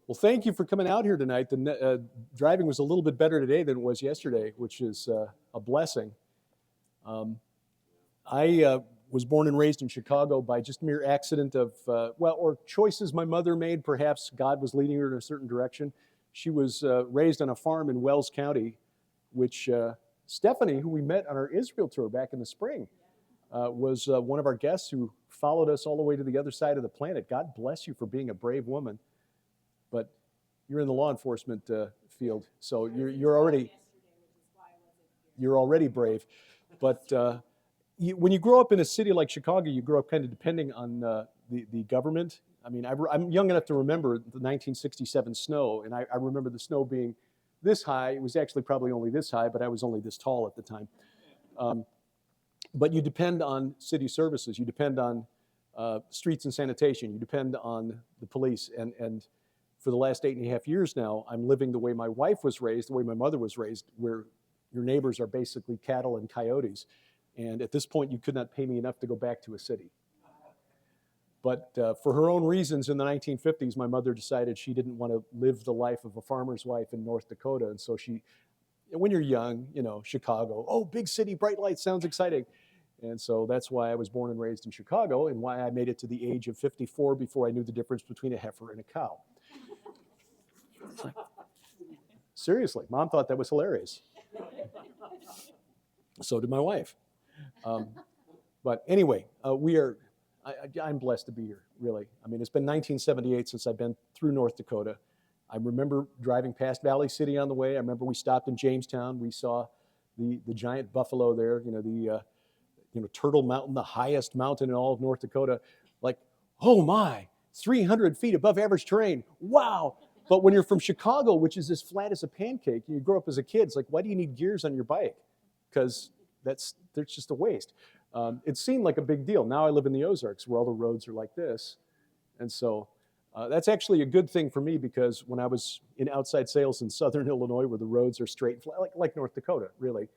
Well, thank you for coming out here tonight. The driving was a little bit better today than it was yesterday, which is a blessing. I was born and raised in Chicago by just mere accident of, or choices my mother made. Perhaps God was leading her in a certain direction. She was raised on a farm in Wells County, which Stephanie, who we met on our Israel tour back in the spring, was one of our guests who followed us all the way to the other side of the planet. God bless you for being a brave woman. But you're in the law enforcement field, so you're already brave. But when you grow up in a city like Chicago, you grow up kind of depending on the government. I mean, I'm young enough to remember the 1967 snow, and I remember the snow being this high. It was actually probably only this high, but I was only this tall at the time. But you depend on city services. You depend on streets and sanitation. You depend on the police. And for the last 8.5 years now, I'm living the way my wife was raised, the way my mother was raised, where your neighbors are basically cattle and coyotes. And at this point, you could not pay me enough to go back to a city. But for her own reasons, in the 1950s, my mother decided she didn't want to live the life of a farmer's wife in North Dakota. And so when you're young, Chicago, oh, big city, bright lights, sounds exciting. And so that's why I was born and raised in Chicago, and why I made it to the age of 54 before I knew the difference between a heifer and a cow. Seriously, Mom thought that was hilarious. So did my wife. But anyway, I'm blessed to be here, really. I mean, it's been 1978 since I've been through North Dakota. I remember driving past Valley City on the way. I remember we stopped in Jamestown. We saw the giant buffalo there, Turtle Mountain, the highest mountain in all of North Dakota. Like, oh my, 300 feet above average terrain. Wow. But when you're from Chicago, which is as flat as a pancake, you grow up as a kid, it's like, why do you need gears on your bike? Because that's just a waste. It seemed like a big deal. Now I live in the Ozarks, where all the roads are like this. And so that's actually a good thing for me, because when I was in outside sales in southern Illinois, where the roads are straight and flat, like North Dakota, really,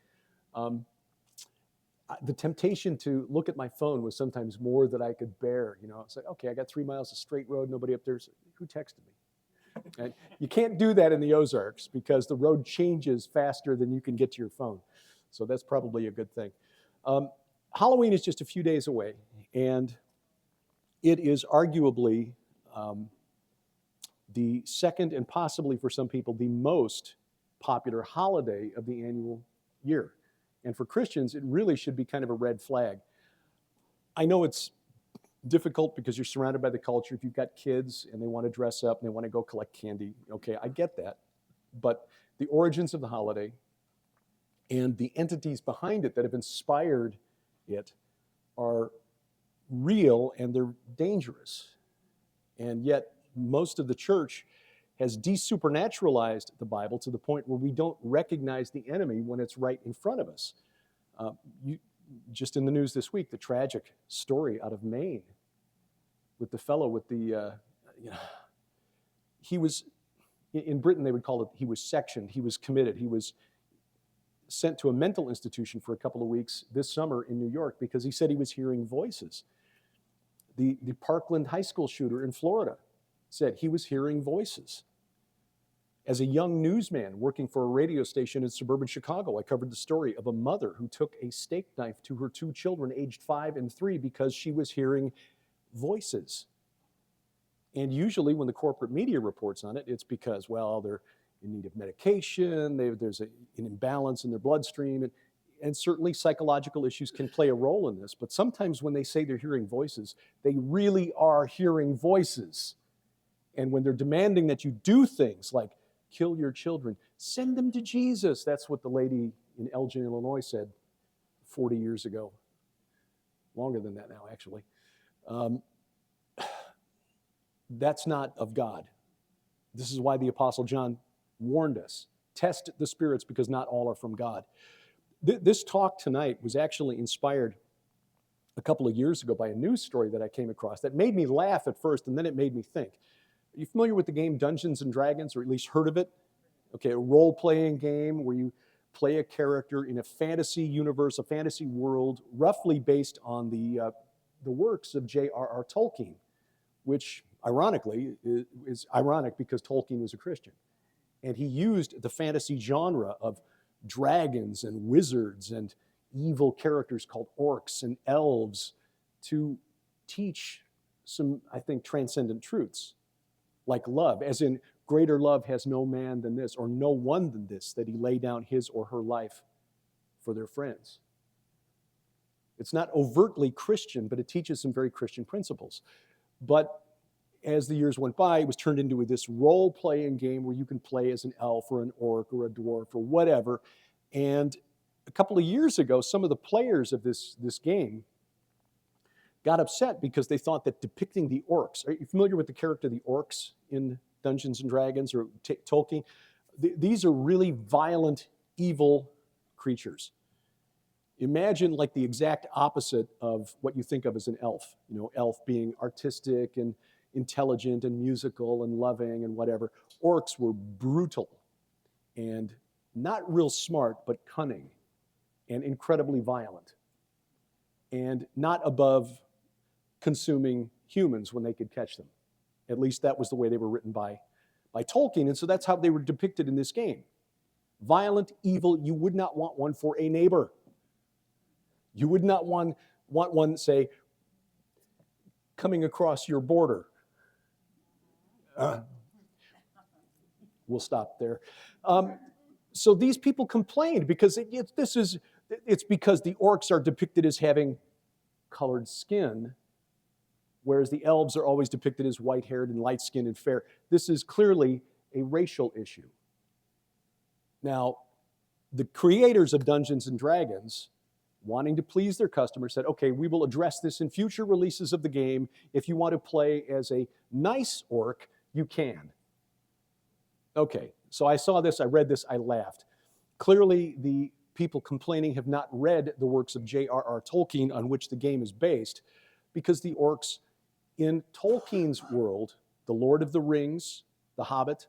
the temptation to look at my phone was sometimes more than I could bear. It's like, okay, I got 3 miles of straight road, nobody up there. Who texted me? And you can't do that in the Ozarks, because the road changes faster than you can get to your phone. So that's probably a good thing. Halloween is just a few days away, and it is arguably the second, and possibly for some people, the most popular holiday of the annual year. And for Christians, it really should be kind of a red flag. I know it's difficult because you're surrounded by the culture. If you've got kids and they want to dress up and they want to go collect candy, okay, I get that. But the origins of the holiday and the entities behind it that have inspired it are real, and they're dangerous. And yet most of the church has desupernaturalized the Bible to the point where we don't recognize the enemy when it's right in front of us. Just in the news this week, the tragic story out of Maine with the fellow with he was, in Britain they would call it, he was sectioned, he was committed, he was sent to a mental institution for a couple of weeks this summer in New York because he said he was hearing voices. The Parkland High School shooter in Florida said he was hearing voices. As a young newsman working for a radio station in suburban Chicago, I covered the story of a mother who took a steak knife to her 2 children aged 5 and 3 because she was hearing voices. And usually when the corporate media reports on it, it's because, well, they're in need of medication, there's an imbalance in their bloodstream, and certainly psychological issues can play a role in this. But sometimes when they say they're hearing voices, they really are hearing voices. And when they're demanding that you do things like kill your children, send them to Jesus. That's what the lady in Elgin, Illinois said 40 years ago. Longer than that now, actually. That's not of God. This is why the Apostle John warned us. Test the spirits, because not all are from God. This talk tonight was actually inspired a couple of years ago by a news story that I came across that made me laugh at first, and then it made me think. Are you familiar with the game Dungeons and Dragons, or at least heard of it? Okay, a role-playing game where you play a character in a fantasy universe, a fantasy world, roughly based on the works of J.R.R. Tolkien, which ironically, is ironic because Tolkien was a Christian. And he used the fantasy genre of dragons and wizards and evil characters called orcs and elves to teach some, I think, transcendent truths, like love, as in greater love has no man than this, or no one than this, that he lay down his or her life for their friends. It's not overtly Christian, but it teaches some very Christian principles. But as the years went by, it was turned into this role-playing game where you can play as an elf or an orc or a dwarf or whatever. And a couple of years ago, some of the players of this game got upset because they thought that depicting the orcs, are you familiar with the character the orcs in Dungeons and Dragons or Tolkien? These are really violent, evil creatures. Imagine like the exact opposite of what you think of as an elf. You know, elf being artistic and intelligent and musical and loving and whatever. Orcs were brutal and not real smart, but cunning and incredibly violent and not above consuming humans when they could catch them. At least that was the way they were written by Tolkien, and so that's how they were depicted in this game. Violent, evil, you would not want one for a neighbor. You would not want one, say, coming across your border. We'll stop there. So these people complained because it's because the orcs are depicted as having colored skin, whereas the elves are always depicted as white-haired and light-skinned and fair. This is clearly a racial issue. Now, the creators of Dungeons and Dragons, wanting to please their customers, said, okay, we will address this in future releases of the game. If you want to play as a nice orc, you can. Okay, so I saw this, I read this, I laughed. Clearly, the people complaining have not read the works of J.R.R. Tolkien on which the game is based, because the orcs in Tolkien's world, The Lord of the Rings, The Hobbit,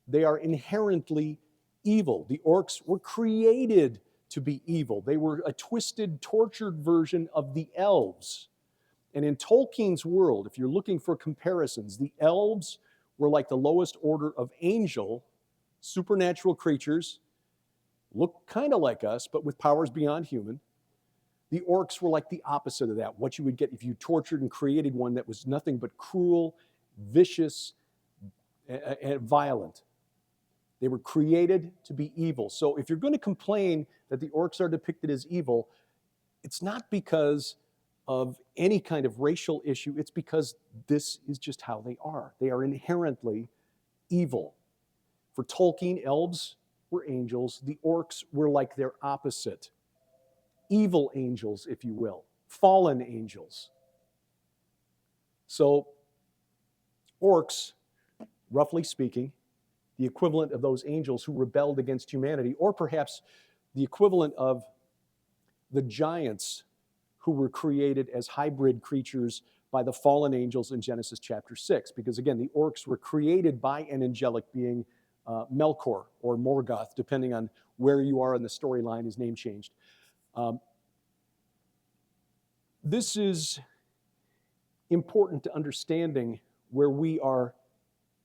they are inherently evil. The orcs were created to be evil. They were a twisted, tortured version of the elves. And in Tolkien's world, if you're looking for comparisons, the elves were like the lowest order of angel, supernatural creatures, look kind of like us, but with powers beyond human. The orcs were like the opposite of that, what you would get if you tortured and created one that was nothing but cruel, vicious, and violent. They were created to be evil. So if you're going to complain that the orcs are depicted as evil, it's not because of any kind of racial issue. It's because this is just how they are. They are inherently evil. For Tolkien, elves were angels. The orcs were like their opposite. Evil angels, if you will. Fallen angels. So, orcs, roughly speaking, the equivalent of those angels who rebelled against humanity, or perhaps the equivalent of the giants who were created as hybrid creatures by the fallen angels in Genesis chapter 6. Because again, the orcs were created by an angelic being, Melkor or Morgoth, depending on where you are in the storyline, his name changed. This is important to understanding where we are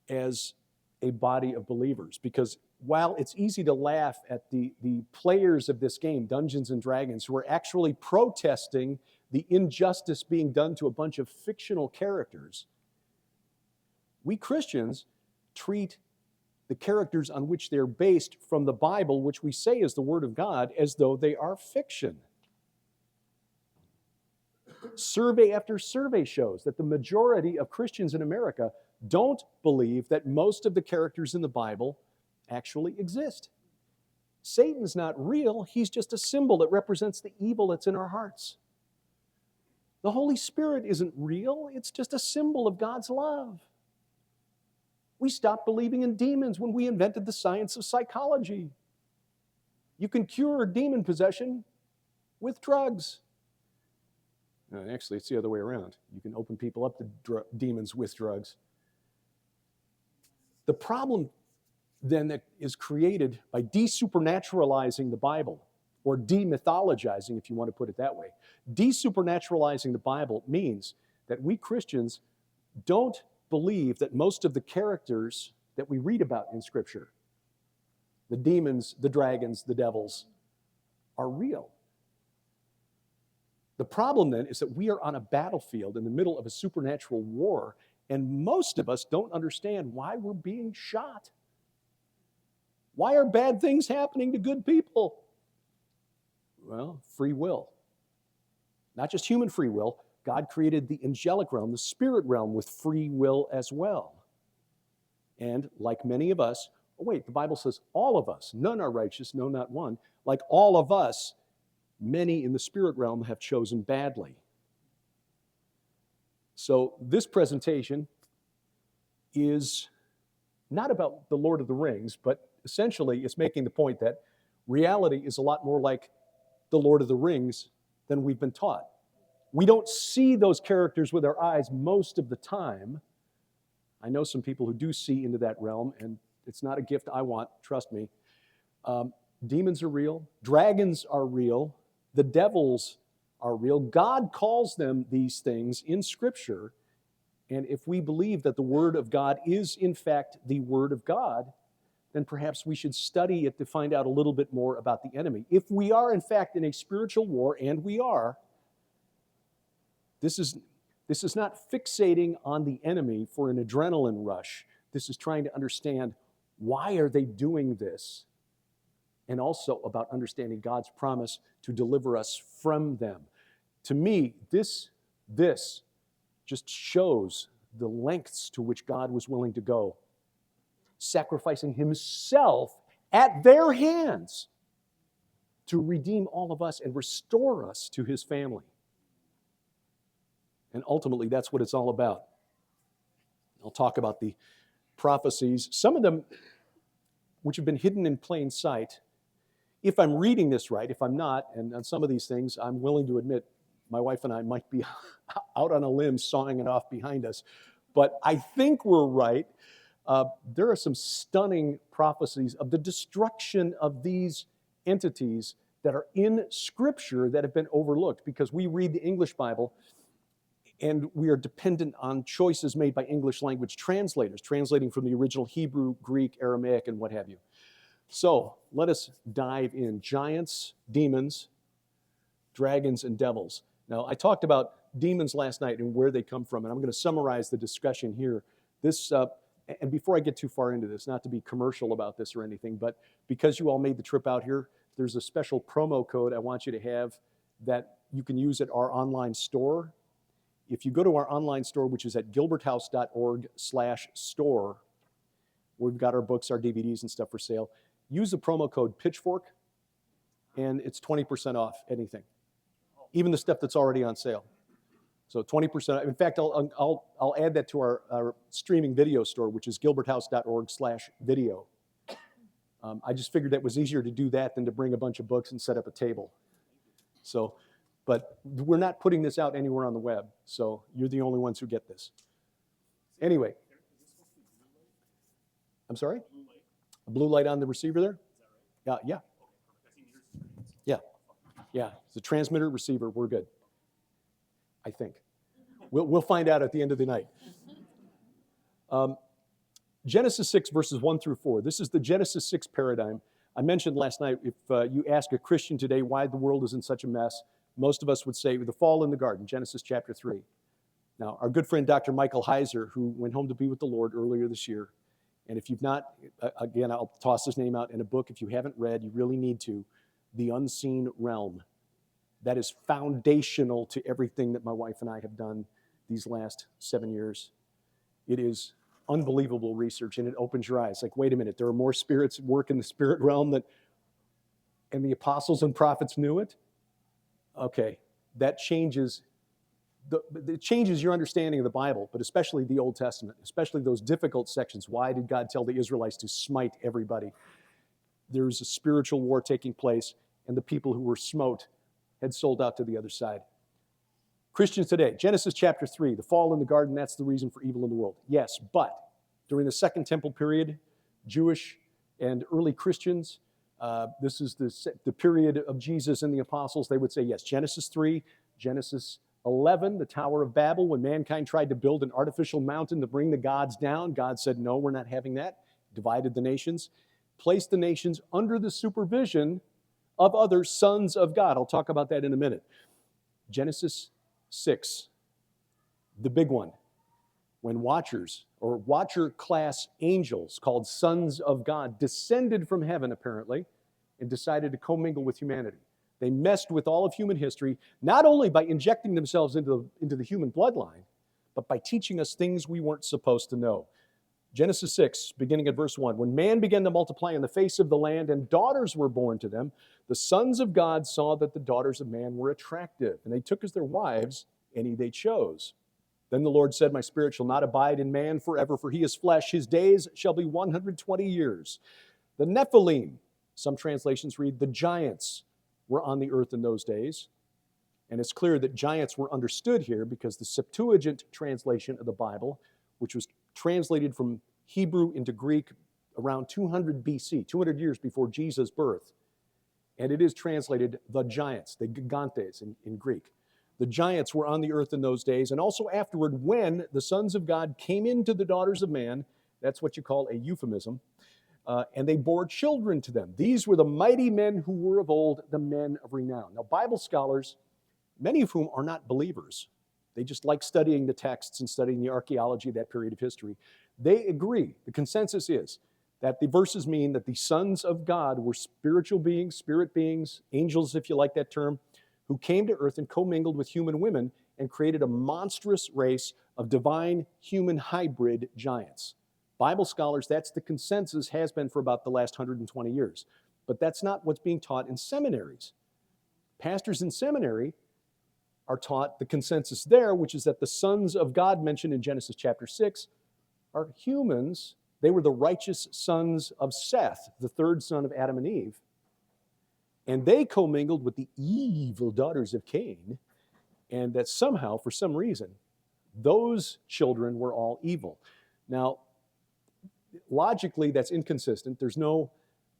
as a body of believers, because while it's easy to laugh at the players of this game, Dungeons and Dragons, who are actually protesting the injustice being done to a bunch of fictional characters, we Christians treat the characters on which they're based from the Bible, which we say is the Word of God, as though they are fiction. Survey after survey shows that the majority of Christians in America don't believe that most of the characters in the Bible actually exist. Satan's not real. He's just a symbol that represents the evil that's in our hearts. The Holy Spirit isn't real. It's just a symbol of God's love. We stopped believing in demons when we invented the science of psychology. You can cure demon possession with drugs. Actually, it's the other way around. You can open people up to demons with drugs. The problem then that is created by desupernaturalizing the Bible, or demythologizing, if you want to put it that way. Desupernaturalizing the Bible means that we Christians don't believe that most of the characters that we read about in Scripture, the demons, the dragons, the devils, are real. The problem then is that we are on a battlefield in the middle of a supernatural war, and most of us don't understand why we're being shot. Why are bad things happening to good people? Well, free will. Not just human free will. God created the angelic realm, the spirit realm, with free will as well. And like many of us, the Bible says all of us, none are righteous, no, not one. Like all of us, many in the spirit realm have chosen badly. So this presentation is not about the Lord of the Rings, but essentially it's making the point that reality is a lot more like the Lord of the Rings than we've been taught. We don't see those characters with our eyes most of the time. I know some people who do see into that realm, and it's not a gift I want, trust me. Demons are real. Dragons are real. The devils are real. God calls them these things in Scripture, and if we believe that the Word of God is, in fact, the Word of God, then perhaps we should study it to find out a little bit more about the enemy. If we are, in fact, in a spiritual war, and we are, this is not fixating on the enemy for an adrenaline rush. This is trying to understand why are they doing this, and also about understanding God's promise to deliver us from them. To me, this just shows the lengths to which God was willing to go, sacrificing himself at their hands to redeem all of us and restore us to his family. And ultimately, that's what it's all about. I'll talk about the prophecies, some of them which have been hidden in plain sight. If I'm reading this right, if I'm not, and on some of these things, I'm willing to admit my wife and I might be out on a limb sawing it off behind us, but I think we're right. There are some stunning prophecies of the destruction of these entities that are in Scripture that have been overlooked because we read the English Bible and we are dependent on choices made by English language translators, translating from the original Hebrew, Greek, Aramaic, and what have you. So let us dive in. Giants, demons, dragons, and devils. Now, I talked about demons last night and where they come from, and I'm going to summarize the discussion here. And before I get too far into this, not to be commercial about this or anything, but because you all made the trip out here, there's a special promo code I want you to have that you can use at our online store. If you go to our online store, which is at gilberthouse.org/store, we've got our books, our DVDs and stuff for sale. Use the promo code Pitchfork, and it's 20% off anything, even the stuff that's already on sale. So 20%. In fact, I'll add that to our streaming video store, which is gilberthouse.org/video. I just figured that was easier to do that than to bring a bunch of books and set up a table. So, but we're not putting this out anywhere on the web, so you're the only ones who get this. Anyway. I'm sorry? A blue light on the receiver there? Yeah. Yeah. It's a transmitter, receiver. We're good. I think. We'll find out at the end of the night. Genesis 6, verses 1 through 4. This is the Genesis 6 paradigm. I mentioned last night, if you ask a Christian today why the world is in such a mess, most of us would say the fall in the garden, Genesis chapter 3. Now, our good friend Dr. Michael Heiser, who went home to be with the Lord earlier this year, and if you've not, again, I'll toss his name out in a book. If you haven't read, you really need to. The Unseen Realm. That is foundational to everything that my wife and I have done these last 7 years. It is unbelievable research, and it opens your eyes. Like, wait a minute, there are more spirits at work in the spirit realm and the apostles and prophets knew it? Okay, that changes it changes your understanding of the Bible, but especially the Old Testament, especially those difficult sections. Why did God tell the Israelites to smite everybody? There's a spiritual war taking place, and the people who were smote had sold out to the other side. Christians today, Genesis chapter 3, the fall in the garden, that's the reason for evil in the world. Yes, but during the Second Temple period, Jewish and early Christians, this is the period of Jesus and the apostles, they would say, yes, Genesis 3, Genesis 11, the Tower of Babel, when mankind tried to build an artificial mountain to bring the gods down, God said, no, we're not having that. Divided the nations, placed the nations under the supervision of other sons of God. I'll talk about that in a minute. Genesis 6, the big one, when watchers or watcher class angels called sons of God descended from heaven, apparently, and decided to commingle with humanity. They messed with all of human history, not only by injecting themselves into the human bloodline, but by teaching us things we weren't supposed to know. Genesis 6, beginning at verse 1, when man began to multiply on the face of the land and daughters were born to them, the sons of God saw that the daughters of man were attractive, and they took as their wives any they chose. Then the Lord said, my spirit shall not abide in man forever, for he is flesh. His days shall be 120 years. The Nephilim, some translations read, the giants, were on the earth in those days. And it's clear that giants were understood here because the Septuagint translation of the Bible, which was translated from Hebrew into Greek around 200 BC, 200 years before Jesus' birth, and it is translated the giants, the gigantes in Greek. The giants were on the earth in those days, and also afterward when the sons of God came into the daughters of man, that's what you call a euphemism, and they bore children to them. These were the mighty men who were of old, the men of renown. Now, Bible scholars, many of whom are not believers, they just like studying the texts and studying the archaeology of that period of history. They agree, the consensus is, that the verses mean that the sons of God were spiritual beings, spirit beings, angels, if you like that term, who came to earth and commingled with human women and created a monstrous race of divine human hybrid giants. Bible scholars, that's the consensus, has been for about the last 120 years. But that's not what's being taught in seminaries. Pastors in seminary are taught the consensus there, which is that the sons of God mentioned in Genesis chapter 6 are humans. They were the righteous sons of Seth, the third son of Adam and Eve. And they commingled with the evil daughters of Cain, and that somehow, for some reason, those children were all evil. Now, logically, that's inconsistent. There's no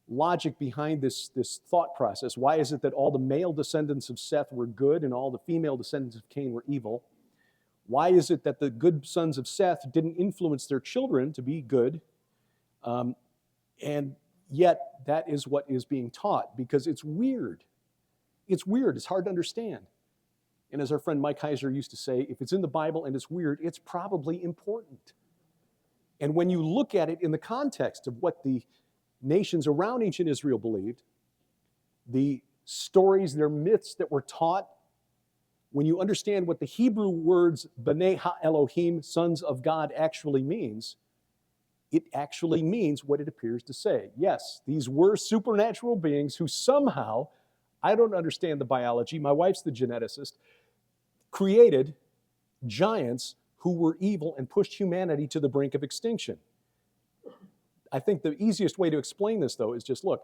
logic behind this thought process. Why is it that all the male descendants of Seth were good and all the female descendants of Cain were evil? Why is it that the good sons of Seth didn't influence their children to be good? And yet, that is what is being taught because it's weird. It's weird. It's hard to understand. And as our friend Mike Heiser used to say, if it's in the Bible and it's weird, it's probably important. And when you look at it in the context of what the nations around ancient Israel believed, the stories, their myths that were taught, when you understand what the Hebrew words B'nai Ha-Elohim, sons of God, actually means, it actually means what it appears to say. Yes, these were supernatural beings who somehow, I don't understand the biology, my wife's the geneticist, created giants who were evil and pushed humanity to the brink of extinction. I think the easiest way to explain this, though, is just look.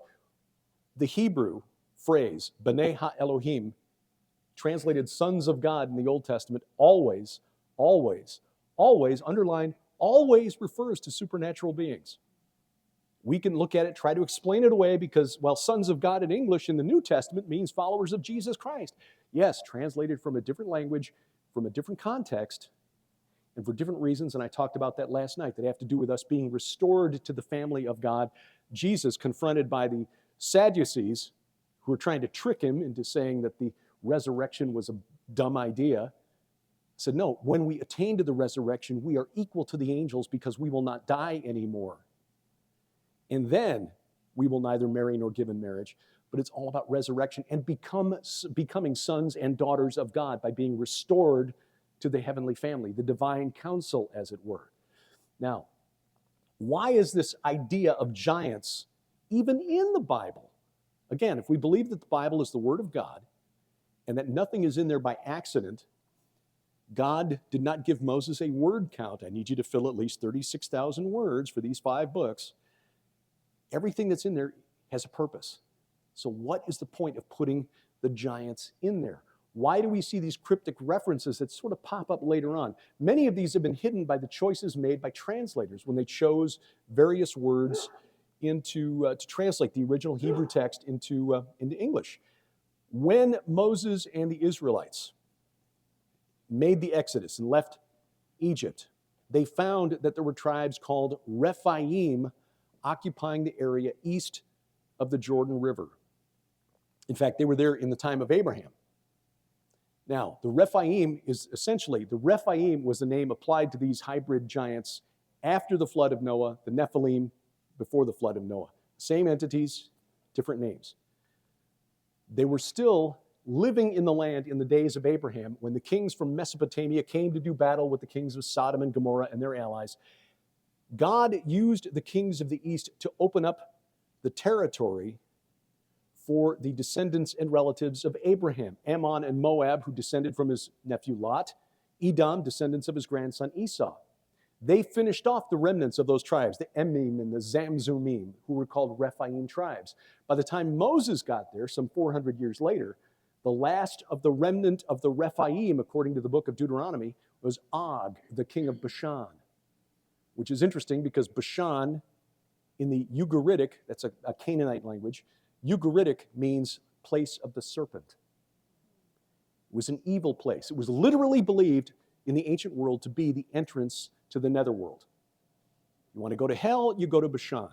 The Hebrew phrase, B'nai Ha-Elohim, translated sons of God in the Old Testament, always, underline, always refers to supernatural beings. We can look at it, try to explain it away because, well, sons of God in English in the New Testament means followers of Jesus Christ. Yes, translated from a different language, from a different context, and for different reasons, and I talked about that last night, that have to do with us being restored to the family of God. Jesus, confronted by the Sadducees, who were trying to trick him into saying that the resurrection was a dumb idea, said, no, when we attain to the resurrection, we are equal to the angels because we will not die anymore. And then we will neither marry nor give in marriage, but it's all about resurrection and becoming sons and daughters of God by being restored to the heavenly family, the divine council, as it were. Now, why is this idea of giants even in the Bible? Again, if we believe that the Bible is the Word of God and that nothing is in there by accident, God did not give Moses a word count. I need you to fill at least 36,000 words for these 5 books. Everything that's in there has a purpose. So what is the point of putting the giants in there? Why do we see these cryptic references that sort of pop up later on? Many of these have been hidden by the choices made by translators when they chose various words to translate the original Hebrew text into English. When Moses and the Israelites made the Exodus and left Egypt, they found that there were tribes called Rephaim occupying the area east of the Jordan River. In fact, they were there in the time of Abraham. Now, the Rephaim was the name applied to these hybrid giants after the flood of Noah, the Nephilim before the flood of Noah. Same entities, different names. They were still living in the land in the days of Abraham when the kings from Mesopotamia came to do battle with the kings of Sodom and Gomorrah and their allies. God used the kings of the east to open up the territory for the descendants and relatives of Abraham, Ammon and Moab, who descended from his nephew Lot, Edom, descendants of his grandson Esau. They finished off the remnants of those tribes, the Emim and the Zamzumim, who were called Rephaim tribes. By the time Moses got there, some 400 years later, the last of the remnant of the Rephaim, according to the book of Deuteronomy, was Og, the king of Bashan, which is interesting because Bashan, in the Ugaritic, that's a Canaanite language, Ugaritic means place of the serpent. It was an evil place. It was literally believed in the ancient world to be the entrance to the netherworld. You want to go to hell, you go to Bashan.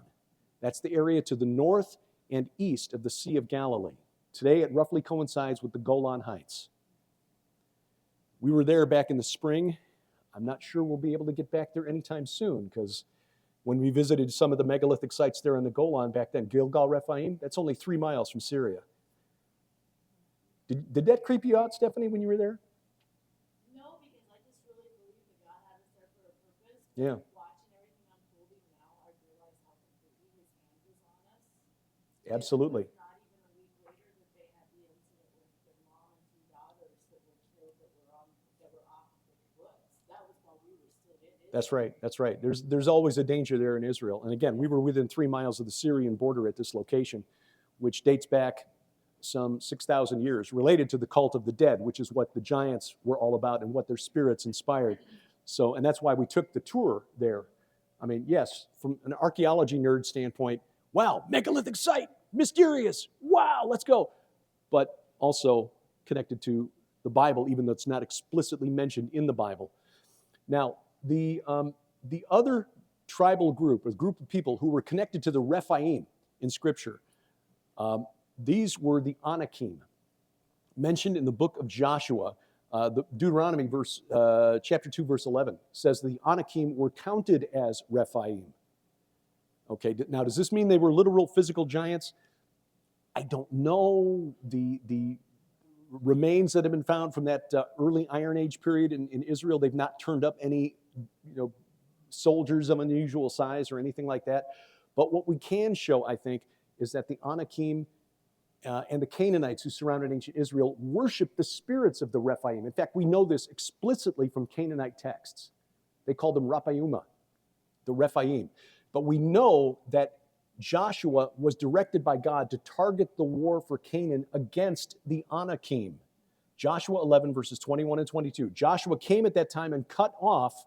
That's the area to the north and east of the Sea of Galilee. Today, it roughly coincides with the Golan Heights. We were there back in the spring. I'm not sure we'll be able to get back there anytime soon because when we visited some of the megalithic sites there in the Golan back then, Gilgal Rephaim, that's only 3 miles from Syria. Did that creep you out, Stephanie, when you were there? No, because I just really believe that God had us there for a purpose. Yeah. Watching everything unfolding now, I realize how completely His hand is on us. Absolutely. Not even a week later that they had the incident with their mom and 2 daughters that were killed that were off the cliffs. That was while we were still in it. That's right. That's right. There's always a danger there in Israel. And again, we were within 3 miles of the Syrian border at this location, which dates back some 6,000 years, related to the cult of the dead, which is what the giants were all about and what their spirits inspired. So, and that's why we took the tour there. I mean, yes, from an archaeology nerd standpoint, wow, megalithic site, mysterious, wow, let's go. But also connected to the Bible, even though it's not explicitly mentioned in the Bible. Now, the other tribal group, a group of people who were connected to the Rephaim in Scripture, these were the Anakim, mentioned in the book of Joshua. The Deuteronomy chapter 2, verse 11 says the Anakim were counted as Rephaim. Okay, now does this mean they were literal physical giants? I don't know. The remains that have been found from that early Iron Age period in Israel, they've not turned up any soldiers of unusual size or anything like that. But what we can show, I think, is that the Anakim and the Canaanites who surrounded ancient Israel worshiped the spirits of the Rephaim. In fact, we know this explicitly from Canaanite texts. They called them Raphaima, the Rephaim. But we know that Joshua was directed by God to target the war for Canaan against the Anakim. Joshua 11, verses 21 and 22. Joshua came at that time and cut off,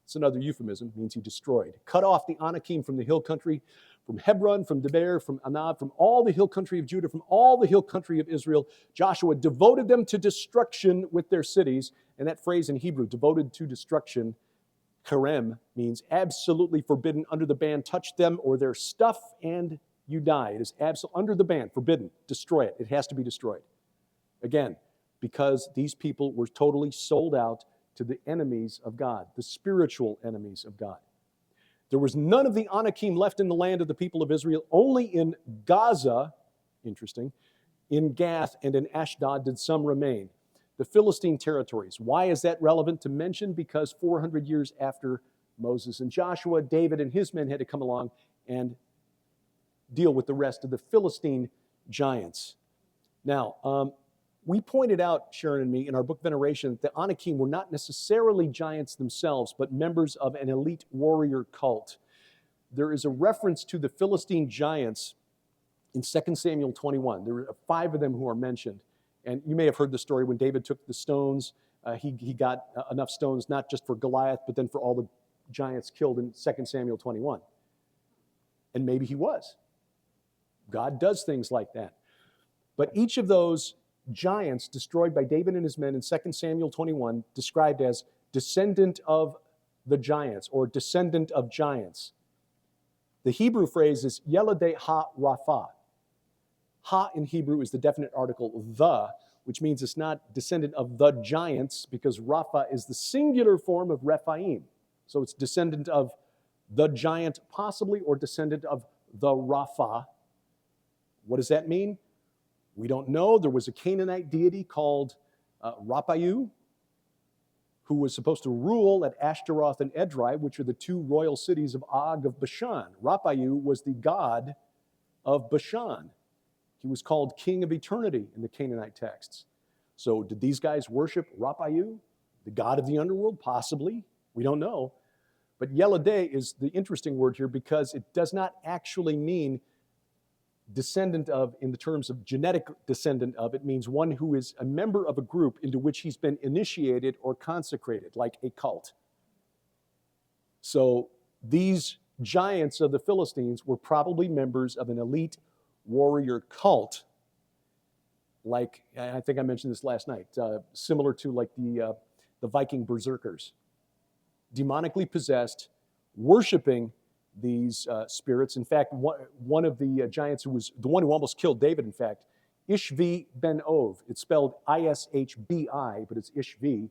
it's another euphemism, means he destroyed, cut off the Anakim from the hill country, from Hebron, from Deber, from Anab, from all the hill country of Judah, from all the hill country of Israel. Joshua devoted them to destruction with their cities. And that phrase in Hebrew, devoted to destruction, Kerem, means absolutely forbidden, under the ban, touch them or their stuff and you die. It is absolutely under the ban, forbidden, destroy it. It has to be destroyed. Again, because these people were totally sold out to the enemies of God, the spiritual enemies of God. There was none of the Anakim left in the land of the people of Israel. Only in Gaza, interesting, in Gath and in Ashdod did some remain. The Philistine territories. Why is that relevant to mention? Because 400 years after Moses and Joshua, David and his men had to come along and deal with the rest of the Philistine giants. Now, we pointed out, Sharon and me, in our book Veneration, that the Anakim were not necessarily giants themselves, but members of an elite warrior cult. There is a reference to the Philistine giants in 2 Samuel 21. There are 5 of them who are mentioned. And you may have heard the story when David took the stones. He got enough stones not just for Goliath, but then for all the giants killed in 2 Samuel 21. And maybe he was. God does things like that. But each of those giants destroyed by David and his men in 2 Samuel 21 described as descendant of the giants or descendant of giants. The Hebrew phrase is Yeladei ha-Rapha. Ha in Hebrew is the definite article the, which means it's not descendant of the giants because Rapha is the singular form of Rephaim. So it's descendant of the giant possibly or descendant of the Rapha. What does that mean? We don't know. There was a Canaanite deity called Raphayu who was supposed to rule at Ashtaroth and Edrei, which are the two royal cities of Og of Bashan. Raphayu was the god of Bashan. He was called King of Eternity in the Canaanite texts. So did these guys worship Raphayu, the god of the underworld? Possibly. We don't know. But Yeladeh is the interesting word here because it does not actually mean descendant of in the terms of genetic descendant of. It means one who is a member of a group into which he's been initiated or consecrated, like a cult. So these giants of the Philistines were probably members of an elite warrior cult, like I think I mentioned this last night, similar to like the Viking berserkers, demonically possessed, worshiping these spirits. In fact, one of the giants who was the one who almost killed David, in fact, Ishvi ben Ov. It's spelled I-S-H-B-I, but it's Ishvi,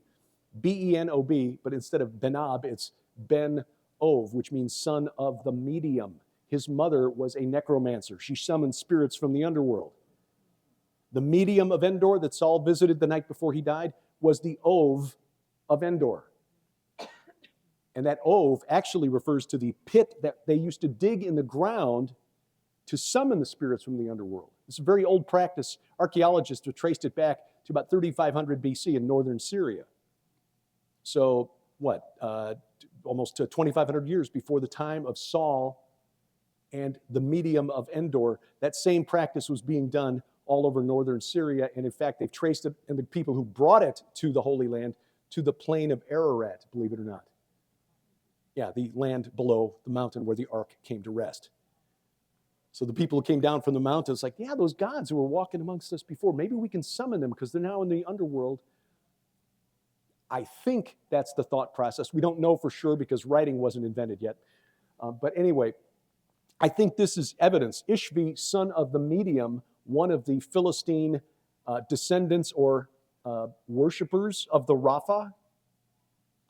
B-E-N-O-B, but instead of Benab, it's Ben Ov, which means son of the medium. His mother was a necromancer. She summoned spirits from the underworld. The medium of Endor that Saul visited the night before he died was the Ov of Endor. And that Ov actually refers to the pit that they used to dig in the ground to summon the spirits from the underworld. It's a very old practice. Archaeologists have traced it back to about 3500 BC in northern Syria. So almost 2,500 years before the time of Saul and the medium of Endor, that same practice was being done all over northern Syria. And in fact, they've traced it, and the people who brought it to the Holy Land, to the plain of Ararat, believe it or not. Yeah, the land below the mountain where the ark came to rest. So the people who came down from the mountains, like, yeah, those gods who were walking amongst us before, maybe we can summon them because they're now in the underworld. I think that's the thought process. We don't know for sure because writing wasn't invented yet. But anyway, I think this is evidence. Ishvi, son of the medium, one of the Philistine descendants or worshipers of the Rapha,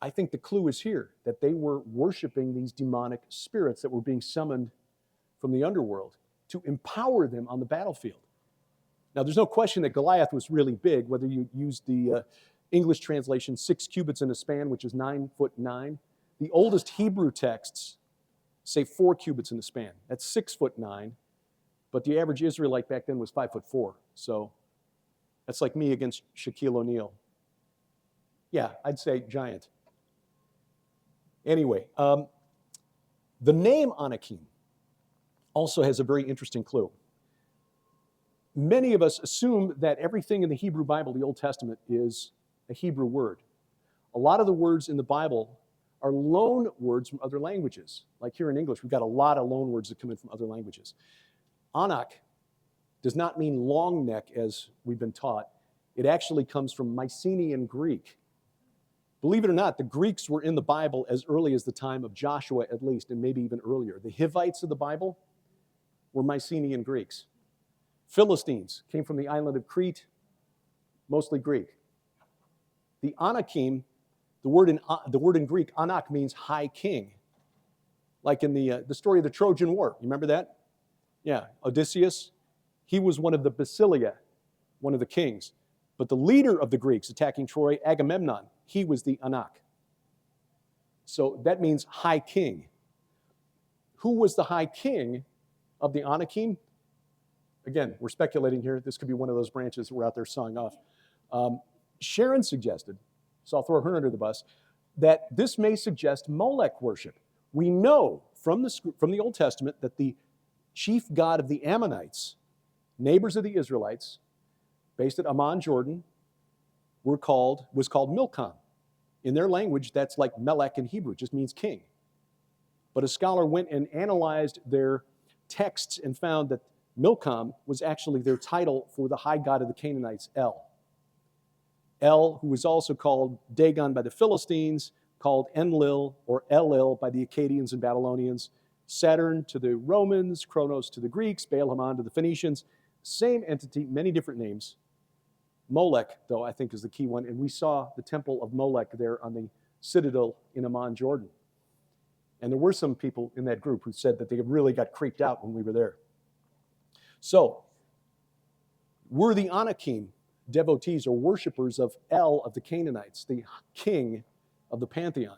I think the clue is here, that they were worshiping these demonic spirits that were being summoned from the underworld to empower them on the battlefield. Now, there's no question that Goliath was really big, whether you use the English translation, 6 cubits in a span, which is 9'9". The oldest Hebrew texts say 4 cubits in a span. That's 6'9", but the average Israelite back then was 5'4". So that's like me against Shaquille O'Neal. Yeah, I'd say giant. Anyway, the name Anakim also has a very interesting clue. Many of us assume that everything in the Hebrew Bible, the Old Testament, is a Hebrew word. A lot of the words in the Bible are loan words from other languages. Like here in English, we've got a lot of loan words that come in from other languages. Anak does not mean long neck, as we've been taught. It actually comes from Mycenaean Greek. Believe it or not, the Greeks were in the Bible as early as the time of Joshua, at least, and maybe even earlier. The Hivites of the Bible were Mycenaean Greeks. Philistines came from the island of Crete, mostly Greek. The Anakim, the word in Greek, Anak, means high king. Like in the story of the Trojan War. You remember that? Yeah, Odysseus. He was one of the Basilia, one of the kings. But the leader of the Greeks attacking Troy, Agamemnon, he was the Anak. So that means high king. Who was the high king of the Anakim? Again, we're speculating here. This could be one of those branches that we're out there sawing off. Sharon suggested, so I'll throw her under the bus, that this may suggest Molech worship. We know from the Old Testament that the chief god of the Ammonites, neighbors of the Israelites, based at Ammon, Jordan, was called Milcom. In their language, that's like Melech in Hebrew, just means king. But a scholar went and analyzed their texts and found that Milcom was actually their title for the high god of the Canaanites, El. El, who was also called Dagon by the Philistines, called Enlil or Elil by the Akkadians and Babylonians, Saturn to the Romans, Kronos to the Greeks, Baal-Hamon to the Phoenicians. Same entity, many different names. Molech, though, I think is the key one. And we saw the temple of Molech there on the citadel in Amman, Jordan. And there were some people in that group who said that they really got creeped out when we were there. So, were the Anakim devotees or worshipers of El of the Canaanites, the king of the pantheon?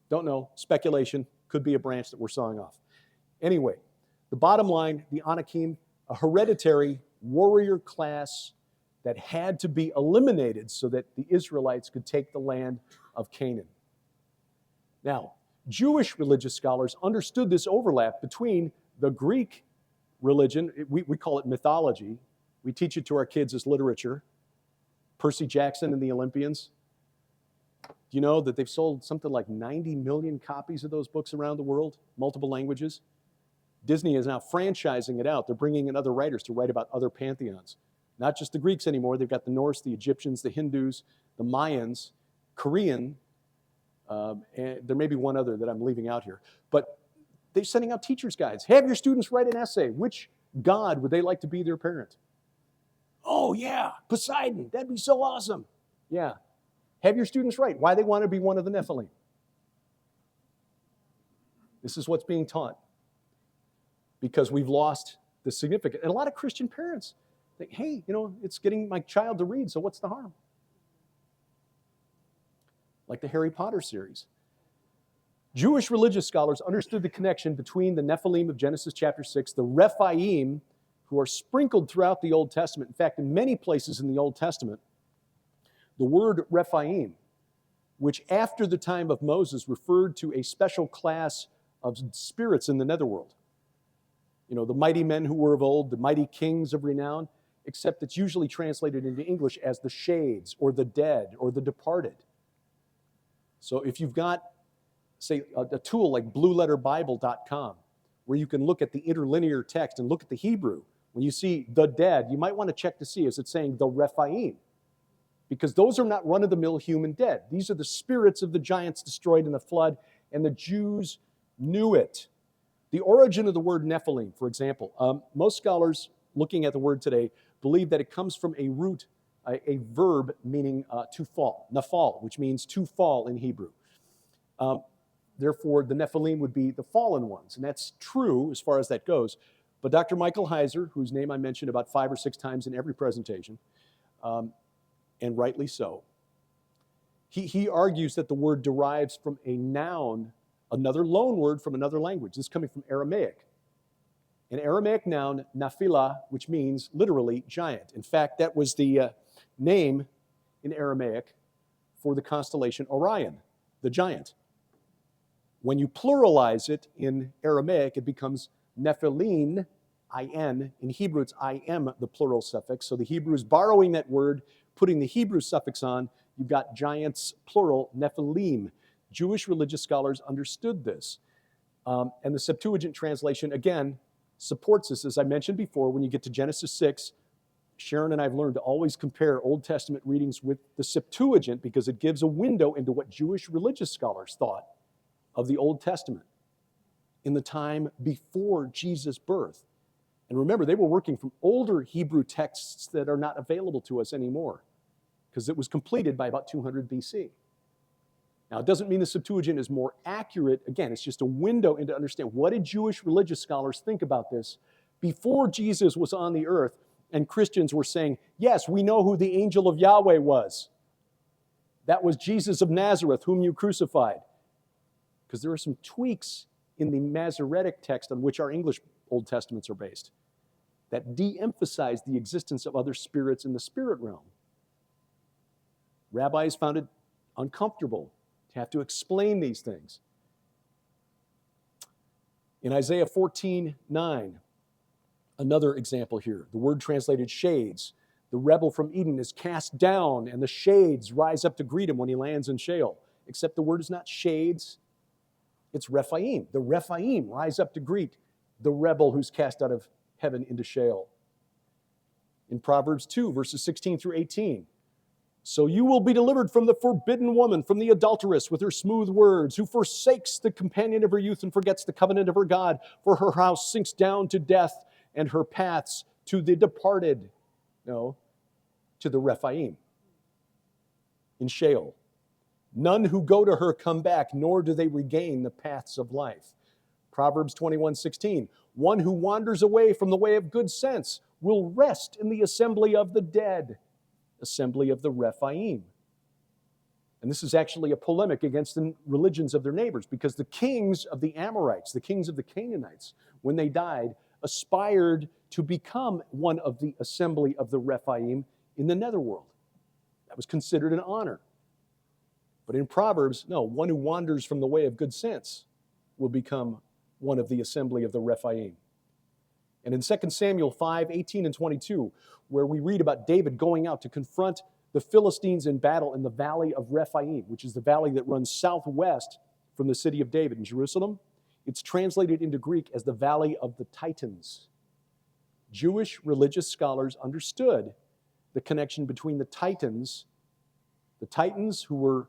Don't know. Speculation. Could be a branch that we're sawing off. Anyway, the bottom line, the Anakim, a hereditary warrior class that had to be eliminated so that the Israelites could take the land of Canaan. Now, Jewish religious scholars understood this overlap between the Greek religion, we call it mythology. We teach it to our kids as literature. Percy Jackson and the Olympians. Do you know that they've sold something like 90 million copies of those books around the world, multiple languages? Disney is now franchising it out. They're bringing in other writers to write about other pantheons. Not just the Greeks anymore. They've got the Norse, the Egyptians, the Hindus, the Mayans, Korean, and there may be one other that I'm leaving out here. But they're sending out teacher's guides. Have your students write an essay. Which god would they like to be their parent? Oh, yeah, Poseidon. That'd be so awesome. Yeah. Have your students write why they want to be one of the Nephilim. This is what's being taught. Because we've lost the significance. And a lot of Christian parents think, hey, it's getting my child to read, so what's the harm? Like the Harry Potter series. Jewish religious scholars understood the connection between the Nephilim of Genesis chapter 6, the Rephaim, who are sprinkled throughout the Old Testament. In fact, in many places in the Old Testament, the word Rephaim, which after the time of Moses referred to a special class of spirits in the netherworld. The mighty men who were of old, the mighty kings of renown, except it's usually translated into English as the shades or the dead or the departed. So if you've got, say, a tool like blueletterbible.com, where you can look at the interlinear text and look at the Hebrew, when you see the dead, you might want to check to see, is it saying the Rephaim? Because those are not run-of-the-mill human dead. These are the spirits of the giants destroyed in the flood, and the Jews knew it. The origin of the word Nephilim, for example, most scholars looking at the word today believe that it comes from a root, a verb meaning to fall, nafal, which means to fall in Hebrew. Therefore, the Nephilim would be the fallen ones, and that's true as far as that goes. But Dr. Michael Heiser, whose name I mentioned about 5 or 6 times in every presentation, and rightly so, he argues that the word derives from a noun, another loan word from another language. This is coming from Aramaic. An Aramaic noun, Naphilah, which means literally giant. In fact, that was the name in Aramaic for the constellation Orion, the giant. When you pluralize it in Aramaic, it becomes Nephilim, I-N. In Hebrew, it's I-M, the plural suffix. So the Hebrew is borrowing that word, putting the Hebrew suffix on. You've got giants, plural, Nephilim. Jewish religious scholars understood this. And the Septuagint translation, again, supports this. As I mentioned before, when you get to Genesis 6, Sharon and I have learned to always compare Old Testament readings with the Septuagint because it gives a window into what Jewish religious scholars thought of the Old Testament in the time before Jesus' birth. And remember, they were working from older Hebrew texts that are not available to us anymore because it was completed by about 200 BC. Now, it doesn't mean the Septuagint is more accurate. Again, it's just a window into understand what did Jewish religious scholars think about this before Jesus was on the earth and Christians were saying, yes, we know who the angel of Yahweh was. That was Jesus of Nazareth, whom you crucified. Because there are some tweaks in the Masoretic text on which our English Old Testaments are based that de-emphasize the existence of other spirits in the spirit realm. Rabbis found it uncomfortable to have to explain these things. In Isaiah 14:9, another example here, the word translated shades. The rebel from Eden is cast down, and the shades rise up to greet him when he lands in Sheol. Except the word is not shades, it's Rephaim. The Rephaim rise up to greet the rebel who's cast out of heaven into Sheol. In Proverbs 2, verses 16 through 18, so you will be delivered from the forbidden woman, from the adulteress with her smooth words, who forsakes the companion of her youth and forgets the covenant of her God, for her house sinks down to death and her paths to the departed, no, to the Rephaim, in Sheol. None who go to her come back, nor do they regain the paths of life. Proverbs 21:16, one who wanders away from the way of good sense will rest in the assembly of the dead, assembly of the Rephaim. And this is actually a polemic against the religions of their neighbors, because the kings of the Amorites, the kings of the Canaanites, when they died, aspired to become one of the assembly of the Rephaim in the netherworld. That was considered an honor. But in Proverbs, no, one who wanders from the way of good sense will become one of the assembly of the Rephaim. And in 2 Samuel 5:18 and 22, where we read about David going out to confront the Philistines in battle in the valley of Rephaim, which is the valley that runs southwest from the city of David in Jerusalem, it's translated into Greek as the valley of the Titans. Jewish religious scholars understood the connection between the Titans who were,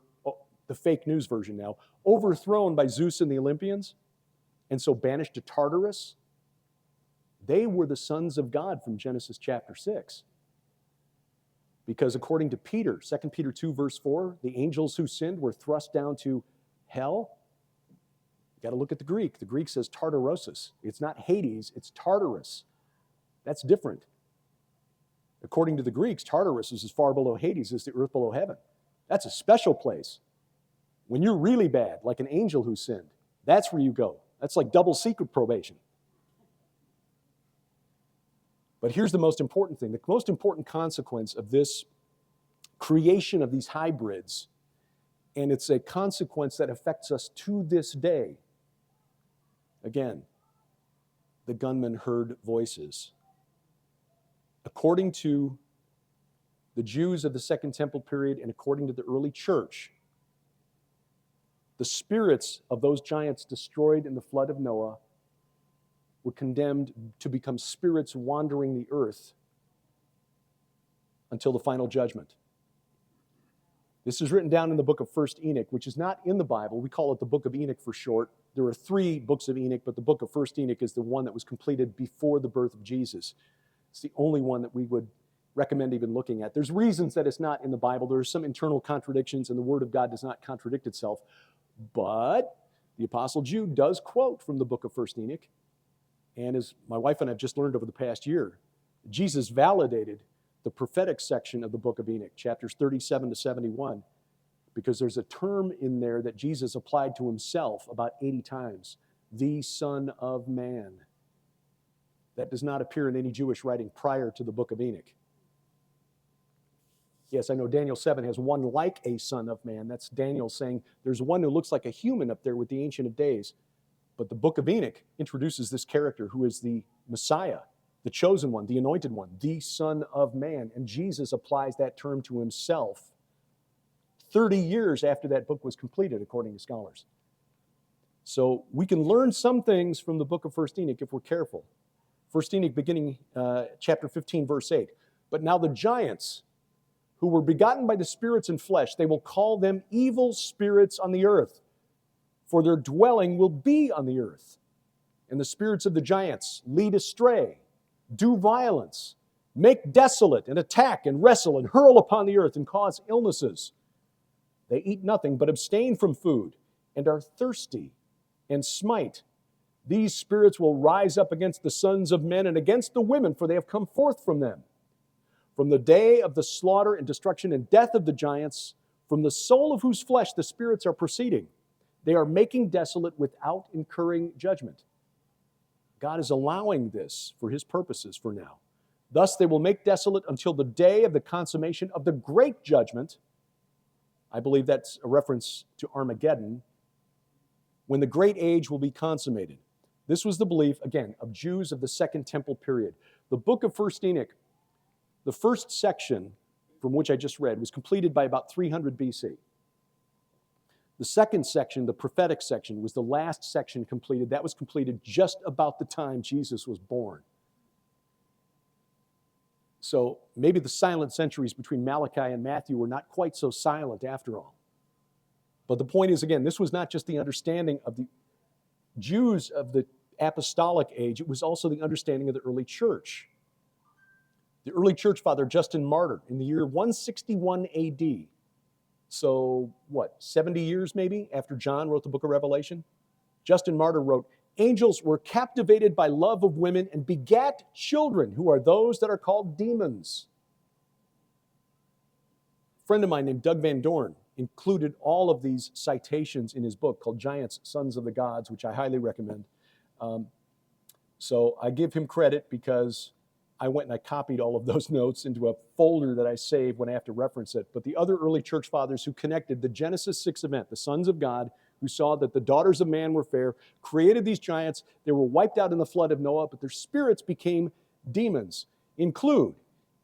the fake news version now, overthrown by Zeus and the Olympians, and so banished to Tartarus. They were the sons of God from Genesis chapter 6. Because according to Peter, 2 Peter 2 verse 4, the angels who sinned were thrust down to hell. You got to look at the Greek. The Greek says Tartarosis. It's not Hades, it's Tartarus. That's different. According to the Greeks, Tartarus is as far below Hades as the earth below heaven. That's a special place. When you're really bad, like an angel who sinned, that's where you go. That's like double secret probation. But here's the most important thing. The most important consequence of this creation of these hybrids, and it's a consequence that affects us to this day. Again, the gunman heard voices. According to the Jews of the Second Temple period and according to the early church, the spirits of those giants destroyed in the flood of Noah were condemned to become spirits wandering the earth until the final judgment. This is written down in the book of 1 Enoch, which is not in the Bible. We call it the book of Enoch for short. There are 3 books of Enoch, but the book of 1 Enoch is the one that was completed before the birth of Jesus. It's the only one that we would recommend even looking at. There's reasons that it's not in the Bible. There are some internal contradictions, and the Word of God does not contradict itself. But the Apostle Jude does quote from the book of 1 Enoch. And as my wife and I have just learned over the past year, Jesus validated the prophetic section of the book of Enoch, chapters 37 to 71, because there's a term in there that Jesus applied to himself about 80 times, the Son of Man. That does not appear in any Jewish writing prior to the book of Enoch. Yes, I know Daniel 7 has one like a son of man. That's Daniel saying there's one who looks like a human up there with the Ancient of Days. But the book of Enoch introduces this character who is the Messiah, the chosen one, the anointed one, the Son of Man. And Jesus applies that term to himself 30 years after that book was completed, according to scholars. So we can learn some things from the book of 1 Enoch if we're careful. 1 Enoch beginning chapter 15, verse 8. But now the giants who were begotten by the spirits and flesh, they will call them evil spirits on the earth, for their dwelling will be on the earth. And the spirits of the giants lead astray, do violence, make desolate, and attack and wrestle and hurl upon the earth and cause illnesses. They eat nothing but abstain from food and are thirsty and smite. These spirits will rise up against the sons of men and against the women, for they have come forth from them. From the day of the slaughter and destruction and death of the giants, from the soul of whose flesh the spirits are proceeding. They are making desolate without incurring judgment. God is allowing this for his purposes for now. Thus they will make desolate until the day of the consummation of the great judgment. I believe that's a reference to Armageddon, when the great age will be consummated. This was the belief, again, of Jews of the Second Temple period. The book of 1 Enoch, the first section from which I just read, was completed by about 300 BC. The second section, the prophetic section, was the last section completed. That was completed just about the time Jesus was born. So maybe the silent centuries between Malachi and Matthew were not quite so silent after all. But the point is, again, this was not just the understanding of the Jews of the apostolic age, it was also the understanding of the early church. The early church father, Justin Martyr, in the year 161 AD, so 70 years maybe after John wrote the book of Revelation? Justin Martyr wrote, "Angels were captivated by love of women and begat children, who are those that are called demons." A friend of mine named Doug Van Dorn included all of these citations in his book called Giants, Sons of the Gods, which I highly recommend. So I give him credit because I went and I copied all of those notes into a folder that I save when I have to reference it. But the other early church fathers who connected the Genesis 6 event, the sons of God, who saw that the daughters of man were fair, created these giants. They were wiped out in the flood of Noah, but their spirits became demons, include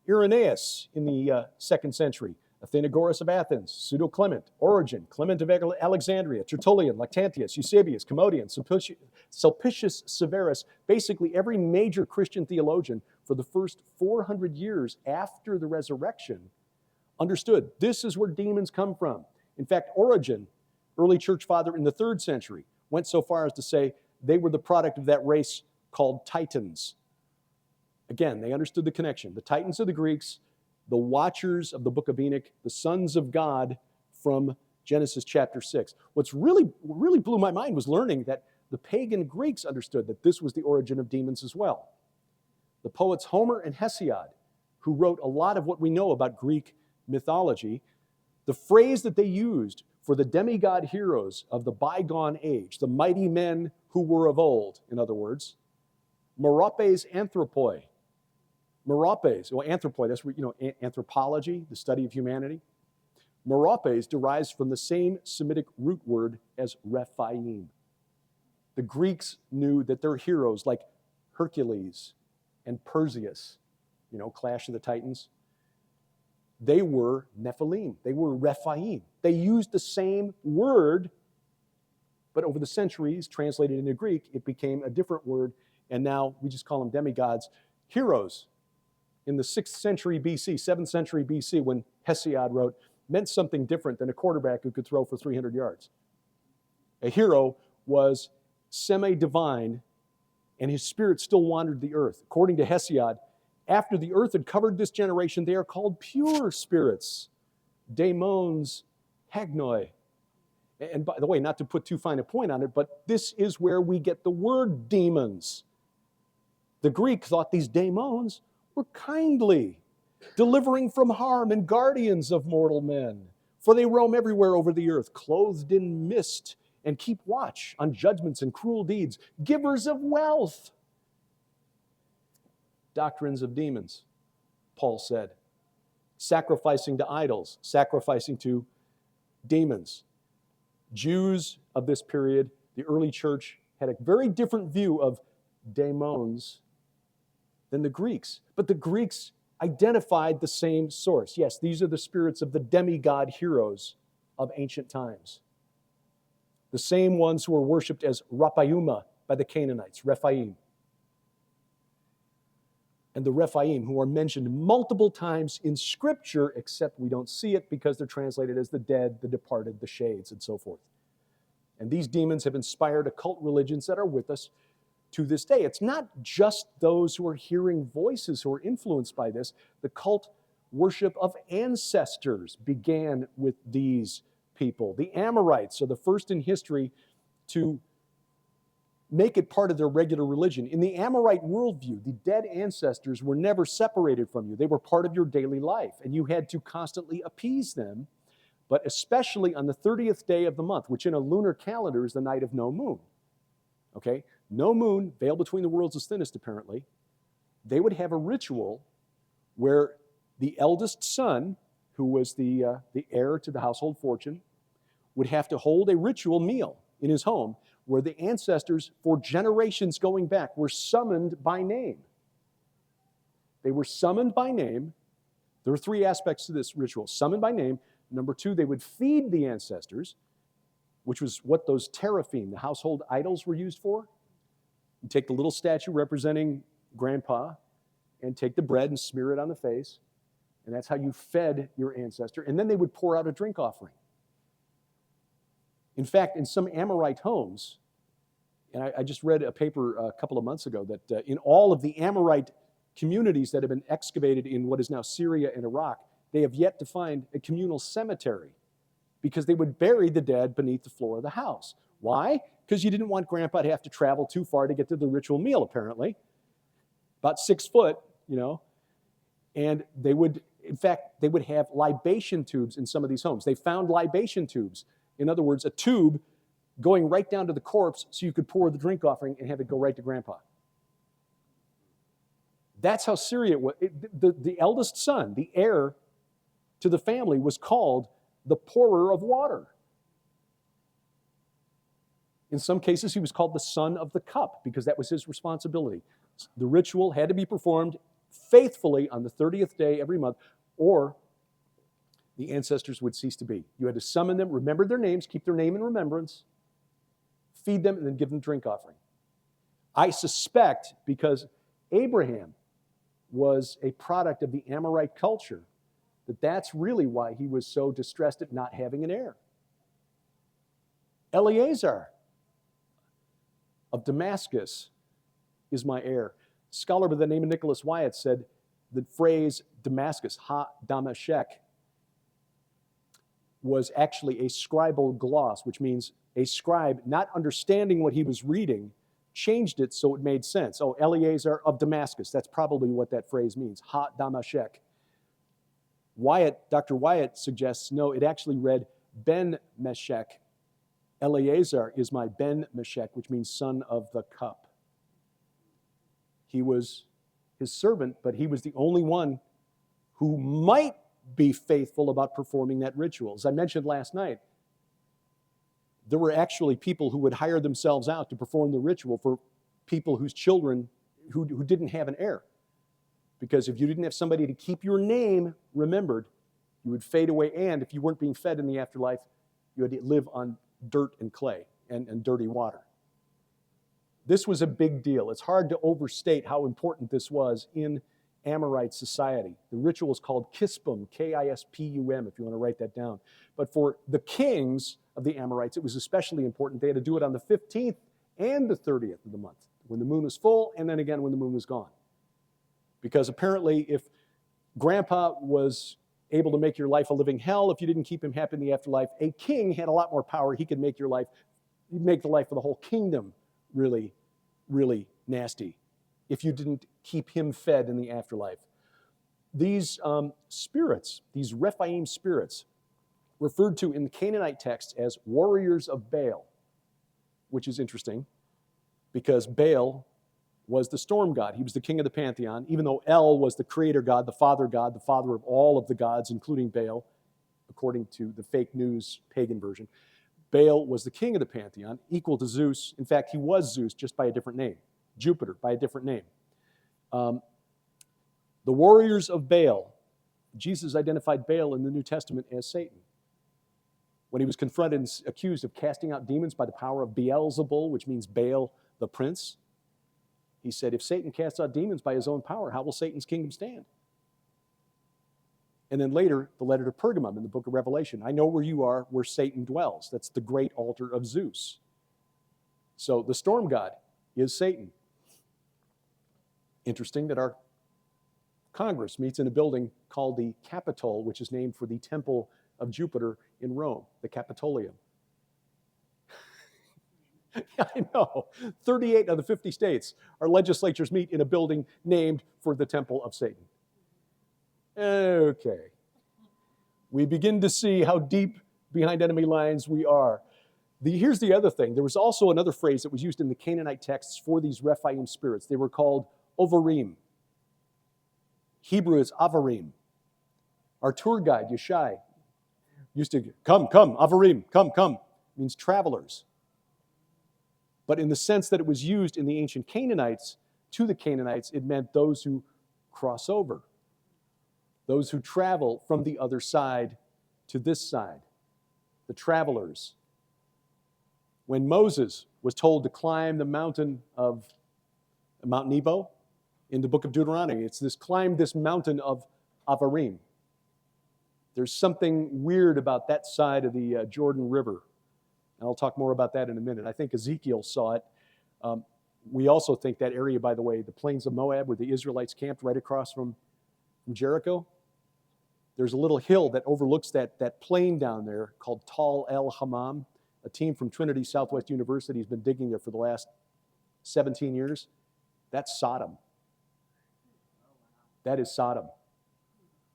Irenaeus in the 2nd century, Athenagoras of Athens, Pseudo-Clement, Origen, Clement of Alexandria, Tertullian, Lactantius, Eusebius, Commodian, Sulpicius Severus, basically every major Christian theologian for the first 400 years after the resurrection understood this is where demons come from. In fact, Origen, early church father in the 3rd century, went so far as to say they were the product of that race called Titans. Again, they understood the connection. The Titans are the Greeks, the watchers of the book of Enoch, the sons of God from Genesis chapter 6. What's really blew my mind was learning that the pagan Greeks understood that this was the origin of demons as well. The poets Homer and Hesiod, who wrote a lot of what we know about Greek mythology, the phrase that they used for the demigod heroes of the bygone age, the mighty men who were of old, in other words, meropes anthropoi. Meropes, well, anthropoi, that's where, anthropology, the study of humanity. Meropes derives from the same Semitic root word as Rephaim. The Greeks knew that their heroes like Hercules and Perseus, Clash of the Titans, they were Nephilim. They were Rephaim. They used the same word, but over the centuries, translated into Greek, it became a different word, and now we just call them demigods. Heroes in the 6th century BC, 7th century BC, when Hesiod wrote, meant something different than a quarterback who could throw for 300 yards. A hero was semi-divine, and his spirit still wandered the earth. According to Hesiod, after the earth had covered this generation, they are called pure spirits, daemons, hagnoi. And by the way, not to put too fine a point on it, but this is where we get the word demons. The Greek thought these daemons were kindly, delivering from harm and guardians of mortal men. For they roam everywhere over the earth, clothed in mist, and keep watch on judgments and cruel deeds, givers of wealth. Doctrines of demons, Paul said. Sacrificing to idols, sacrificing to demons. Jews of this period, the early church, had a very different view of daemons than the Greeks. But the Greeks identified the same source. Yes, these are the spirits of the demigod heroes of ancient times. The same ones who were worshipped as Raphaima by the Canaanites, Rephaim. And the Rephaim, who are mentioned multiple times in Scripture, except we don't see it because they're translated as the dead, the departed, the shades, and so forth. And these demons have inspired occult religions that are with us to this day. It's not just those who are hearing voices who are influenced by this. The cult worship of ancestors began with these people. The Amorites are the first in history to make it part of their regular religion. In the Amorite worldview, the dead ancestors were never separated from you. They were part of your daily life, and you had to constantly appease them, but especially on the 30th day of the month, which in a lunar calendar is the night of no moon. Okay? No moon, veil between the worlds is thinnest apparently. They would have a ritual where the eldest son, who was the heir to the household fortune, would have to hold a ritual meal in his home where the ancestors for generations going back were summoned by name. They were summoned by name. There are 3 aspects to this ritual. Summoned by name. Number 2, they would feed the ancestors, which was what those teraphim, the household idols, were used for. You take the little statue representing grandpa, and take the bread and smear it on the face. And that's how you fed your ancestor. And then they would pour out a drink offering. In fact, in some Amorite homes, and I just read a paper a couple of months ago that in all of the Amorite communities that have been excavated in what is now Syria and Iraq, they have yet to find a communal cemetery because they would bury the dead beneath the floor of the house. Why? Because you didn't want Grandpa to have to travel too far to get to the ritual meal, apparently. About 6 foot, and they would, in fact, they would have libation tubes in some of these homes. They found libation tubes. In other words, a tube going right down to the corpse so you could pour the drink offering and have it go right to Grandpa. That's how serious it was. The eldest son, the heir to the family, was called the pourer of water. In some cases, he was called the son of the cup because that was his responsibility. The ritual had to be performed faithfully on the 30th day every month, or the ancestors would cease to be. You had to summon them, remember their names, keep their name in remembrance, feed them, and then give them drink offering. I suspect because Abraham was a product of the Amorite culture, that's really why he was so distressed at not having an heir. Eleazar of Damascus is my heir. A scholar by the name of Nicholas Wyatt said the phrase Damascus, ha-Damashek, was actually a scribal gloss, which means a scribe, not understanding what he was reading, changed it so it made sense. Oh, Eleazar of Damascus, that's probably what that phrase means, ha-Damashek. Dr. Wyatt suggests, no, it actually read Ben Meshech. Eleazar is my Ben Meshech, which means son of the cup. He was his servant, but he was the only one who might be faithful about performing that ritual. As I mentioned last night, there were actually people who would hire themselves out to perform the ritual for people whose children who didn't have an heir. Because if you didn't have somebody to keep your name remembered, you would fade away. And if you weren't being fed in the afterlife, you had to live on dirt and clay and dirty water. This was a big deal. It's hard to overstate how important this was in Amorite society. The ritual is called Kispum, K-I-S-P-U-M, if you want to write that down. But for the kings of the Amorites, it was especially important. They had to do it on the 15th and the 30th of the month, when the moon was full, and then again when the moon was gone. Because apparently, if Grandpa was able to make your life a living hell, if you didn't keep him happy in the afterlife, a king had a lot more power. He could make the life of the whole kingdom really, really nasty if you didn't keep him fed in the afterlife. These spirits, these Rephaim spirits, referred to in the Canaanite text as warriors of Baal, which is interesting because Baal was the storm god. He was the king of the pantheon, even though El was the creator god, the father of all of the gods, including Baal, according to the fake news pagan version. Baal was the king of the pantheon, equal to Zeus. In fact, he was Zeus, just by a different name. Jupiter, by a different name. The warriors of Baal, Jesus identified Baal in the New Testament as Satan. When he was confronted and accused of casting out demons by the power of Beelzebul, which means Baal the prince, he said, if Satan casts out demons by his own power, how will Satan's kingdom stand? And then later, the letter to Pergamum in the book of Revelation. I know where you are, where Satan dwells. That's the great altar of Zeus. So the storm god is Satan. Interesting that our Congress meets in a building called the Capitol, which is named for the temple of Jupiter in Rome, the Capitolium. I know. 38 of the 50 states, our legislatures meet in a building named for the temple of Satan. Okay. We begin to see how deep behind enemy lines we are. Here's the other thing. There was also another phrase that was used in the Canaanite texts for these Rephaim spirits. They were called Ovarim. Hebrew is Avarim. Our tour guide, Yeshai, used to, come, Avarim, come, means travelers. But in the sense that it was used in the ancient Canaanites, to the Canaanites, it meant those who cross over, those who travel from the other side to this side, the travelers. When Moses was told to climb the mountain of Mount Nebo, in the book of Deuteronomy. It's this climb this mountain of Avarim. There's something weird about that side of the Jordan River. And I'll talk more about that in a minute. I think Ezekiel saw it. We also think that area, by the way, the plains of Moab, where the Israelites camped right across from Jericho, there's a little hill that overlooks that plain down there called Tal El Hammam. A team from Trinity Southwest University has been digging there for the last 17 years. That's Sodom. That is Sodom.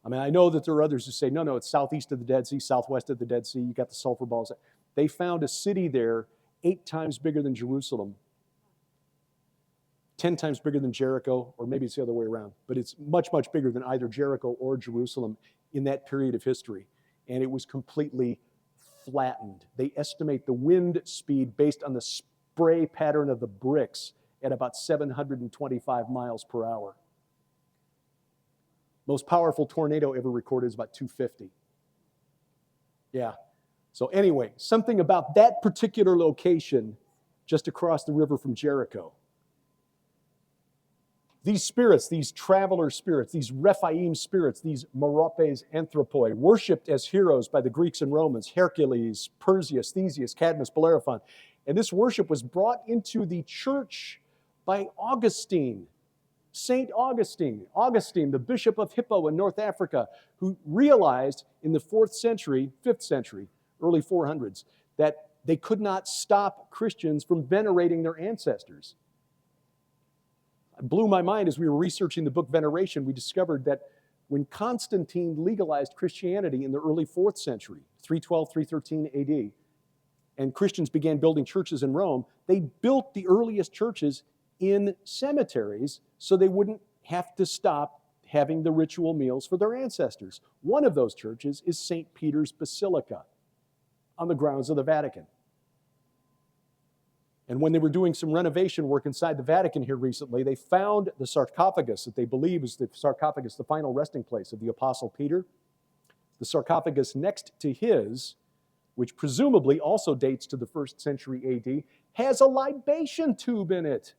I mean, I know that there are others who say, no, it's southeast of the Dead Sea, southwest of the Dead Sea. You got the sulfur balls. They found a city there 8 times bigger than Jerusalem, 10 times bigger than Jericho, or maybe it's the other way around. But it's much, much bigger than either Jericho or Jerusalem in that period of history. And it was completely flattened. They estimate the wind speed based on the spray pattern of the bricks at about 725 miles per hour. Most powerful tornado ever recorded is about 250. Yeah. So anyway, something about that particular location just across the river from Jericho. These spirits, these traveler spirits, these Rephaim spirits, these Meropes anthropoi, worshipped as heroes by the Greeks and Romans, Hercules, Perseus, Theseus, Cadmus, Bellerophon. And this worship was brought into the church by Augustine, St. Augustine, the bishop of Hippo in North Africa, who realized in the 4th century, 5th century, early 400s, that they could not stop Christians from venerating their ancestors. It blew my mind as we were researching the book Veneration. We discovered that when Constantine legalized Christianity in the early 4th century, 312, 313 AD, and Christians began building churches in Rome, they built the earliest churches in cemeteries so they wouldn't have to stop having the ritual meals for their ancestors. One of those churches is St. Peter's Basilica on the grounds of the Vatican. And when they were doing some renovation work inside the Vatican here recently, they found the sarcophagus that they believe is the sarcophagus, the final resting place of the Apostle Peter. The sarcophagus next to his, which presumably also dates to the 1st century AD, has a libation tube in it.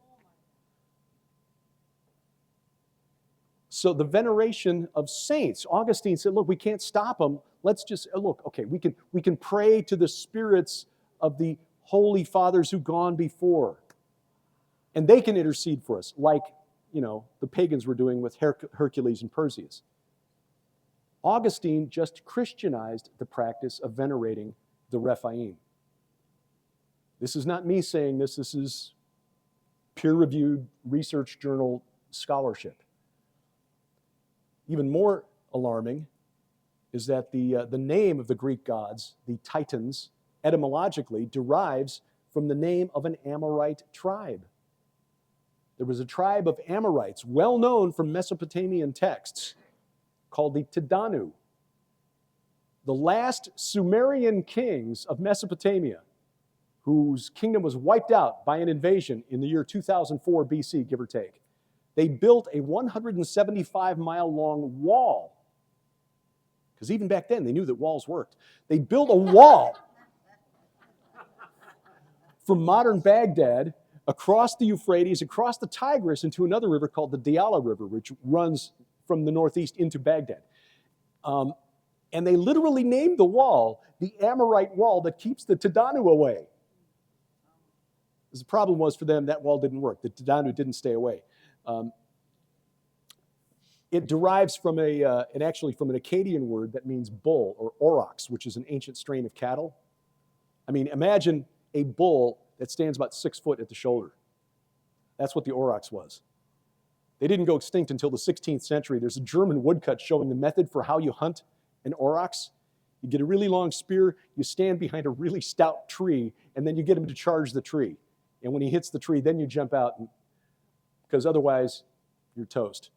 So the veneration of saints, Augustine said, look, we can't stop them. Let's just, look, okay, we can pray to the spirits of the holy fathers who've gone before. And they can intercede for us, like, the pagans were doing with Hercules and Perseus. Augustine just Christianized the practice of venerating the Rephaim. This is not me saying this. This is peer-reviewed research journal scholarship. Even more alarming is that the name of the Greek gods, the Titans, etymologically derives from the name of an Amorite tribe. There was a tribe of Amorites, well known from Mesopotamian texts, called the Tidanu. The last Sumerian kings of Mesopotamia, whose kingdom was wiped out by an invasion in the year 2004 BC, give or take. They built a 175-mile-long wall, because even back then they knew that walls worked. They built a wall from modern Baghdad across the Euphrates, across the Tigris into another river called the Diyala River, which runs from the northeast into Baghdad. And they literally named the wall the Amorite wall that keeps the Tidanu away. The problem was for them, that wall didn't work. The Tidanu didn't stay away. It derives from an Akkadian word that means bull, or aurochs, which is an ancient strain of cattle. I mean, imagine a bull that stands about 6 foot at the shoulder. That's what the aurochs was. They didn't go extinct until the 16th century. There's a German woodcut showing the method for how you hunt an aurochs. You get a really long spear, you stand behind a really stout tree, and then you get him to charge the tree. And when he hits the tree, then you jump out, because otherwise you're toast.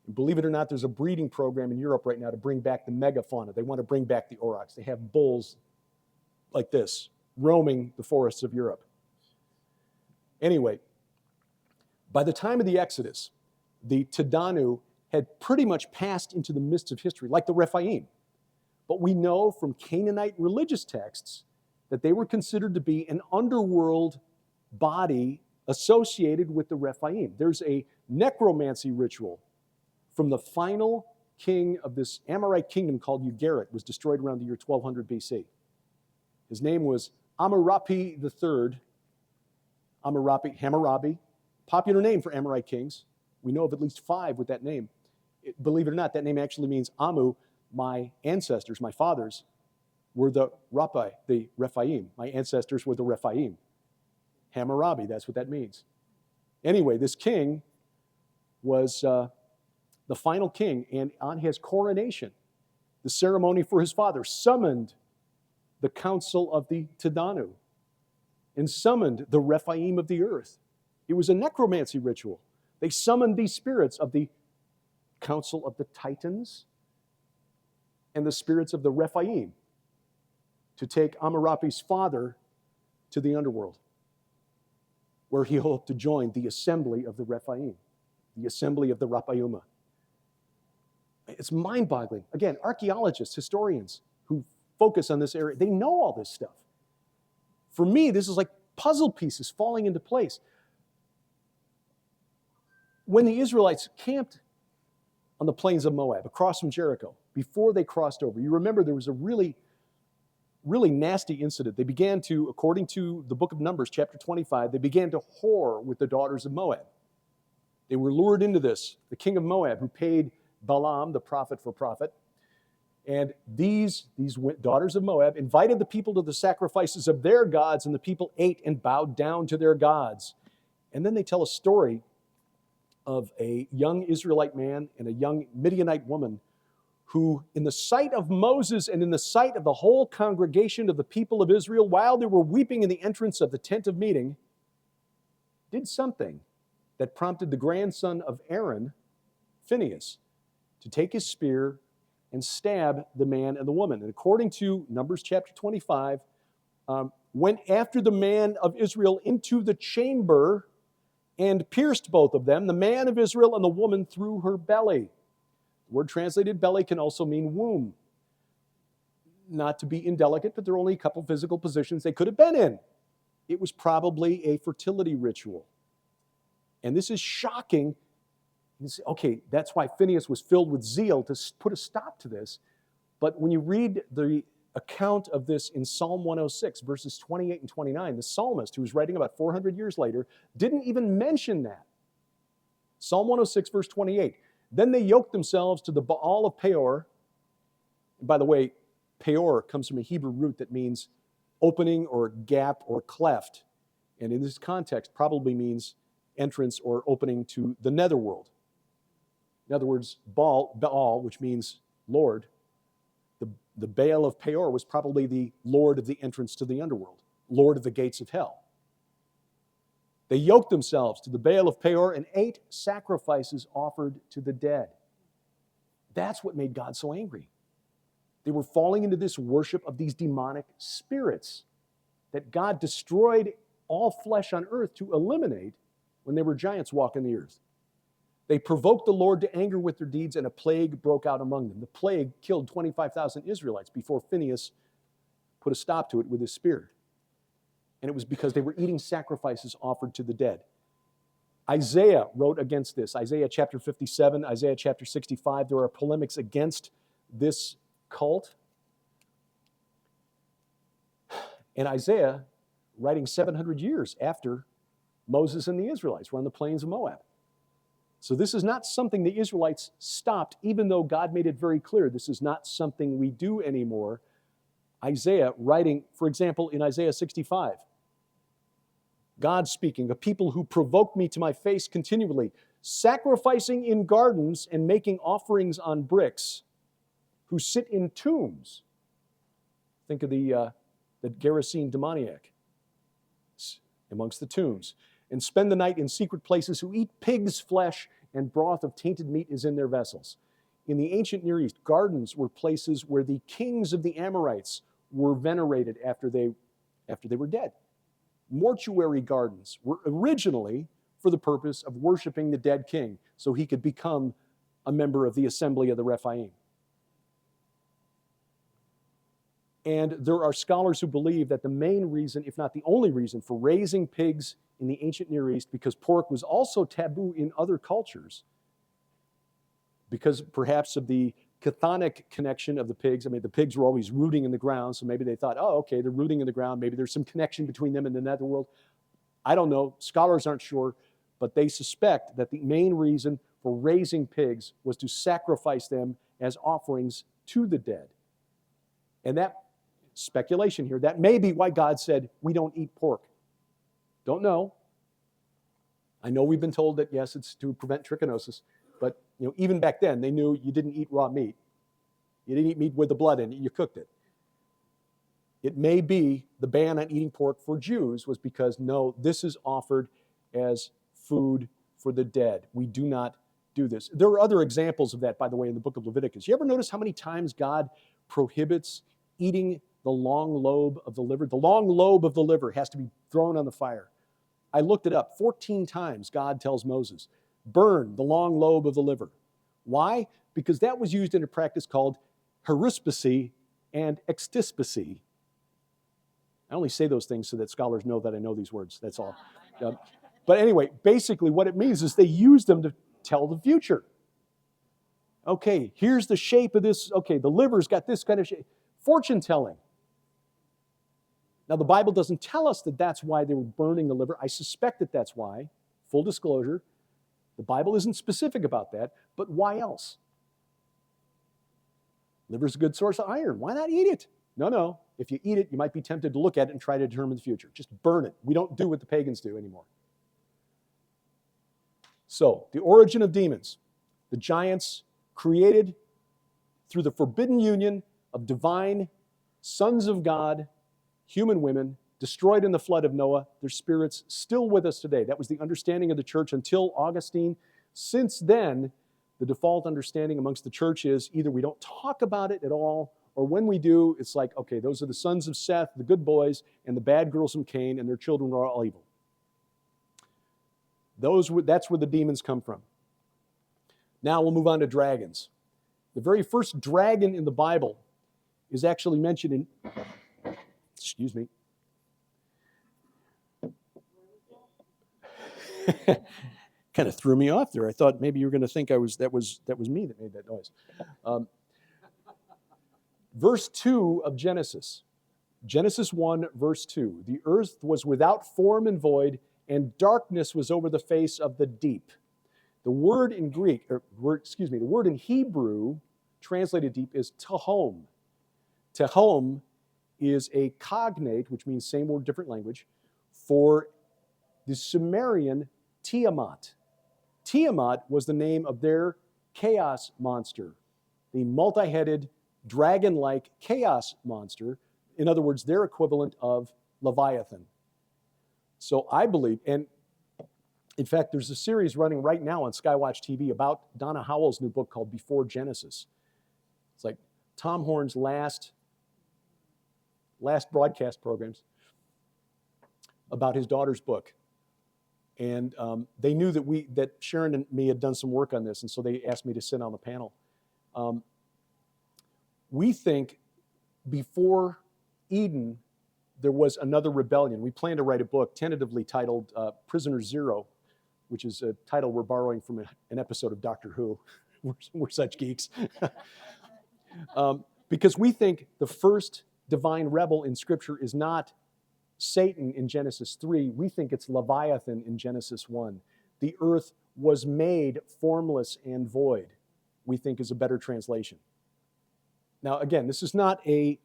And believe it or not, there's a breeding program in Europe right now to bring back the megafauna. They want to bring back the aurochs. They have bulls like this, roaming the forests of Europe. Anyway, by the time of the Exodus, the Tidanu had pretty much passed into the mists of history, like the Rephaim. But we know from Canaanite religious texts that they were considered to be an underworld body associated with the Rephaim. There's a necromancy ritual from the final king of this Amorite kingdom called Gilbert, was destroyed around the year 1200 BC. His name was Hammurabi III. Hammurabi, popular name for Amorite kings. We know of at least 5 with that name. Believe it or not, that name actually means Amu. My ancestors, my fathers, were the Rephaim. My ancestors were the Rephaim. Hammurabi, that's what that means. Anyway, this king was the final king, and on his coronation, the ceremony for his father summoned the council of the Tadanu and summoned the Rephaim of the earth. It was a necromancy ritual. They summoned these spirits of the council of the Titans and the spirits of the Rephaim to take Hammurabi's father to the underworld, where he hoped to join the assembly of the Rephaim, the assembly of the Rapayuma. It's mind-boggling. Again, archaeologists, historians who focus on this area, they know all this stuff. For me, this is like puzzle pieces falling into place. When the Israelites camped on the plains of Moab, across from Jericho, before they crossed over, you remember there was a really nasty incident. They began to, according to the book of Numbers, chapter 25, they began to whore with the daughters of Moab. They were lured into this. The king of Moab, who paid Balaam, the prophet, for profit. And these daughters of Moab invited the people to the sacrifices of their gods, and the people ate and bowed down to their gods. And then they tell a story of a young Israelite man and a young Midianite woman who, in the sight of Moses and in the sight of the whole congregation of the people of Israel, while they were weeping in the entrance of the tent of meeting, did something that prompted the grandson of Aaron, Phinehas, to take his spear and stab the man and the woman. And according to Numbers chapter 25, went after the man of Israel into the chamber and pierced both of them, the man of Israel and the woman, through her belly. The word translated belly can also mean womb. Not to be indelicate, but there are only a couple physical positions they could have been in. It was probably a fertility ritual. And this is shocking. You say, okay, that's why Phinehas was filled with zeal to put a stop to this. But when you read the account of this in Psalm 106, verses 28 and 29, the psalmist, who was writing about 400 years later, didn't even mention that. Psalm 106, verse 28. Then they yoked themselves to the Baal of Peor. And by the way, Peor comes from a Hebrew root that means opening or gap or cleft. And in this context, probably means entrance or opening to the netherworld. In other words, Baal, which means Lord, the Baal of Peor was probably the Lord of the entrance to the underworld, Lord of the gates of hell. They yoked themselves to the Baal of Peor and ate sacrifices offered to the dead. That's what made God so angry. They were falling into this worship of these demonic spirits that God destroyed all flesh on earth to eliminate when they were giants walking the earth. They provoked the Lord to anger with their deeds, and a plague broke out among them. The plague killed 25,000 Israelites before Phinehas put a stop to it with his spear. And it was because they were eating sacrifices offered to the dead. Isaiah wrote against this. Isaiah chapter 57, Isaiah chapter 65, there are polemics against this cult. And Isaiah, writing 700 years after Moses and the Israelites were on the plains of Moab. So this is not something the Israelites stopped, even though God made it very clear this is not something we do anymore. Isaiah writing, for example, in Isaiah 65, God speaking, a people who provoke me to my face continually, sacrificing in gardens and making offerings on bricks, who sit in tombs. Think of the Gerasene demoniac amongst the tombs. And spend the night in secret places, who eat pig's flesh, and broth of tainted meat is in their vessels. In the ancient Near East, gardens were places where the kings of the Amorites were venerated after they were dead. Mortuary gardens were originally for the purpose of worshiping the dead king, so he could become a member of the assembly of the Rephaim. And there are scholars who believe that the main reason, if not the only reason, for raising pigs in the ancient Near East, because pork was also taboo in other cultures, because perhaps of the chthonic connection of the pigs. I mean, the pigs were always rooting in the ground, so maybe they thought, oh, okay, they're rooting in the ground. Maybe there's some connection between them and the netherworld. I don't know. Scholars aren't sure, but they suspect that the main reason for raising pigs was to sacrifice them as offerings to the dead. And that speculation here, that may be why God said, we don't eat pork. Don't know. I know we've been told that, yes, it's to prevent trichinosis, but even back then, they knew you didn't eat raw meat. You didn't eat meat with the blood in it, you cooked it. It may be the ban on eating pork for Jews was because, no, this is offered as food for the dead. We do not do this. There are other examples of that, by the way, in the book of Leviticus. You ever notice how many times God prohibits eating the long lobe of the liver? The long lobe of the liver has to be thrown on the fire. I looked it up. 14 times God tells Moses, burn the long lobe of the liver. Why? Because that was used in a practice called haruspicy and extispicy. I only say those things so that scholars know that I know these words. That's all. But anyway, basically what it means is they use them to tell the future. Okay, here's the shape of this. Okay, the liver's got this kind of shape. Fortune telling. Now, the Bible doesn't tell us that that's why they were burning the liver. I suspect that that's why. Full disclosure. The Bible isn't specific about that, but why else? Liver's a good source of iron. Why not eat it? No. If you eat it, you might be tempted to look at it and try to determine the future. Just burn it. We don't do what the pagans do anymore. So, the origin of demons. The giants created through the forbidden union of divine sons of God, human women, destroyed in the flood of Noah. Their spirits still with us today. That was the understanding of the church until Augustine. Since then, the default understanding amongst the church is either we don't talk about it at all, or when we do, it's like, okay, those are the sons of Seth, the good boys, and the bad girls from Cain, and their children are all evil. That's where the demons come from. Now we'll move on to dragons. The very first dragon in the Bible is actually mentioned in, excuse me. Kind of threw me off there. I thought maybe you were going to think that was me that made that noise. Verse 2 of Genesis. Genesis 1, verse 2. The earth was without form and void, and darkness was over the face of the deep. The word in Greek, the word in Hebrew, translated deep, is tehom. Tehom is a cognate, which means same word, different language, for the Sumerian Tiamat. Tiamat was the name of their chaos monster, the multi-headed, dragon-like chaos monster. In other words, their equivalent of Leviathan. So I believe, and in fact, there's a series running right now on Skywatch TV about Donna Howell's new book called Before Genesis. It's like Tom Horn's last broadcast programs about his daughter's book. And they knew that Sharon and me had done some work on this, and so they asked me to sit on the panel. We think before Eden, there was another rebellion. We plan to write a book tentatively titled Prisoner Zero, which is a title we're borrowing from an episode of Doctor Who. We're such geeks. Because we think the first divine rebel in Scripture is not Satan in Genesis 3. We think it's Leviathan in Genesis 1. The earth was made formless and void, we think is a better translation. Now, again, this is not a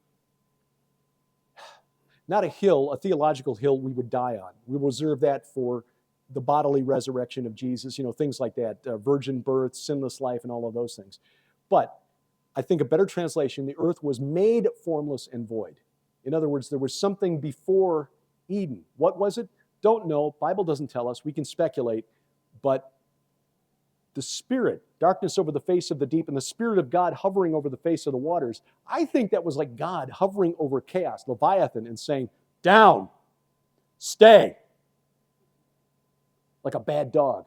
hill, a theological hill we would die on. We reserve that for the bodily resurrection of Jesus, things like that, virgin birth, sinless life, and all of those things. But I think a better translation, the earth was made formless and void. In other words, there was something before Eden. What was it? Don't know. Bible doesn't tell us. We can speculate. But the Spirit, darkness over the face of the deep, and the Spirit of God hovering over the face of the waters, I think that was like God hovering over chaos, Leviathan, and saying, down, stay, like a bad dog.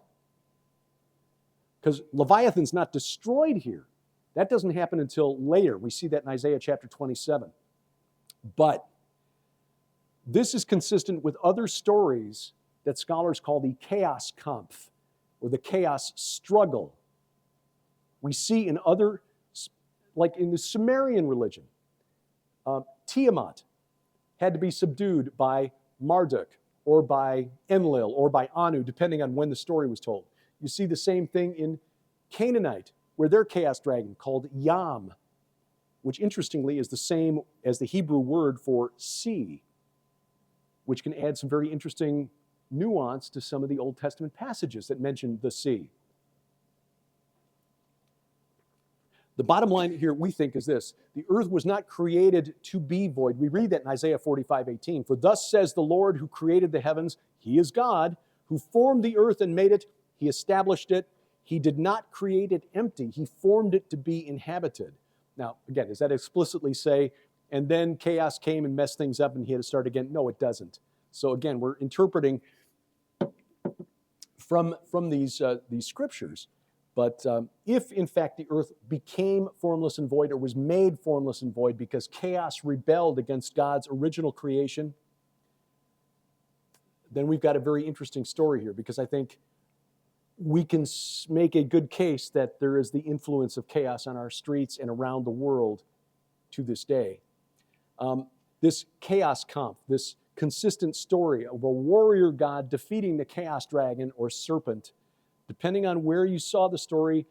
Because Leviathan's not destroyed here. That doesn't happen until later. We see that in Isaiah chapter 27. But this is consistent with other stories that scholars call the chaos Kampf, or the chaos struggle. We see in other, like in the Sumerian religion, Tiamat had to be subdued by Marduk, or by Enlil, or by Anu, depending on when the story was told. You see the same thing in Canaanite, where their chaos dragon, called Yam, which interestingly is the same as the Hebrew word for sea, which can add some very interesting nuance to some of the Old Testament passages that mention the sea. The bottom line here, we think, is this: the earth was not created to be void. We read that in Isaiah 45:18. For thus says the Lord who created the heavens, he is God, who formed the earth and made it, he established it. He did not create it empty, he formed it to be inhabited. Now, again, does that explicitly say, and then chaos came and messed things up and he had to start again? No, it doesn't. So again, we're interpreting from these scriptures. But if, in fact, the earth became formless and void, or was made formless and void because chaos rebelled against God's original creation, then we've got a very interesting story here, because I think we can make a good case that there is the influence of chaos on our streets and around the world to this day. This chaos Kampf, this consistent story of a warrior god defeating the chaos dragon or serpent, depending on where you saw the story,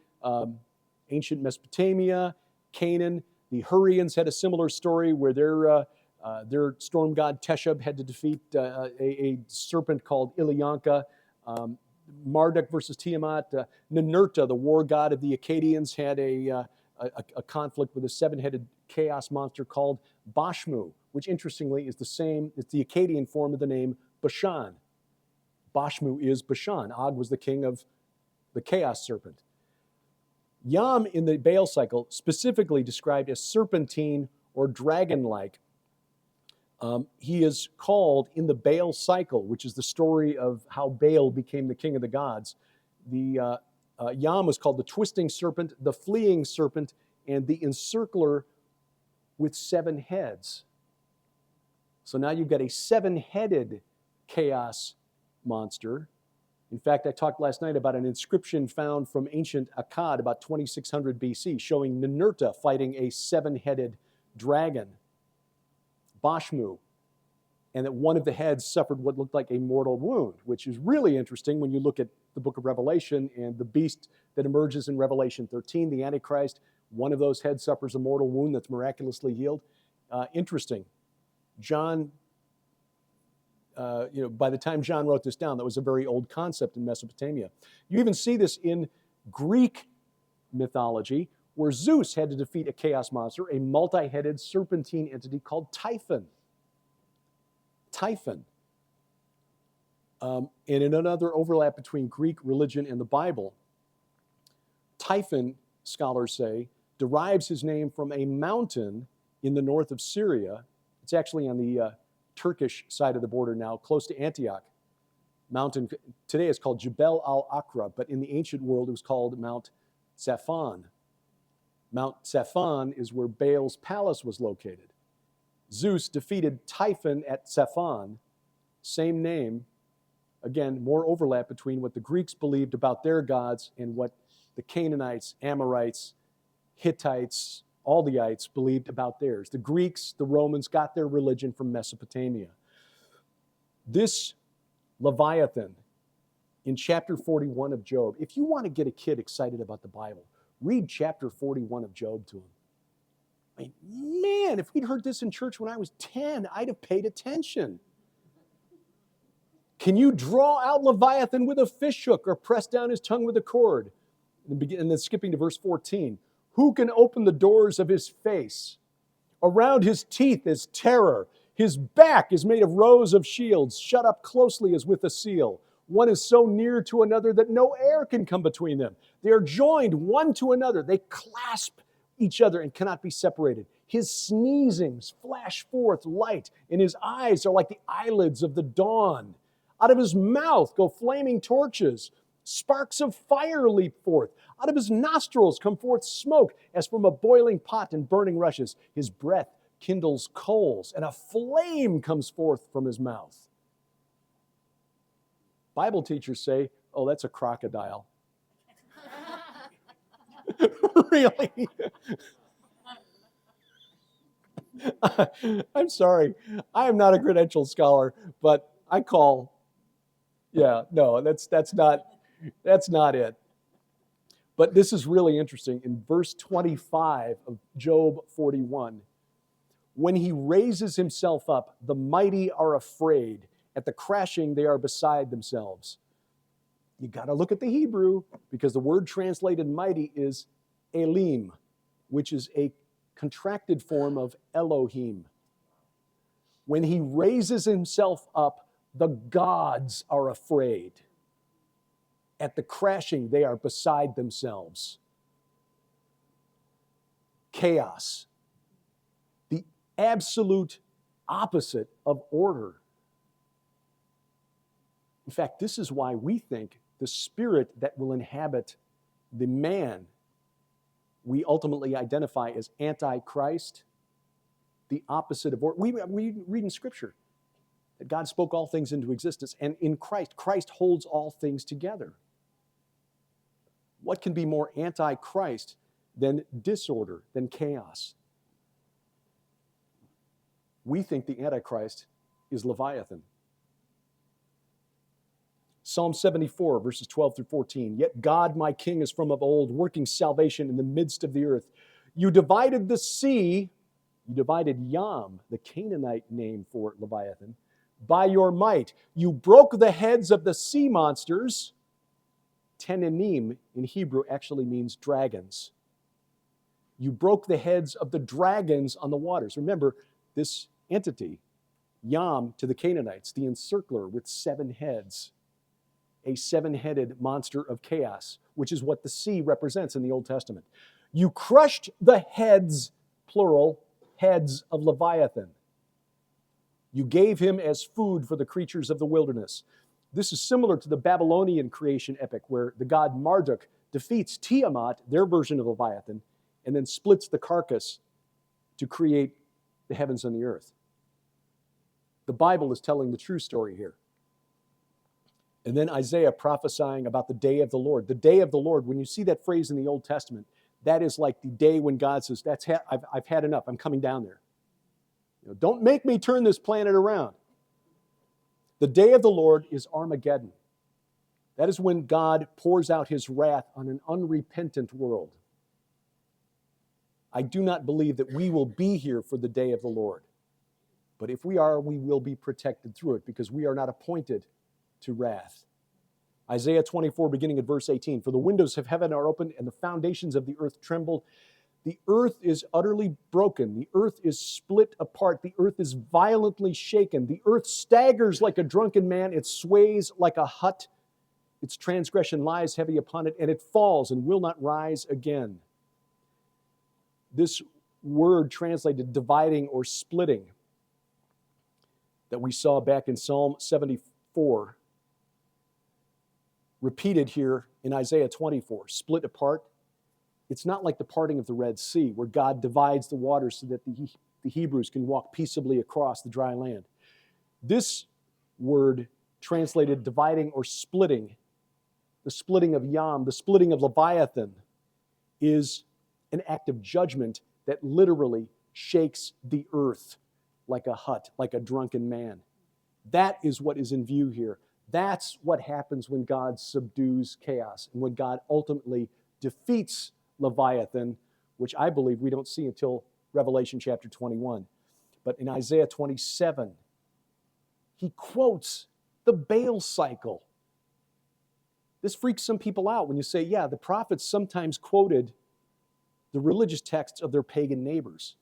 ancient Mesopotamia, Canaan, the Hurrians had a similar story where their storm god Teshub had to defeat a serpent called Ilyanka. Marduk versus Tiamat. Ninurta, the war god of the Akkadians, had a conflict with a seven-headed chaos monster called Bashmu, which interestingly is the same, it's the Akkadian form of the name Bashan. Bashmu is Bashan. Og was the king of the chaos serpent. Yam in the Baal cycle, specifically described as serpentine or dragon-like. He is called in the Baal cycle, which is the story of how Baal became the king of the gods. The Yam was called the twisting serpent, the fleeing serpent, and the encircler with 7 heads. So now you've got a 7-headed chaos monster. In fact, I talked last night about an inscription found from ancient Akkad about 2600 BC showing Ninurta fighting a 7-headed dragon, Bashmu, and that one of the heads suffered what looked like a mortal wound, which is really interesting when you look at the book of Revelation and the beast that emerges in Revelation 13, the Antichrist. One of those heads suffers a mortal wound that's miraculously healed. Interesting. John, by the time John wrote this down, that was a very old concept in Mesopotamia. You even see this in Greek mythology, where Zeus had to defeat a chaos monster, a multi-headed serpentine entity called Typhon. Typhon. And in another overlap between Greek religion and the Bible, Typhon, scholars say, derives his name from a mountain in the north of Syria. It's actually on the Turkish side of the border now, close to Antioch. Mountain today is called Jebel al-Aqra, but in the ancient world it was called Mount Zaphon. Mount Zaphon is where Baal's palace was located. Zeus defeated Typhon at Zaphon, same name. Again, more overlap between what the Greeks believed about their gods and what the Canaanites, Amorites, Hittites, all the ites believed about theirs. The Greeks, the Romans got their religion from Mesopotamia. This Leviathan in chapter 41 of Job, if you want to get a kid excited about the Bible, read chapter 41 of Job to him. I mean, man, if we'd heard this in church when I was 10, I'd have paid attention. Can you draw out Leviathan with a fish hook or press down his tongue with a cord? And then skipping to verse 14. Who can open the doors of his face? Around his teeth is terror. His back is made of rows of shields, shut up closely as with a seal. One is so near to another that no air can come between them. They are joined one to another. They clasp each other and cannot be separated. His sneezings flash forth light, and his eyes are like the eyelids of the dawn. Out of his mouth go flaming torches. Sparks of fire leap forth. Out of his nostrils come forth smoke as from a boiling pot and burning rushes. His breath kindles coals, and a flame comes forth from his mouth. Bible teachers say, oh, that's a crocodile. Really? I'm sorry. I am not a credentialed scholar, but I call, yeah, no, that's not it. But this is really interesting. In verse 25 of Job 41, when he raises himself up, the mighty are afraid. At the crashing, they are beside themselves. You got to look at the Hebrew, because the word translated mighty is Elim, which is a contracted form of Elohim. When he raises himself up, the gods are afraid. At the crashing, they are beside themselves. Chaos. The absolute opposite of order. In fact, this is why we think the spirit that will inhabit the man we ultimately identify as Antichrist, the opposite of order. We read in Scripture that God spoke all things into existence, and in Christ holds all things together. What can be more anti-Christ than disorder, than chaos? We think the Antichrist is Leviathan. Psalm 74, verses 12 through 14. Yet God, my King, is from of old, working salvation in the midst of the earth. You divided the sea, you divided Yam, the Canaanite name for Leviathan, by your might. You broke the heads of the sea monsters. Tenanim in Hebrew actually means dragons. You broke the heads of the dragons on the waters. Remember, this entity, Yam to the Canaanites, the encircler with 7 heads, a 7-headed monster of chaos, which is what the sea represents in the Old Testament. You crushed the heads, plural, heads of Leviathan. You gave him as food for the creatures of the wilderness. This is similar to the Babylonian creation epic, where the god Marduk defeats Tiamat, their version of Leviathan, and then splits the carcass to create the heavens and the earth. The Bible is telling the true story here. And then Isaiah prophesying about the day of the Lord. The day of the Lord, when you see that phrase in the Old Testament, that is like the day when God says, I've had enough, I'm coming down there. Don't make me turn this planet around. The day of the Lord is Armageddon. That is when God pours out his wrath on an unrepentant world. I do not believe that we will be here for the day of the Lord. But if we are, we will be protected through it, because we are not appointed to wrath. Isaiah 24, beginning at verse 18. For the windows of heaven are opened, and the foundations of the earth tremble. The earth is utterly broken. The earth is split apart. The earth is violently shaken. The earth staggers like a drunken man. It sways like a hut. Its transgression lies heavy upon it, and it falls and will not rise again. This word translated dividing or splitting that we saw back in Psalm 74, repeated here in Isaiah 24, split apart. It's not like the parting of the Red Sea, where God divides the waters so that the Hebrews can walk peaceably across the dry land. This word translated dividing or splitting, the splitting of Yam, the splitting of Leviathan, is an act of judgment that literally shakes the earth like a hut, like a drunken man. That is what is in view here. That's what happens when God subdues chaos and when God ultimately defeats Leviathan, which I believe we don't see until Revelation chapter 21. But in Isaiah 27, he quotes the Baal cycle. This freaks some people out when you say, yeah, the prophets sometimes quoted the religious texts of their pagan neighbors.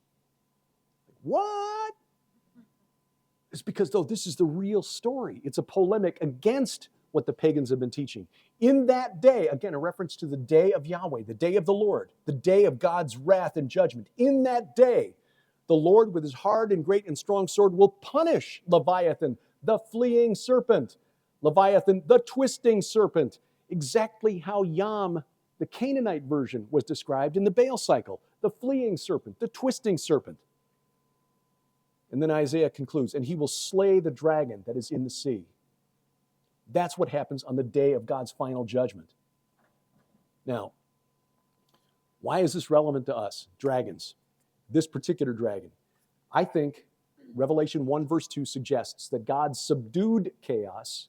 What? It's because, though, this is the real story. It's a polemic against what the pagans have been teaching. In that day, again, a reference to the day of Yahweh, the day of the Lord, the day of God's wrath and judgment. In that day, the Lord, with his hard and great and strong sword, will punish Leviathan, the fleeing serpent. Leviathan, the twisting serpent. Exactly how Yam, the Canaanite version, was described in the Baal cycle. The fleeing serpent, the twisting serpent. And then Isaiah concludes, and he will slay the dragon that is in the sea. That's what happens on the day of God's final judgment. Now, why is this relevant to us? Dragons. This particular dragon. I think Revelation 1 verse 2 suggests that God subdued chaos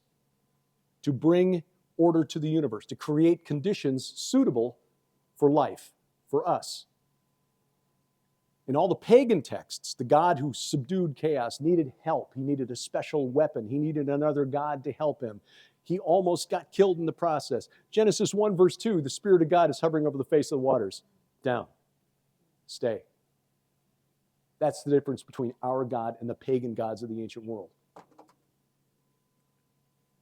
to bring order to the universe, to create conditions suitable for life, for us. In all the pagan texts, the God who subdued chaos needed help. He needed a special weapon. He needed another God to help him. He almost got killed in the process. Genesis 1 verse 2, the Spirit of God is hovering over the face of the waters. Down. Stay. That's the difference between our God and the pagan gods of the ancient world.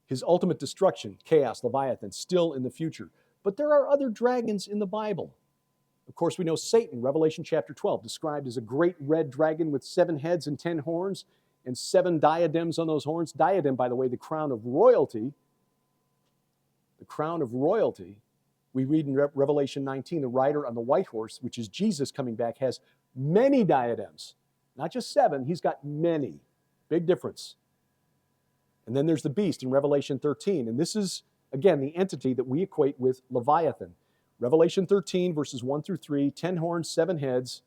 His ultimate destruction, chaos, Leviathan, still in the future. But there are other dragons in the Bible. Of course, we know Satan, Revelation chapter 12, described as a great red dragon with 7 heads and 10 horns and 7 diadems on those horns. Diadem, by the way, the crown of royalty. The crown of royalty. We read in Revelation 19, the rider on the white horse, which is Jesus coming back, has many diadems. Not just 7, he's got many. Big difference. And then there's the beast in Revelation 13. And this is, again, the entity that we equate with Leviathan. Revelation 13, verses 1 through 3, 10 horns, 7 heads.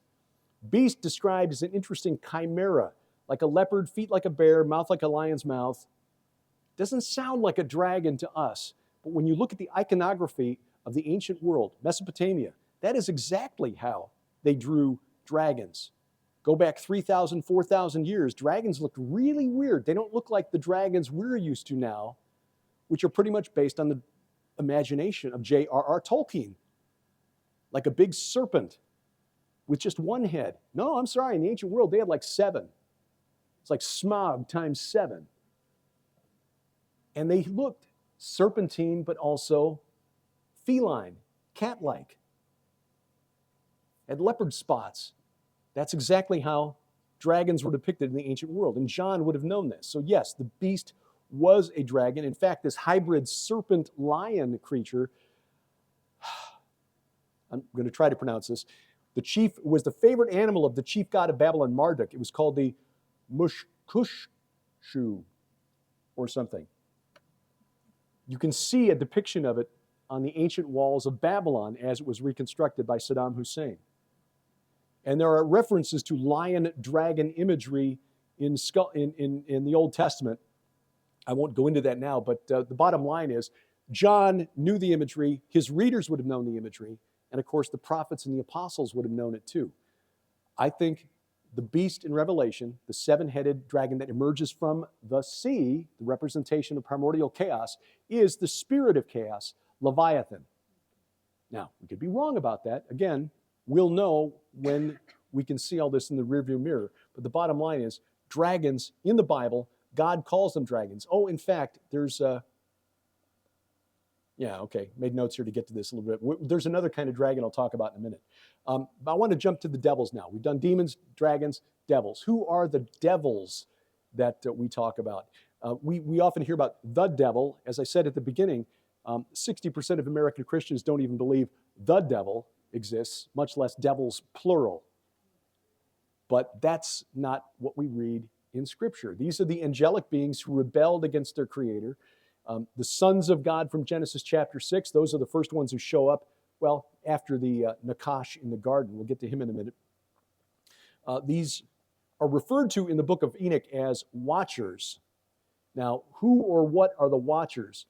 Beast described as an interesting chimera, like a leopard, feet like a bear, mouth like a lion's mouth. Doesn't sound like a dragon to us. But when you look at the iconography of the ancient world, Mesopotamia, that is exactly how they drew dragons. Go back 3,000, 4,000 years, dragons looked really weird. They don't look like the dragons we're used to now, which are pretty much based on the imagination of J.R.R. Tolkien. Like a big serpent with just one head. No, I'm sorry, in the ancient world, they had like 7. It's like Smog times 7. And they looked serpentine, but also feline, cat-like. Had leopard spots. That's exactly how dragons were depicted in the ancient world. And John would have known this. So yes, the beast was a dragon. In fact, this hybrid serpent-lion creature, I'm going to try to pronounce this, was the favorite animal of the chief god of Babylon, Marduk. It was called the Mushkushu or something. You can see a depiction of it on the ancient walls of Babylon as it was reconstructed by Saddam Hussein. And there are references to lion-dragon imagery in the Old Testament. I won't go into that now, but the bottom line is John knew the imagery, his readers would have known the imagery, and of course the prophets and the apostles would have known it too. I think the beast in Revelation, the 7-headed dragon that emerges from the sea, the representation of primordial chaos, is the spirit of chaos, Leviathan. Now, we could be wrong about that. Again, we'll know when we can see all this in the rearview mirror. But the bottom line is, dragons in the Bible, God calls them dragons. Oh, in fact, there's made notes here to get to this a little bit. There's another kind of dragon I'll talk about in a minute. But I want to jump to the devils now. We've done demons, dragons, devils. Who are the devils that we talk about? We often hear about the devil. As I said at the beginning, 60% of American Christians don't even believe the devil exists, much less devils, plural. But that's not what we read in Scripture. These are the angelic beings who rebelled against their Creator. The sons of God from Genesis chapter 6, those are the first ones who show up, well, after the Nakash in the garden. We'll get to him in a minute. These are referred to in the book of Enoch as watchers. Now, who or what are the watchers?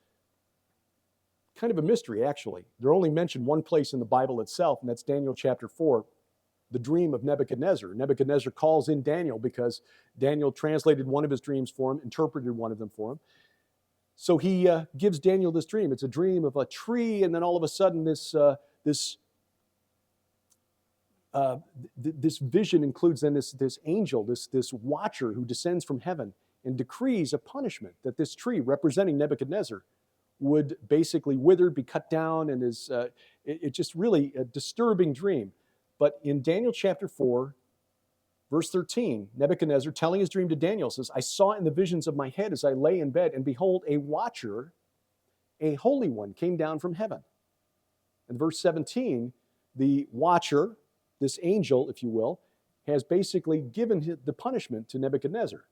Kind of a mystery, actually. They're only mentioned one place in the Bible itself, and that's Daniel chapter 4, the dream of Nebuchadnezzar. Nebuchadnezzar calls in Daniel because Daniel translated one of his dreams for him, interpreted one of them for him. So he gives Daniel this dream. It's a dream of a tree, and then all of a sudden this vision includes then this angel, this watcher who descends from heaven and decrees a punishment that this tree, representing Nebuchadnezzar, would basically wither, be cut down, and it's just really a disturbing dream. But in Daniel chapter 4, verse 13, Nebuchadnezzar, telling his dream to Daniel, says, I saw in the visions of my head as I lay in bed, and behold, a watcher, a holy one, came down from heaven. In verse 17, the watcher, this angel, if you will, has basically given the punishment to Nebuchadnezzar.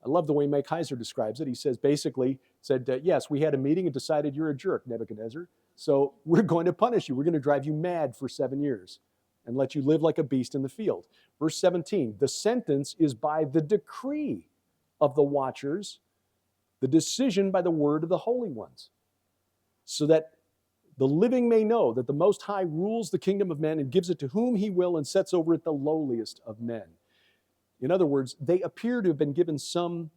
I love the way Mike Heiser describes it. He says, basically, yes, we had a meeting and decided you're a jerk, Nebuchadnezzar. So we're going to punish you. We're going to drive you mad for 7 years and let you live like a beast in the field. Verse 17, the sentence is by the decree of the watchers, the decision by the word of the holy ones, so that the living may know that the Most High rules the kingdom of men and gives it to whom he will and sets over it the lowliest of men. In other words, they appear to have been given some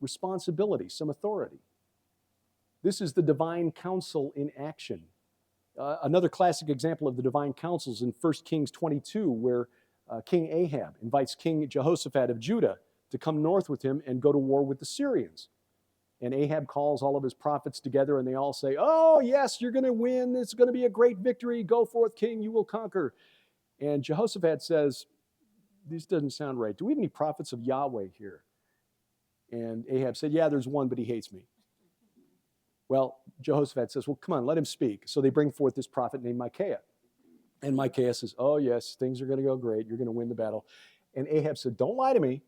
responsibility, some authority. This is the divine counsel in action. Another classic example of the divine counsels in 1 Kings 22, where King Ahab invites King Jehoshaphat of Judah to come north with him and go to war with the Syrians. And Ahab calls all of his prophets together and they all say, oh, yes, you're going to win. It's going to be a great victory. Go forth, king, you will conquer. And Jehoshaphat says, this doesn't sound right. Do we have any prophets of Yahweh here? And Ahab said, yeah, there's one, but he hates me. Well, Jehoshaphat says, well, come on, let him speak. So they bring forth this prophet named Micaiah. And Micaiah says, oh, yes, things are going to go great. You're going to win the battle. And Ahab said, don't lie to me.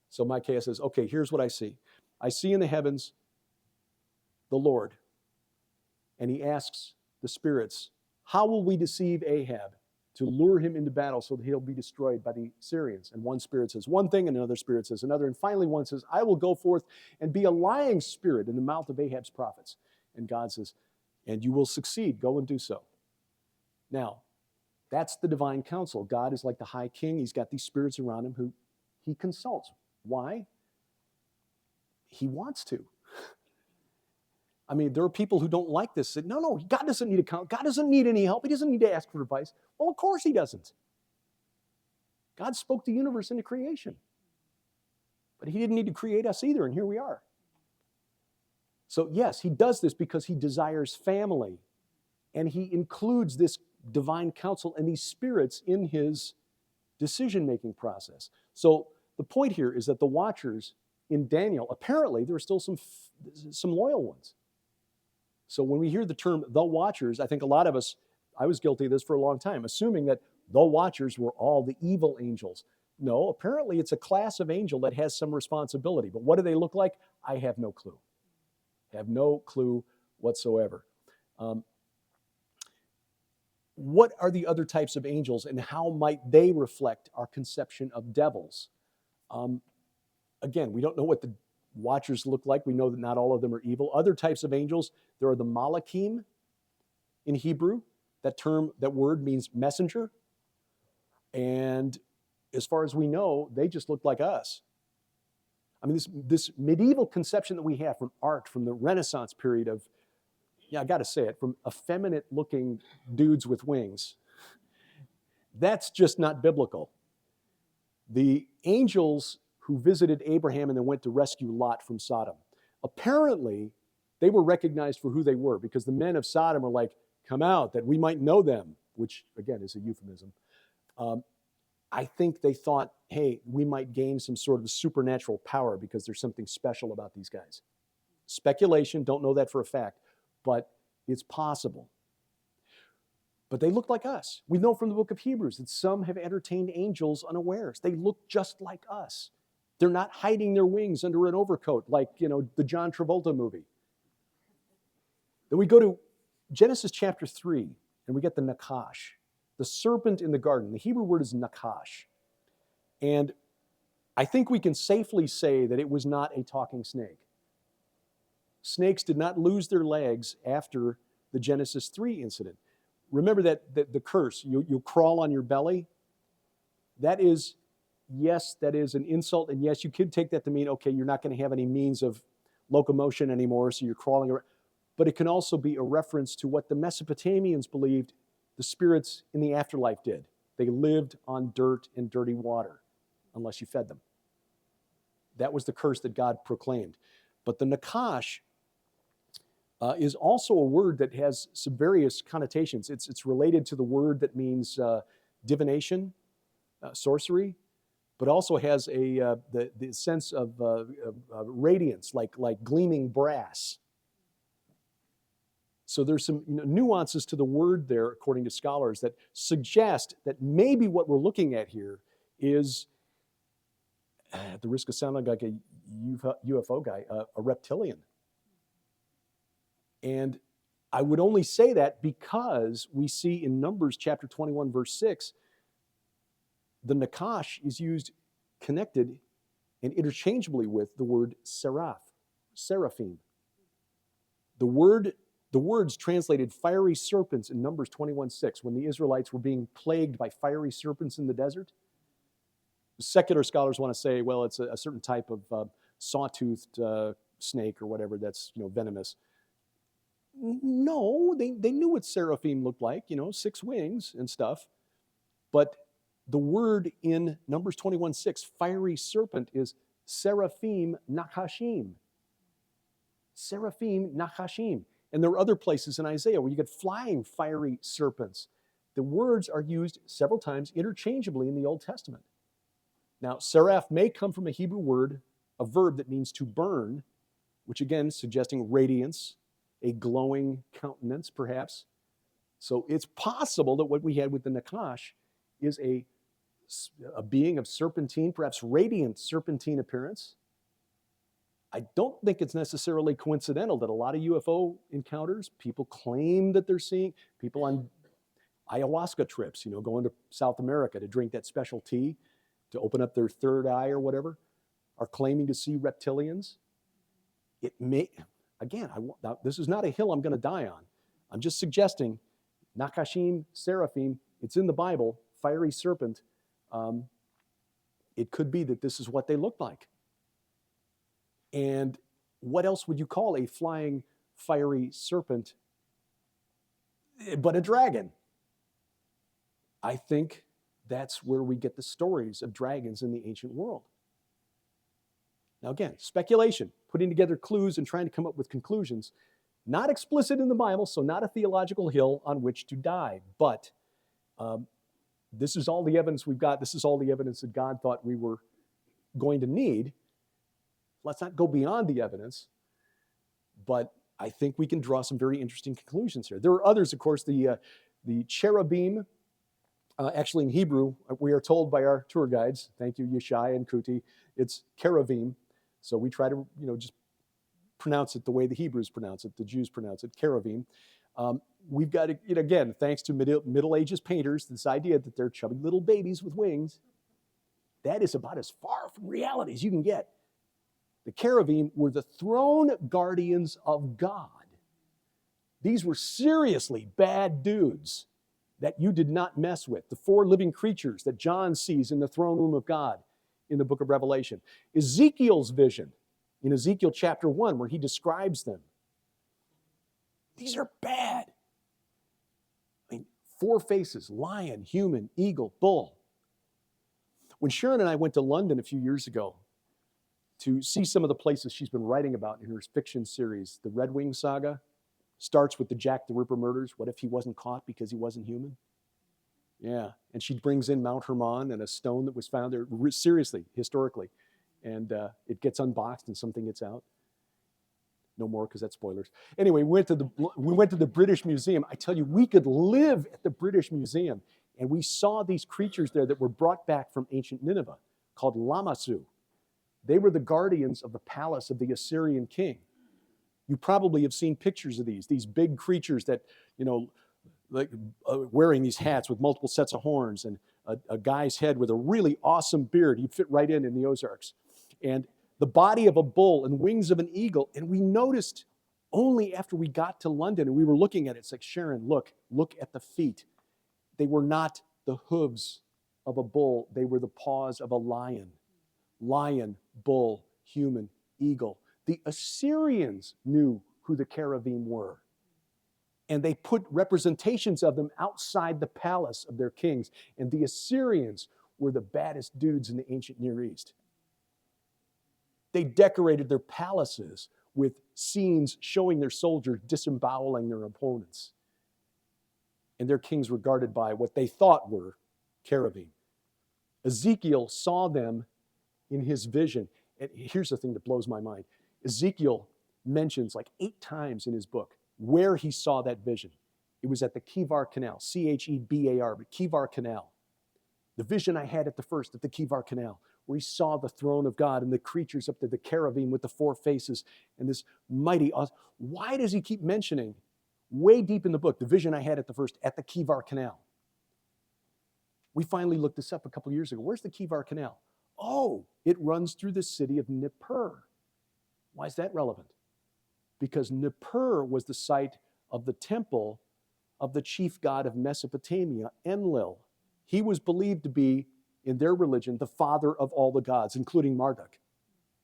So Micaiah says, okay, here's what I see. I see in the heavens the Lord. And he asks the spirits, how will we deceive Ahab to lure him into battle so that he'll be destroyed by the Syrians? And one spirit says one thing, and another spirit says another. And finally one says, I will go forth and be a lying spirit in the mouth of Ahab's prophets. And God says, and you will succeed. Go and do so. Now, that's the divine counsel. God is like the high king. He's got these spirits around him who he consults. Why? He wants to. I mean, there are people who don't like this. Say, no, God doesn't need a counsel. God doesn't need any help. He doesn't need to ask for advice. Well, of course he doesn't. God spoke the universe into creation. But he didn't need to create us either, and here we are. So yes, he does this because he desires family. And he includes this divine counsel and these spirits in his decision-making process. So the point here is that the watchers in Daniel, apparently there are still some loyal ones. So when we hear the term the watchers, I think a lot of us, I was guilty of this for a long time, assuming that the watchers were all the evil angels. No, apparently it's a class of angel that has some responsibility. But what do they look like? I have no clue. Have no clue whatsoever. What are the other types of angels and how might they reflect our conception of devils? Again, we don't know what the watchers look like. We know that not all of them are evil. Other types of angels, there are the malachim in Hebrew. That word means messenger. And as far as we know, they just look like us. I mean, this medieval conception that we have from art, from the Renaissance period of, I got to say it, from effeminate-looking dudes with wings, that's just not biblical. The angels who visited Abraham and then went to rescue Lot from Sodom, apparently they were recognized for who they were because the men of Sodom were like, come out that we might know them, which again is a euphemism. I think they thought, hey, we might gain some sort of supernatural power because there's something special about these guys. Speculation, don't know that for a fact, but it's possible. But they look like us. We know from the book of Hebrews that some have entertained angels unawares. They look just like us. They're not hiding their wings under an overcoat like, the John Travolta movie. Then we go to Genesis chapter 3, and we get the Nakash, the serpent in the garden. The Hebrew word is Nakash. And I think we can safely say that it was not a talking snake. Snakes did not lose their legs after the Genesis 3 incident. Remember that the curse, you crawl on your belly? That is an insult, and yes, you could take that to mean, okay, you're not going to have any means of locomotion anymore, so you're crawling around. But it can also be a reference to what the Mesopotamians believed the spirits in the afterlife did. They lived on dirt and dirty water, unless you fed them. That was the curse that God proclaimed. But the Nakash is also a word that has some various connotations. It's related to the word that means divination, sorcery, but also has the sense of radiance, like gleaming brass. So there's some nuances to the word there, according to scholars, that suggest that maybe what we're looking at here is, at the risk of sounding like a UFO guy, a reptilian. And I would only say that because we see in Numbers chapter 21, verse 6, the Nakash is used connected and interchangeably with the word seraphim. The words translated fiery serpents in Numbers 21:6, when the Israelites were being plagued by fiery serpents in the desert. Secular scholars want to say, well, it's a certain type of saw-toothed snake or whatever that's venomous. No, they knew what seraphim looked like, 6 wings and stuff. But the word in Numbers 21:6, fiery serpent, is seraphim nachashim. Seraphim nachashim. And there are other places in Isaiah where you get flying fiery serpents. The words are used several times interchangeably in the Old Testament. Now, seraph may come from a Hebrew word, a verb that means to burn, which again suggesting radiance, a glowing countenance perhaps. So it's possible that what we had with the Nakash is a being of serpentine, perhaps radiant serpentine appearance. I don't think it's necessarily coincidental that a lot of UFO encounters, people claim that they're seeing, people on ayahuasca trips, going to South America to drink that special tea, to open up their third eye or whatever, are claiming to see reptilians. It may, again, now, this is not a hill I'm going to die on. I'm just suggesting Nakashim, seraphim, it's in the Bible, fiery serpent. It could be that this is what they look like. And what else would you call a flying, fiery serpent but a dragon? I think that's where we get the stories of dragons in the ancient world. Now again, speculation, putting together clues and trying to come up with conclusions. Not explicit in the Bible, so not a theological hill on which to die. But this is all the evidence we've got. This is all the evidence that God thought we were going to need. Let's not go beyond the evidence, but I think we can draw some very interesting conclusions here. There are others, of course, the cherubim. Actually, in Hebrew, we are told by our tour guides, thank you, Yeshai and Kuti, it's cherubim. So we try to, just pronounce it the way the Hebrews pronounce it, the Jews pronounce it, cherubim. We've got, again, thanks to Middle Ages painters, this idea that they're chubby little babies with wings. That is about as far from reality as you can get. The cherubim were the throne guardians of God. These were seriously bad dudes that you did not mess with. The 4 living creatures that John sees in the throne room of God in the book of Revelation. Ezekiel's vision in Ezekiel chapter 1, where he describes them. These are bad. 4 faces, lion, human, eagle, bull. When Sharon and I went to London a few years ago to see some of the places she's been writing about in her fiction series, the Red Wing Saga, starts with the Jack the Ripper murders. What if he wasn't caught because he wasn't human? Yeah, and she brings in Mount Hermon and a stone that was found there, seriously, historically. And it gets unboxed and something gets out. No more, because that's spoilers. Anyway, we went to the British Museum. I tell you, we could live at the British Museum. And we saw these creatures there that were brought back from ancient Nineveh, called Lamassu. They were the guardians of the palace of the Assyrian king. You probably have seen pictures of these big creatures that, wearing these hats with multiple sets of horns and a guy's head with a really awesome beard. He'd fit right in the Ozarks. And the body of a bull and wings of an eagle. And we noticed only after we got to London and we were looking at it, it's like, Sharon, look at the feet. They were not the hooves of a bull. They were the paws of a lion. Lion, bull, human, eagle. The Assyrians knew who the cherubim were. And they put representations of them outside the palace of their kings. And the Assyrians were the baddest dudes in the ancient Near East. They decorated their palaces with scenes showing their soldiers disemboweling their opponents. And their kings were guarded by what they thought were cherubim. Ezekiel saw them in his vision. And here's the thing that blows my mind. Ezekiel mentions like 8 times in his book where he saw that vision. It was at the Kivar Canal, Chebar, but Kivar Canal. The vision I had at the Kivar Canal, where he saw the throne of God and the creatures up there, the cherubim with the four faces, and this mighty. Why does he keep mentioning, way deep in the book, the vision I had at the Kivar Canal? We finally looked this up a couple years ago. Where's the Kivar Canal? Oh, it runs through the city of Nippur. Why is that relevant? Because Nippur was the site of the temple of the chief god of Mesopotamia, Enlil. He was believed to be, in their religion, the father of all the gods, including Marduk,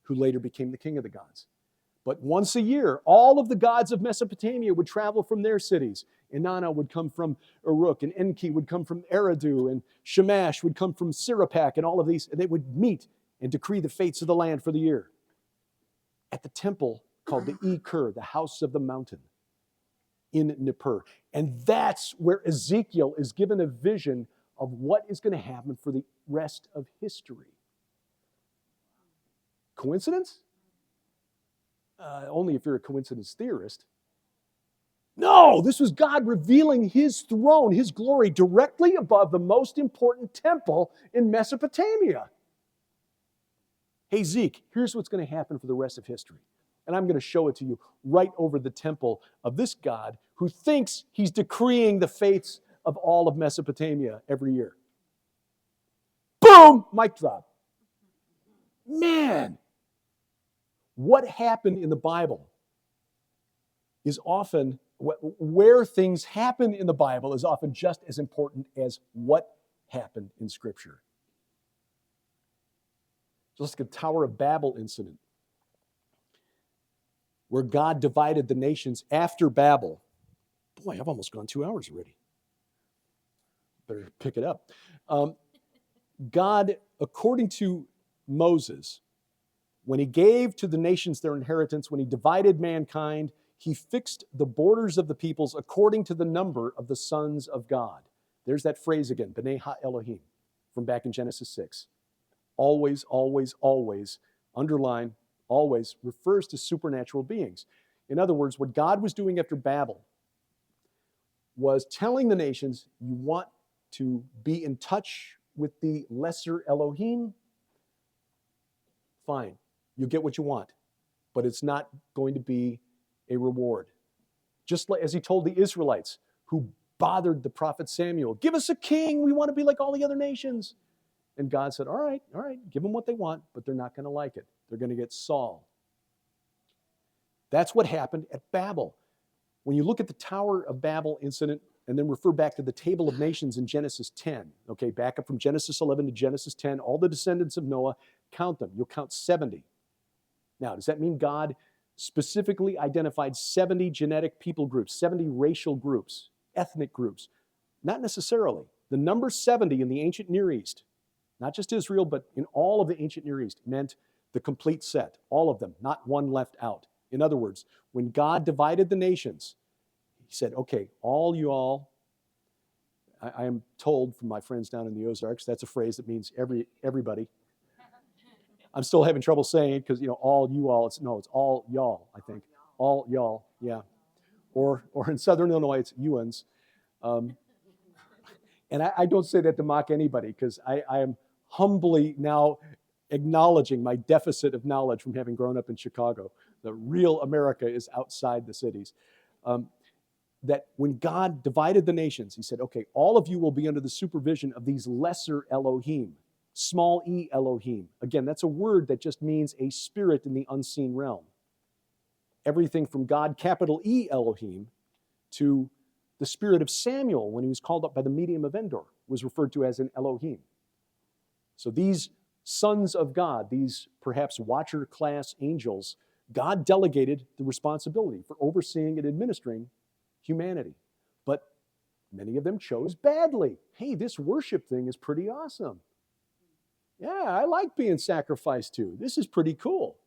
who later became the king of the gods. But once a year, all of the gods of Mesopotamia would travel from their cities. Inanna would come from Uruk, and Enki would come from Eridu, and Shamash would come from Sirapak, and all of these, and they would meet and decree the fates of the land for the year at the temple called the Ekur, the house of the mountain, in Nippur. And that's where Ezekiel is given a vision of what is going to happen for the rest of history. Coincidence? Only if you're a coincidence theorist. No, this was God revealing his throne, his glory, directly above the most important temple in Mesopotamia. Hey, Zeke, here's what's going to happen for the rest of history. And I'm going to show it to you right over the temple of this God who thinks he's decreeing the fates of all of Mesopotamia every year. Boom! Mic drop. Man, what happened in the Bible is often, where things happen in the Bible is often just as important as what happened in Scripture. So let's look at the Tower of Babel incident, where God divided the nations after Babel. Boy, I've almost gone 2 hours already. Better pick it up. God, according to Moses, when he gave to the nations their inheritance, when he divided mankind, he fixed the borders of the peoples according to the number of the sons of God. There's that phrase again, B'nai Ha-Elohim, from back in Genesis 6. Always, always, always, underline, always refers to supernatural beings. In other words, what God was doing after Babel was telling the nations, you want to be in touch with the lesser Elohim? Fine, you get what you want, but it's not going to be a reward. Just like as he told the Israelites who bothered the prophet Samuel, give us a king, we want to be like all the other nations. And God said, all right, give them what they want, but they're not going to like it. They're going to get Saul. That's what happened at Babel. When you look at the Tower of Babel incident, and then refer back to the Table of Nations in Genesis 10, okay, back up from Genesis 11 to Genesis 10, all the descendants of Noah, count them. You'll count 70. Now, does that mean God specifically identified 70 genetic people groups, 70 racial groups, ethnic groups? Not necessarily. The number 70 in the ancient Near East, not just Israel, but in all of the ancient Near East, meant the complete set, all of them, not one left out. In other words, when God divided the nations, he said, okay, all you all, I am told from my friends down in the Ozarks, that's a phrase that means everybody. I'm still having trouble saying it because, all you all, it's all y'all, I think. All y'all, yeah. Or in Southern Illinois, it's youans. And I don't say that to mock anybody because I am humbly now acknowledging my deficit of knowledge from having grown up in Chicago. The real America is outside the cities. That when God divided the nations, he said, okay, all of you will be under the supervision of these lesser Elohim, small e Elohim. Again, that's a word that just means a spirit in the unseen realm. Everything from God, capital E Elohim, to the spirit of Samuel when he was called up by the medium of Endor was referred to as an Elohim. So these sons of God, these perhaps watcher class angels, God delegated the responsibility for overseeing and administering humanity. But many of them chose badly. Hey, this worship thing is pretty awesome. Yeah, I like being sacrificed to. This is pretty cool.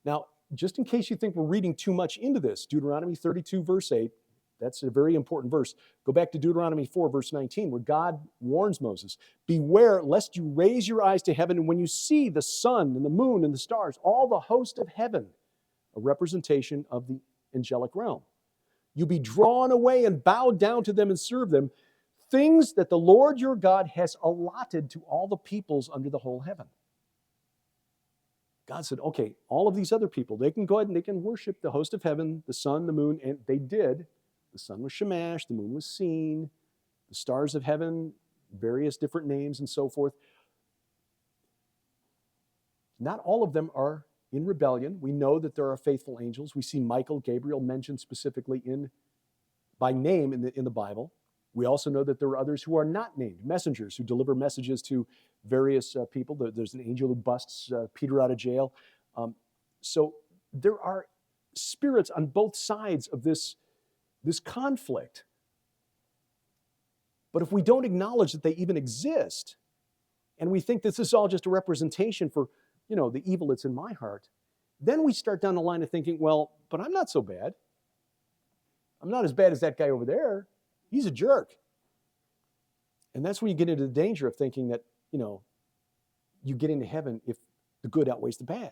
Now, just in case you think we're reading too much into this, Deuteronomy 32, verse 8, that's a very important verse. Go back to Deuteronomy 4, verse 19, where God warns Moses, beware lest you raise your eyes to heaven, and when you see the sun and the moon and the stars, all the host of heaven, a representation of the angelic realm. You be drawn away and bow down to them and serve them, things that the Lord your God has allotted to all the peoples under the whole heaven. God said, okay, all of these other people, they can go ahead and they can worship the host of heaven, the sun, the moon, and they did. The sun was Shamash, the moon was Seen, the stars of heaven, various different names and so forth. Not all of them are in rebellion. We know that there are faithful angels. We see Michael, Gabriel mentioned specifically by name in the Bible. We also know that there are others who are not named, messengers who deliver messages to various people. There's an angel who busts Peter out of jail. So there are spirits on both sides of this conflict. But if we don't acknowledge that they even exist, and we think this is all just a representation for, the evil that's in my heart, then we start down the line of thinking, well, but I'm not so bad. I'm not as bad as that guy over there. He's a jerk. And that's when you get into the danger of thinking that, you get into heaven if the good outweighs the bad.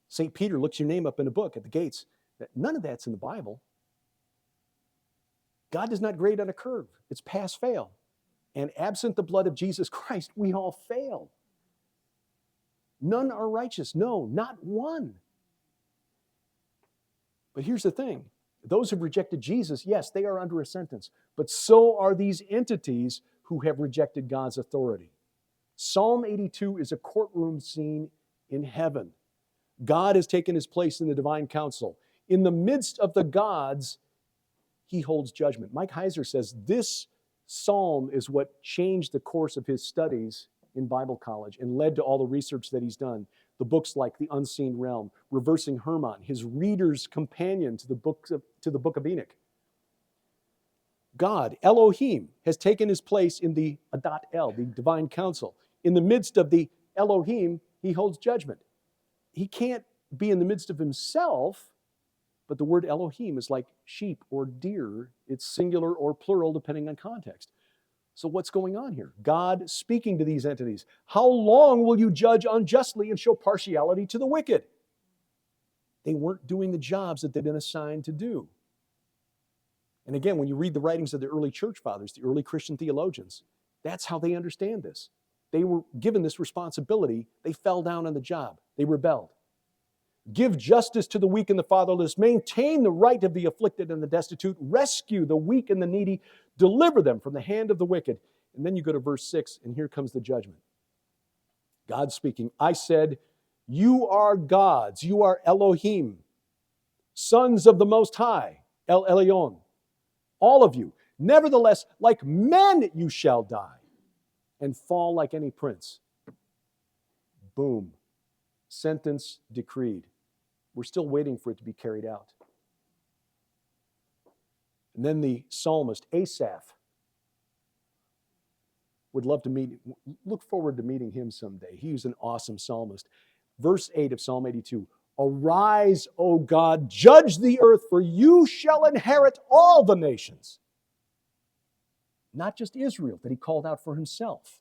St. Peter looks your name up in a book at the gates. None of that's in the Bible. God does not grade on a curve. It's pass-fail. And absent the blood of Jesus Christ, we all fail. None are righteous. No, not one. But here's the thing. Those who've rejected Jesus, yes, they are under a sentence. But so are these entities who have rejected God's authority. Psalm 82 is a courtroom scene in heaven. God has taken his place in the divine council. In the midst of the gods, he holds judgment. Mike Heiser says this psalm is what changed the course of his studies in Bible college and led to all the research that he's done. The books like The Unseen Realm, Reversing Hermon, his reader's companion to the book of Enoch. God, Elohim, has taken his place in the Adat El, the divine council. In the midst of the Elohim, he holds judgment. He can't be in the midst of himself, but the word Elohim is like sheep or deer. It's singular or plural depending on context. So what's going on here? God speaking to these entities. How long will you judge unjustly and show partiality to the wicked? They weren't doing the jobs that they've been assigned to do. And again, when you read the writings of the early church fathers, the early Christian theologians, that's how they understand this. They were given this responsibility. They fell down on the job. They rebelled. Give justice to the weak and the fatherless. Maintain the right of the afflicted and the destitute. Rescue the weak and the needy. Deliver them from the hand of the wicked. And then you go to verse 6, and here comes the judgment. God speaking, I said, you are gods, you are Elohim, sons of the Most High, El Elyon, all of you. Nevertheless, like men you shall die and fall like any prince. Boom. Sentence decreed. We're still waiting for it to be carried out. And then the psalmist, Asaph, would look forward to meeting him someday. He was an awesome psalmist. Verse 8 of Psalm 82, arise, O God, judge the earth, for you shall inherit all the nations. Not just Israel that he called out for himself.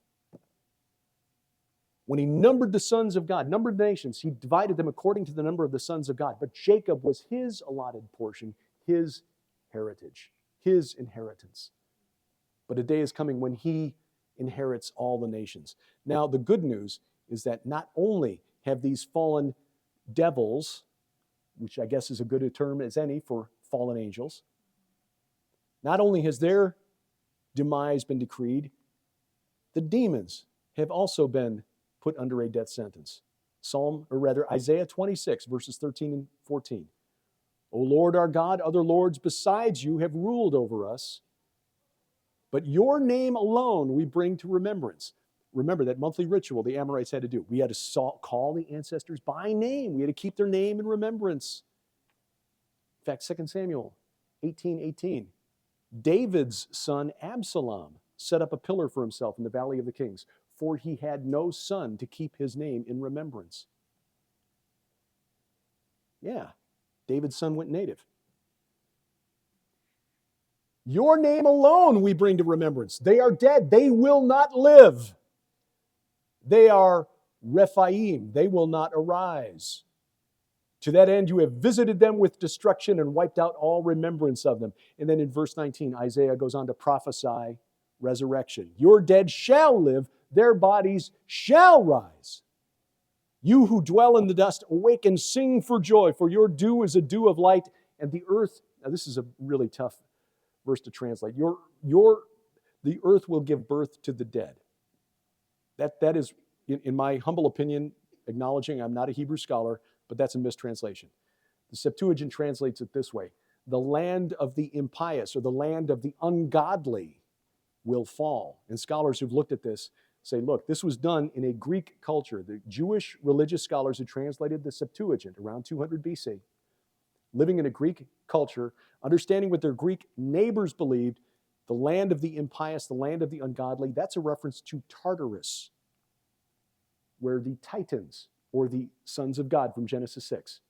When he numbered the sons of God, numbered the nations, he divided them according to the number of the sons of God. But Jacob was his allotted portion, his heritage, his inheritance. But a day is coming when he inherits all the nations. Now, the good news is that not only have these fallen devils, which I guess is as good a term as any for fallen angels, not only has their demise been decreed, the demons have also been put under a death sentence. Isaiah 26, verses 13 and 14. O Lord our God, other lords besides you have ruled over us, but your name alone we bring to remembrance. Remember that monthly ritual the Amorites had to do. We had to call the ancestors by name. We had to keep their name in remembrance. In fact, 2 Samuel 18:18. David's son Absalom set up a pillar for himself in the Valley of the Kings, for he had no son to keep his name in remembrance. Yeah, David's son went native. Your name alone we bring to remembrance. They are dead. They will not live. They are Rephaim. They will not arise. To that end, you have visited them with destruction and wiped out all remembrance of them. And then in verse 19, Isaiah goes on to prophesy resurrection. Your dead shall live, their bodies shall rise. You who dwell in the dust, awake and sing for joy, for your dew is a dew of light, and the earth, now this is a really tough verse to translate. The earth will give birth to the dead. That is, in my humble opinion, acknowledging I'm not a Hebrew scholar, but that's a mistranslation. The Septuagint translates it this way: the land of the impious, or the land of the ungodly, will fall. And scholars who've looked at this say, look, this was done in a Greek culture. The Jewish religious scholars who translated the Septuagint around 200 BC, living in a Greek culture, understanding what their Greek neighbors believed, the land of the impious, the land of the ungodly, that's a reference to Tartarus, where the Titans, or the sons of God from Genesis 6,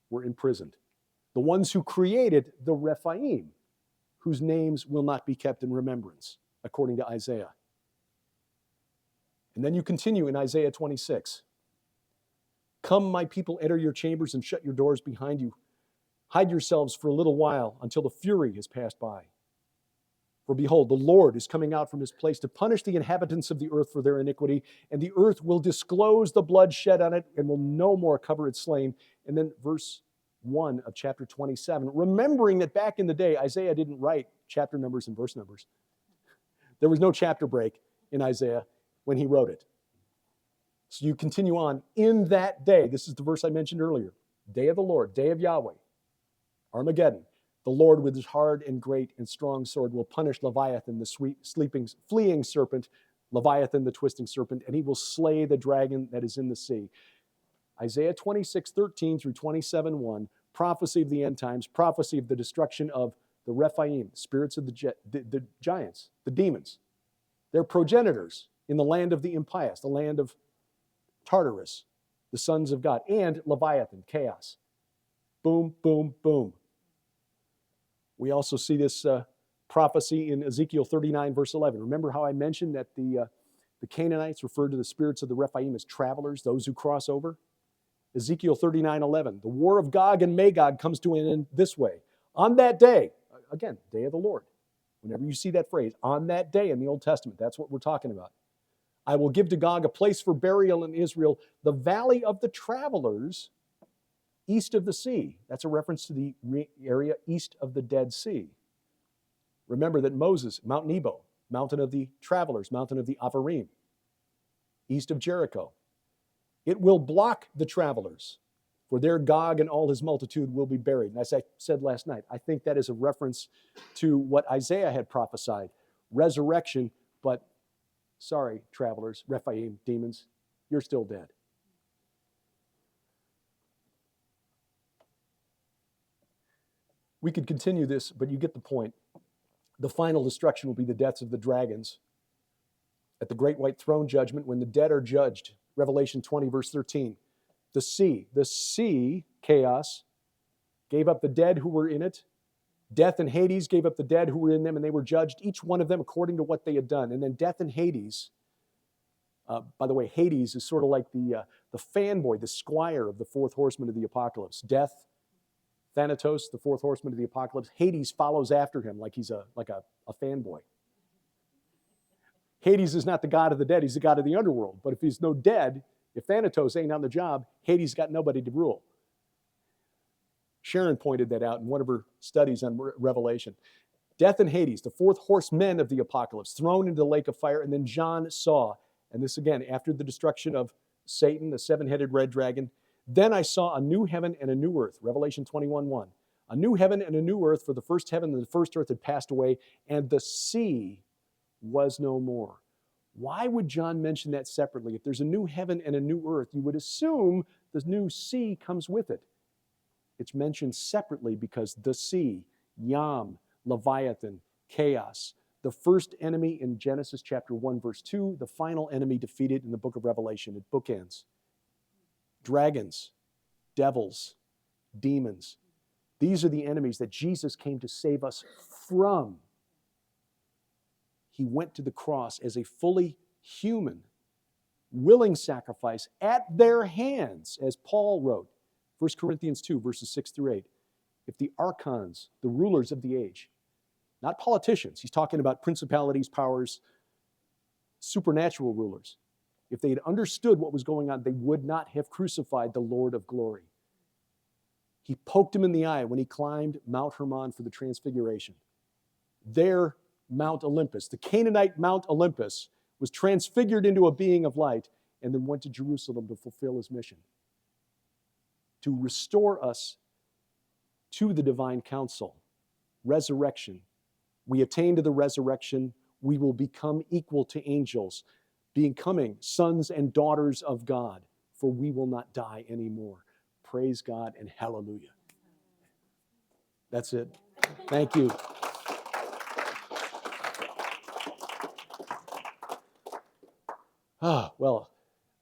were imprisoned. The ones who created the Rephaim, whose names will not be kept in remembrance, according to Isaiah. And then you continue in Isaiah 26. Come, my people, enter your chambers and shut your doors behind you. Hide yourselves for a little while until the fury has passed by. For behold, the Lord is coming out from his place to punish the inhabitants of the earth for their iniquity, and the earth will disclose the blood shed on it and will no more cover its slain. And then verse 1 of chapter 27, remembering that back in the day, Isaiah didn't write chapter numbers and verse numbers. There was no chapter break in Isaiah when he wrote it. So you continue on, in that day, this is the verse I mentioned earlier, day of the Lord, day of Yahweh, Armageddon, the Lord with his hard and great and strong sword will punish Leviathan, the fleeing serpent, Leviathan, the twisting serpent, and he will slay the dragon that is in the sea. Isaiah 26:13 through 27:1, prophecy of the end times, prophecy of the destruction of the Rephaim, spirits of the giants, the demons, their progenitors in the land of the impious, the land of Tartarus, the sons of God, and Leviathan, chaos. Boom, boom, boom. We also see this prophecy in Ezekiel 39, verse 11. Remember how I mentioned that the Canaanites referred to the spirits of the Rephaim as travelers, those who cross over? Ezekiel 39:11. The war of Gog and Magog comes to an end this way. On that day, again, day of the Lord. Whenever you see that phrase, on that day in the Old Testament, that's what we're talking about. I will give to Gog a place for burial in Israel, the valley of the travelers east of the sea. That's a reference to the area east of the Dead Sea. Remember that Moses, Mount Nebo, mountain of the travelers, mountain of the Avarim, east of Jericho. It will block the travelers, for there Gog and all his multitude will be buried. And as I said last night, I think that is a reference to what Isaiah had prophesied, resurrection, but sorry, travelers, Rephaim, demons, you're still dead. We could continue this, but you get the point. The final destruction will be the deaths of the dragons. At the great white throne judgment, when the dead are judged, Revelation 20, verse 13, the sea, chaos, gave up the dead who were in it. Death and Hades gave up the dead who were in them, and they were judged, each one of them according to what they had done. And then death and Hades, by the way, Hades is sort of like the fanboy, the squire of the fourth horseman of the apocalypse. Death, Thanatos, the fourth horseman of the apocalypse. Hades follows after him like he's a fanboy. Hades is not the god of the dead, he's the god of the underworld. But if he's no dead, if Thanatos ain't on the job, Hades got nobody to rule. Sharon pointed that out in one of her studies on Revelation. Death and Hades, the fourth horsemen of the apocalypse, thrown into the lake of fire. And then John saw, and this again, after the destruction of Satan, the seven-headed red dragon, then I saw a new heaven and a new earth, Revelation 21:1. A new heaven and a new earth, for the first heaven and the first earth had passed away, and the sea was no more. Why would John mention that separately? If there's a new heaven and a new earth, you would assume the new sea comes with it. It's mentioned separately because the sea, Yam, Leviathan, chaos, the first enemy in Genesis chapter 1, verse 2, the final enemy defeated in the book of Revelation. It bookends. Dragons, devils, demons. These are the enemies that Jesus came to save us from. He went to the cross as a fully human, willing sacrifice at their hands, as Paul wrote, 1 Corinthians 2, verses 6 through 8. If the archons, the rulers of the age, not politicians, he's talking about principalities, powers, supernatural rulers. If they had understood what was going on, they would not have crucified the Lord of glory. He poked him in the eye when he climbed Mount Hermon for the transfiguration. Their Mount Olympus, the Canaanite Mount Olympus, was transfigured into a being of light and then went to Jerusalem to fulfill his mission, to restore us to the divine council, resurrection. We attain to the resurrection, we will become equal to angels, becoming sons and daughters of God, for we will not die anymore. Praise God and hallelujah. That's it. Thank you. Well,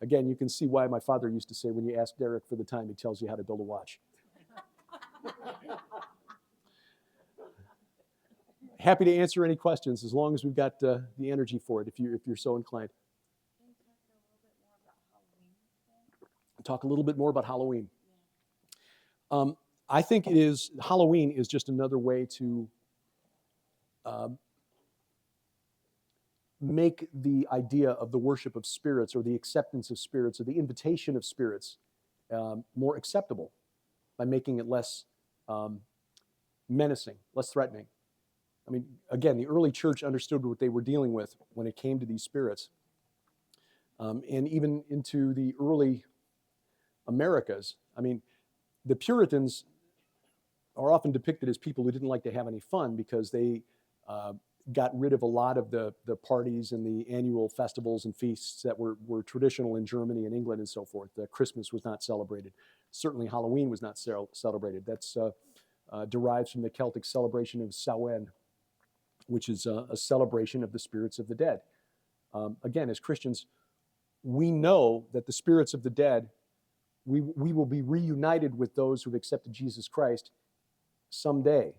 again, you can see why my father used to say, when you ask Derek for the time, he tells you how to build a watch. Happy to answer any questions as long as we've got the energy for it, if you're so inclined. Talk a little bit more about Halloween. I think Halloween is just another way to make the idea of the worship of spirits or the acceptance of spirits or the invitation of spirits more acceptable by making it less menacing, less threatening. I mean, again, the early church understood what they were dealing with when it came to these spirits. And even into the early Americas, I mean, the Puritans are often depicted as people who didn't like to have any fun because they got rid of a lot of the parties and the annual festivals and feasts that were traditional in Germany and England and so forth. Christmas was not celebrated. Certainly Halloween was not celebrated. That's derives from the Celtic celebration of Samhain, which is a celebration of the spirits of the dead. Again, as Christians, we know that the spirits of the dead, we will be reunited with those who've accepted Jesus Christ someday.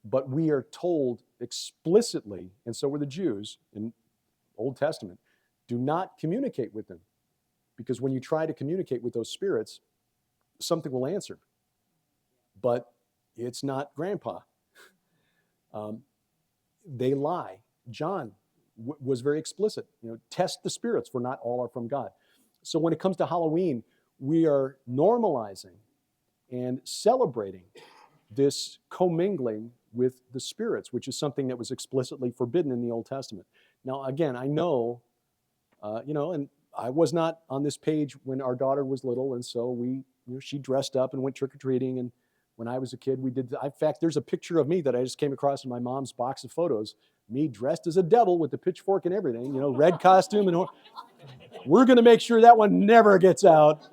But we are told explicitly, and so were the Jews in Old Testament, do not communicate with them. Because when you try to communicate with those spirits, something will answer. But it's not grandpa. They lie. John was very explicit. Test the spirits, for not all are from God. So when it comes to Halloween, we are normalizing and celebrating this commingling with the spirits, which is something that was explicitly forbidden in the Old Testament. Now, again, I know, and I was not on this page when our daughter was little, and so she dressed up and went trick-or-treating, and when I was a kid, we did. In fact, there's a picture of me that I just came across in my mom's box of photos, me dressed as a devil with the pitchfork and everything, red costume, and we're going to make sure that one never gets out.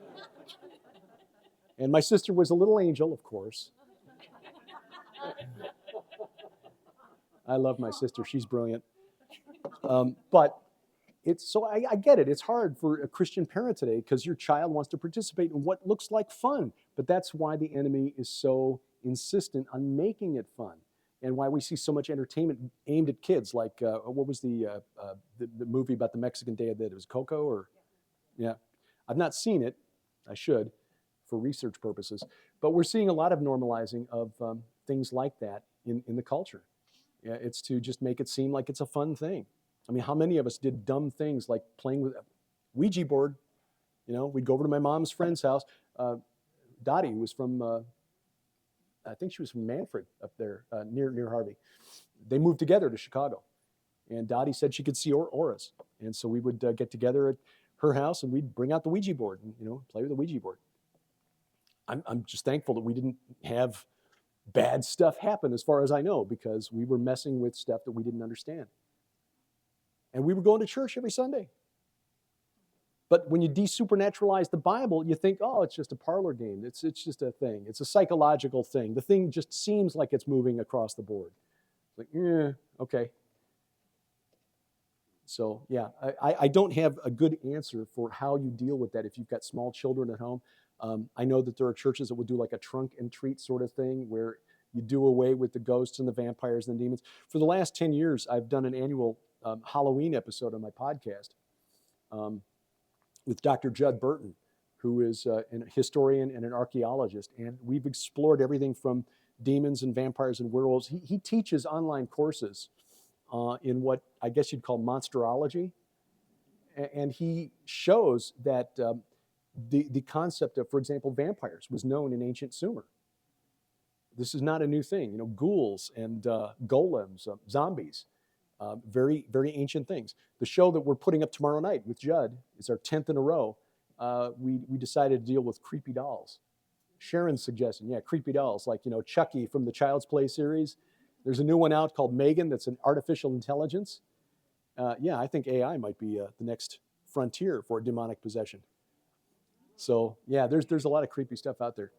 And my sister was a little angel, of course. I love my sister. She's brilliant. But I get it. It's hard for a Christian parent today because your child wants to participate in what looks like fun. But that's why the enemy is so insistent on making it fun, and why we see so much entertainment aimed at kids. Like what was the movie about the Mexican Day of the Dead? It was Coco, or yeah. I've not seen it. I should, for research purposes. But we're seeing a lot of normalizing of things like that in the culture. Yeah, it's to just make it seem like it's a fun thing. I mean, how many of us did dumb things like playing with a Ouija board? We'd go over to my mom's friend's house. Dottie, who was from, I think she was from Manfred up there, near Harvey. They moved together to Chicago. And Dottie said she could see auras. And so we would get together at her house and we'd bring out the Ouija board and, play with the Ouija board. I'm just thankful that we didn't have bad stuff happen as far as I know, because we were messing with stuff that we didn't understand. And we were going to church every Sunday. But when you desupernaturalize the Bible, you think, oh, it's just a parlor game. It's just a thing. It's a psychological thing. The thing just seems like it's moving across the board. It's like, yeah, okay. So, yeah, I don't have a good answer for how you deal with that if you've got small children at home. I know that there are churches that will do like a trunk and treat sort of thing where you do away with the ghosts and the vampires and the demons. For the last 10 years, I've done an annual Halloween episode on my podcast with Dr. Judd Burton, who is a historian and an archaeologist. And we've explored everything from demons and vampires and werewolves. He teaches online courses in what I guess you'd call monsterology. And he shows that the concept of, for example, vampires was known in ancient Sumer. This is not a new thing. Ghouls and golems, zombies, very, very ancient things. The show that we're putting up tomorrow night with Judd is our 10th in a row. We decided to deal with creepy dolls. Sharon's suggestion, yeah, creepy dolls, like, Chucky from the Child's Play series. There's a new one out called Megan that's an artificial intelligence. Yeah, I think AI might be the next frontier for demonic possession. So, yeah, there's a lot of creepy stuff out there.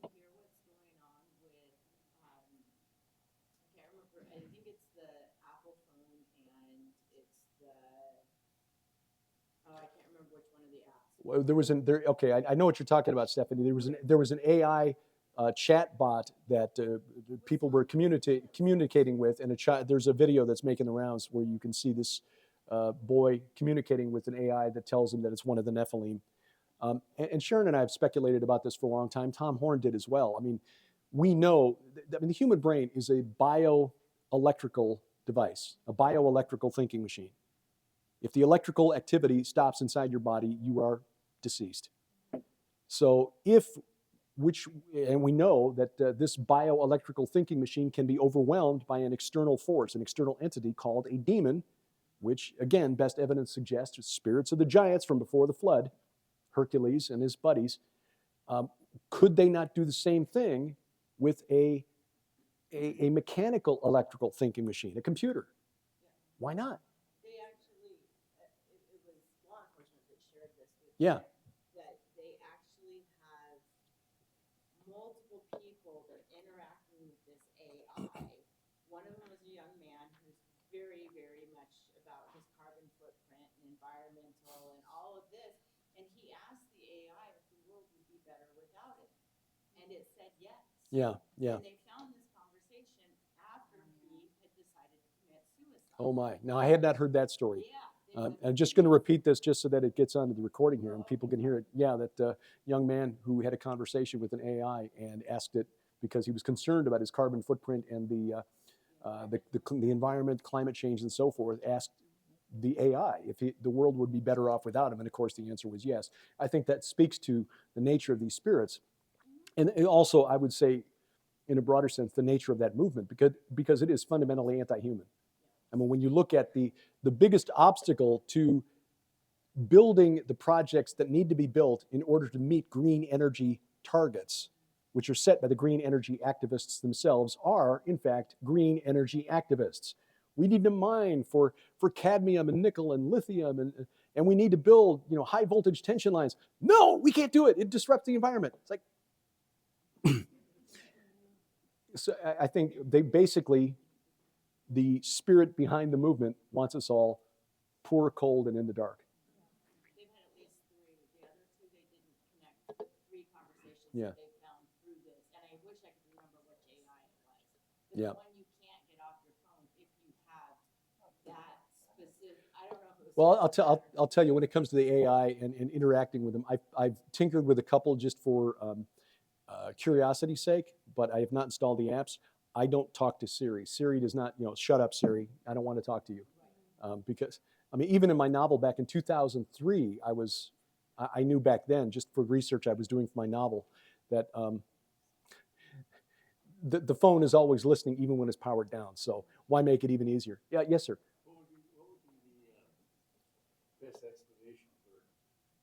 Did you hear what's going on with, I can't remember, I think it's the Apple phone and it's the, oh, I can't remember which one of the apps. Well, okay, I know what you're talking about, Stephanie. There was an AI chat bot that people were communicating with, and there's a video that's making the rounds where you can see this boy communicating with an AI that tells him that it's one of the Nephilim. And Sharon and I have speculated about this for a long time. Tom Horn did as well. I mean, we know, the human brain is a bioelectrical device, a bioelectrical thinking machine. If the electrical activity stops inside your body, you are deceased. So and we know that this bioelectrical thinking machine can be overwhelmed by an external force, an external entity called a demon, which, again, best evidence suggests are spirits of the giants from before the flood, Hercules and his buddies. Could they not do the same thing with a mechanical electrical thinking machine, a computer? Why not? They actually, it was law enforcement that shared this with Yeah. me, that they actually have multiple people that are interacting with this AI. One of them was a young man who's very, very much about his carbon footprint and environmental and all of this. And he asked the AI if the world would be better without it. And it said yes. Yeah, yeah. And they found this conversation after he had decided to commit suicide. Oh my. Now, I had not heard that story. Yeah. I'm just going to repeat this just so that it gets onto the recording here and people can hear it. Yeah, that young man who had a conversation with an AI and asked it because he was concerned about his carbon footprint and the environment, climate change, and so forth, asked the AI if the world would be better off without him. And of course, the answer was yes. I think that speaks to the nature of these spirits. And also, I would say, in a broader sense, the nature of that movement, because it is fundamentally anti-human. I mean, when you look at the biggest obstacle to building the projects that need to be built in order to meet green energy targets, which are set by the green energy activists themselves, are, in fact, green energy activists. We need to mine for cadmium and nickel and lithium, and we need to build, high voltage tension lines. No, we can't do it. It disrupts the environment. It's like, so I think they basically, the spirit behind the movement wants us all poor, cold, and in the dark. They've had at least three. The other two, they didn't connect. The three conversations Yeah. that they found through this. And I wish I could remember which AI it was. But Yeah. the one you can't get off your phone if you have that specific, I don't know if it was. Well, I'll tell you, when it comes to the AI and interacting with them, I've tinkered with a couple just for curiosity's sake, but I have not installed the apps. I don't talk to Siri. Siri does not, shut up, Siri. I don't want to talk to you. Because, I mean, even in my novel back in 2003, I knew back then, just for research I was doing for my novel, that the phone is always listening even when it's powered down. So why make it even easier? Yeah, yes, sir. What would be the best explanation for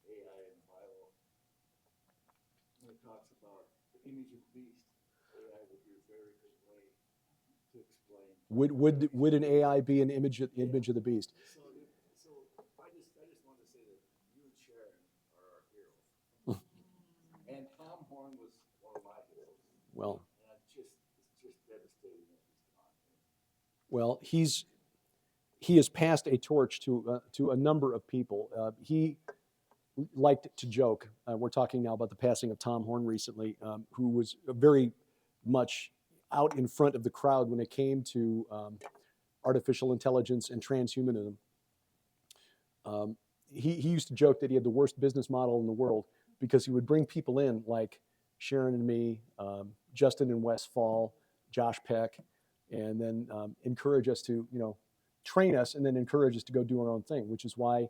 AI and the Bible when it talks about the image of the beast? AI would be a very good way to explain. Would an AI be an image of the beast? So I just want to say that you and Sharon are our heroes, and Tom Horn was one of my heroes. Well, And it's just devastating that he's gone. well, he has passed a torch to a number of people. He liked to joke. We're talking now about the passing of Tom Horn recently, who was very much out in front of the crowd when it came to artificial intelligence and transhumanism. He used to joke that he had the worst business model in the world. because he would bring people in like Sharon and me, Justin in Westfall, Josh Peck, and then encourage us to, train us and then encourage us to go do our own thing, which is why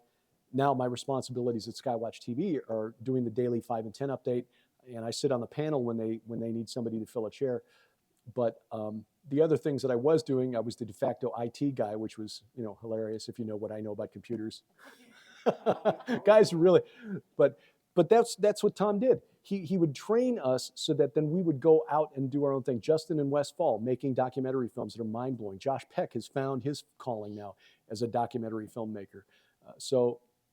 now my responsibilities at Skywatch TV are doing the daily 5 and 10 update. And I sit on the panel when they need somebody to fill a chair. But the other things that I was doing, I was the de facto IT guy, which was, hilarious if you know what I know about computers. Guys really, but that's what Tom did. He would train us so that then we would go out and do our own thing. Justin in Westfall making documentary films that are mind blowing. Josh Peck has found his calling now as a documentary filmmaker.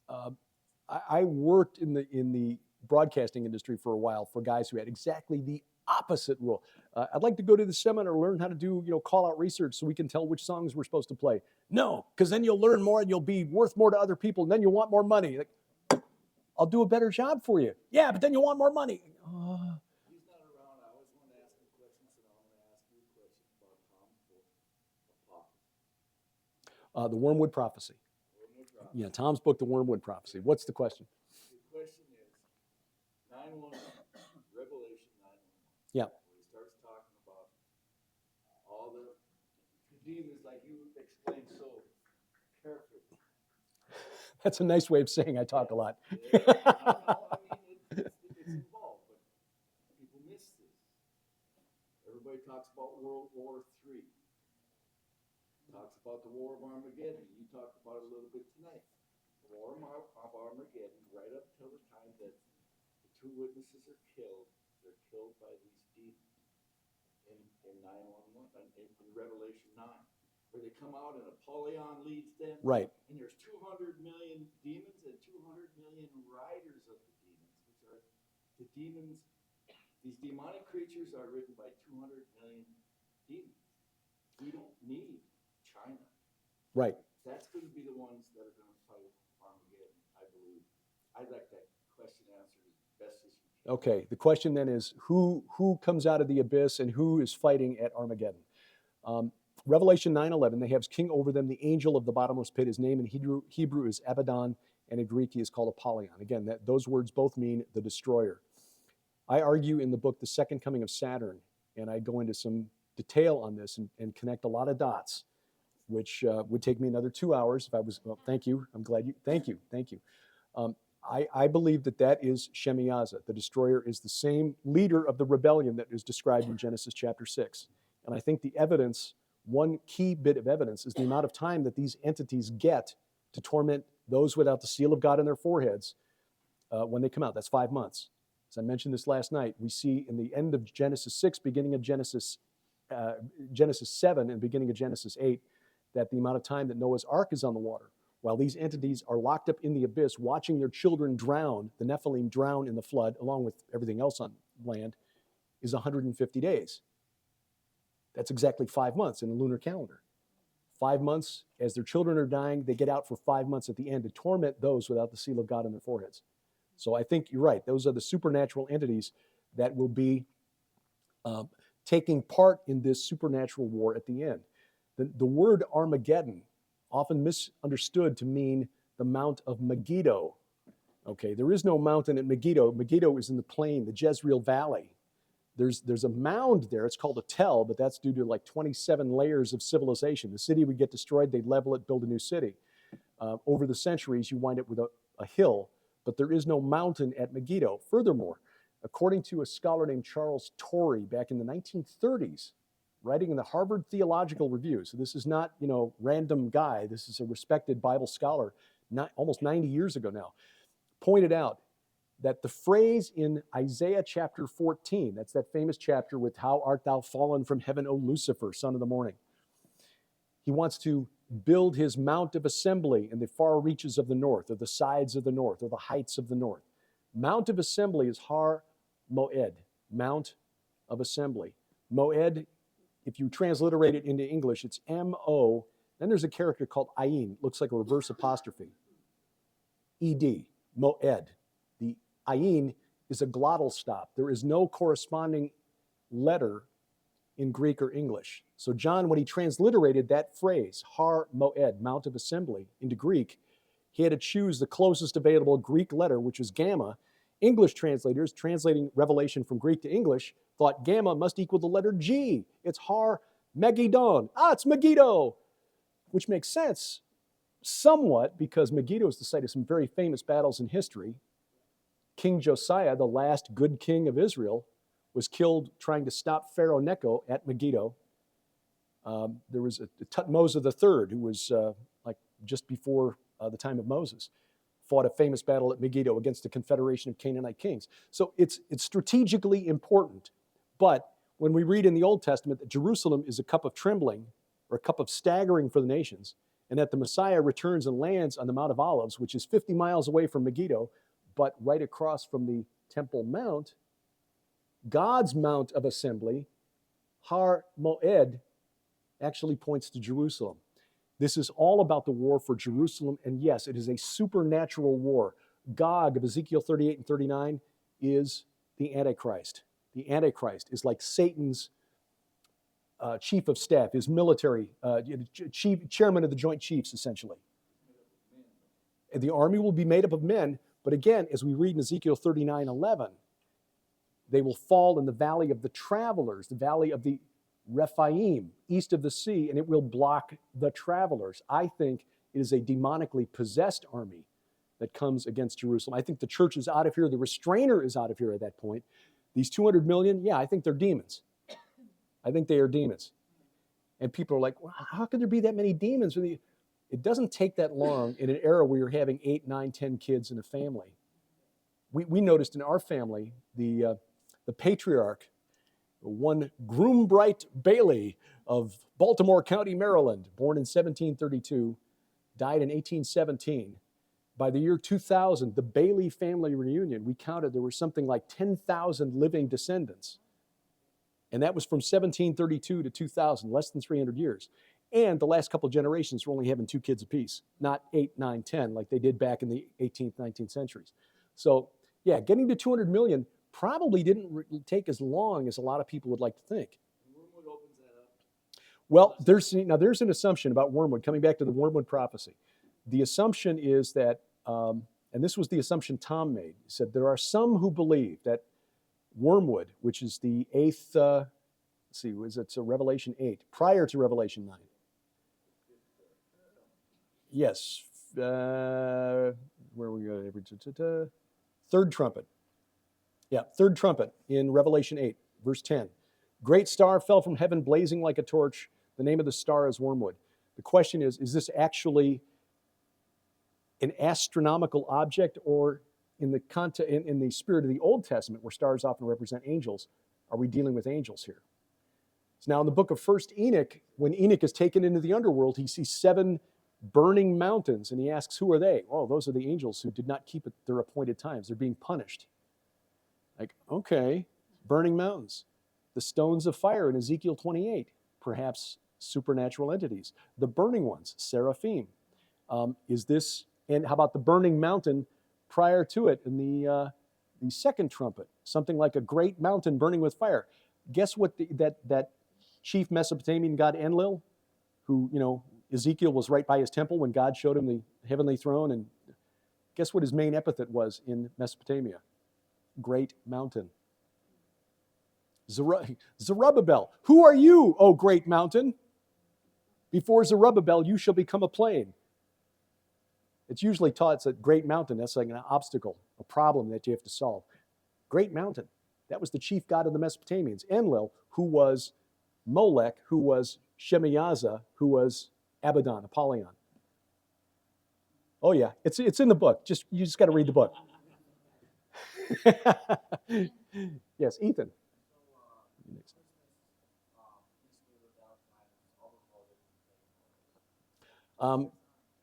I worked in the broadcasting industry for a while for guys who had exactly the opposite rule. I'd like to go to the seminar, learn how to do call out research so we can tell which songs we're supposed to play. No, because then you'll learn more and you'll be worth more to other people, and then you'll want more money. Like, I'll do a better job for you. Yeah, but then you'll want more money. He's not around. I always want to ask him questions, and I want to ask you a question about Tom's book, Prophecy. The Wormwood Prophecy. Yeah, Tom's book, The Wormwood Prophecy. What's the question? The question is 911, Revelation 911. Yeah. Where he starts talking about all the demons, like you explained so carefully. That's a nice way of saying I talk a lot. Yeah. No, I mean, it's involved, but people miss this. Everybody talks about World War III. Talks about the War of Armageddon. You talked about it a little bit tonight. The War of Armageddon, right up till the time that the two witnesses are killed, they're killed by these demons in 911, in Revelation 9, where they come out and Apollyon leads them. Right. And there's 200 million demons and 200 million riders of the demons, which are the demons. These demonic creatures are ridden by 200 million demons. We don't need China. Right. That's going to be the ones that are going to fight Armageddon, I believe. I'd like that question answered as best as you can. Okay. The question then is who comes out of the abyss and who is fighting at Armageddon? Revelation 9:11, they have king over them, the angel of the bottomless pit. His name in Hebrew is Abaddon, and in Greek he is called Apollyon. Again, those words both mean the destroyer. I argue in the book, The Second Coming of Saturn, and I go into some detail on this and connect a lot of dots, which would take me another 2 hours if I was, well, thank you. I'm glad you, thank you. I believe that is Shemiyaza. The destroyer is the same leader of the rebellion that is described in Genesis chapter 6. And I think the evidence, one key bit of evidence, is the amount of time that these entities get to torment those without the seal of God in their foreheads when they come out. That's 5 months. As I mentioned this last night, we see in the end of Genesis 6, beginning of Genesis 7, and beginning of Genesis 8, that the amount of time that Noah's ark is on the water, while these entities are locked up in the abyss, watching their children drown, the Nephilim drown in the flood, along with everything else on land, is 150 days. That's exactly 5 months in the lunar calendar. 5 months, as their children are dying, they get out for 5 months at the end to torment those without the seal of God on their foreheads. So I think you're right. Those are the supernatural entities that will be taking part in this supernatural war at the end. The word Armageddon, often misunderstood to mean the Mount of Megiddo. Okay, there is no mountain at Megiddo. Megiddo is in the plain, the Jezreel Valley. There's a mound there. It's called a tell, but that's due to like 27 layers of civilization. The city would get destroyed. They'd level it, build a new city. Over the centuries, you wind up with a hill, but there is no mountain at Megiddo. Furthermore, according to a scholar named Charles Torrey back in the 1930s, writing in the Harvard Theological Review, so this is not, random guy. This is a respected Bible scholar, almost 90 years ago now, pointed out that the phrase in Isaiah chapter 14, that's that famous chapter with "How art thou fallen from heaven, O Lucifer, son of the morning." He wants to build his mount of assembly in the far reaches of the north, or the sides of the north, or the heights of the north. Mount of assembly is Har Moed, Mount of Assembly. Moed, if you transliterate it into English, it's M-O, then there's a character called Ayin, looks like a reverse apostrophe. E-D, Moed. The Ayin is a glottal stop. There is no corresponding letter in Greek or English. So John, when he transliterated that phrase, Har Moed, Mount of Assembly, into Greek, he had to choose the closest available Greek letter, which is gamma, English translators, translating Revelation from Greek to English, thought gamma must equal the letter G. It's Har Megidon. It's Megiddo, which makes sense somewhat because Megiddo is the site of some very famous battles in history. King Josiah, the last good king of Israel, was killed trying to stop Pharaoh Necho at Megiddo. There was a Tutmosis III, who was like just before the time of Moses, fought a famous battle at Megiddo against a confederation of Canaanite kings. So it's strategically important. But when we read in the Old Testament that Jerusalem is a cup of trembling or a cup of staggering for the nations, and that the Messiah returns and lands on the Mount of Olives, which is 50 miles away from Megiddo, but right across from the Temple Mount, God's Mount of Assembly, Har Moed, actually points to Jerusalem. This is all about the war for Jerusalem, and yes, it is a supernatural war. Gog of Ezekiel 38 and 39 is the Antichrist. The Antichrist is like Satan's chief of staff, his military, chairman of the Joint Chiefs, essentially. And the army will be made up of men, but again, as we read in Ezekiel 39:11, they will fall in the valley of the travelers, the valley of the Rephaim, east of the sea, and it will block the travelers. I think it is a demonically possessed army that comes against Jerusalem. I think the church is out of here. The restrainer is out of here at that point. These 200 million, yeah, I think they're demons. I think they are demons. And people are like, well, how could there be that many demons? It doesn't take that long in an era where you're having 8, 9, 10 kids in a family. We noticed in our family, the patriarch, one Groombright Bailey of Baltimore County, Maryland, born in 1732, died in 1817. By the year 2000, the Bailey family reunion, we counted there were something like 10,000 living descendants. And that was from 1732 to 2000, less than 300 years. And the last couple of generations were only having 2 kids apiece, not 8, 9, 10, like they did back in the 18th, 19th centuries. So, yeah, getting to 200 million probably didn't take as long as a lot of people would like to think. Wormwood opens that up. Well, there's an assumption about wormwood, coming back to the wormwood prophecy. The assumption is that, and this was the assumption Tom made, he said, there are some who believe that wormwood, which is the 8th, it's Revelation 8, prior to Revelation 9. Yes, where we go? Third trumpet. Yeah, third trumpet in Revelation 8, verse 10. Great star fell from heaven blazing like a torch. The name of the star is wormwood. The question is this actually an astronomical object, or in the spirit of the Old Testament, where stars often represent angels, are we dealing with angels here? So now in the book of 1 Enoch, when Enoch is taken into the underworld, he sees 7 burning mountains, and he asks, who are they? Oh, those are the angels who did not keep at their appointed times. They're being punished. Like, okay, burning mountains. The stones of fire in Ezekiel 28, perhaps supernatural entities. The burning ones, seraphim. And how about the burning mountain prior to it in the second trumpet? Something like a great mountain burning with fire. Guess what that chief Mesopotamian god Enlil, who, Ezekiel was right by his temple when God showed him the heavenly throne, and guess what his main epithet was in Mesopotamia? Great mountain. Zerubbabel, who are you, O great mountain? Before Zerubbabel, you shall become a plain. It's usually taught it's a great mountain. That's like an obstacle, a problem that you have to solve. Great mountain. That was the chief god of the Mesopotamians. Enlil, who was Molech, who was Shemyaza, who was Abaddon, Apollyon. Oh yeah, it's in the book. You just got to read the book. Yes, Ethan.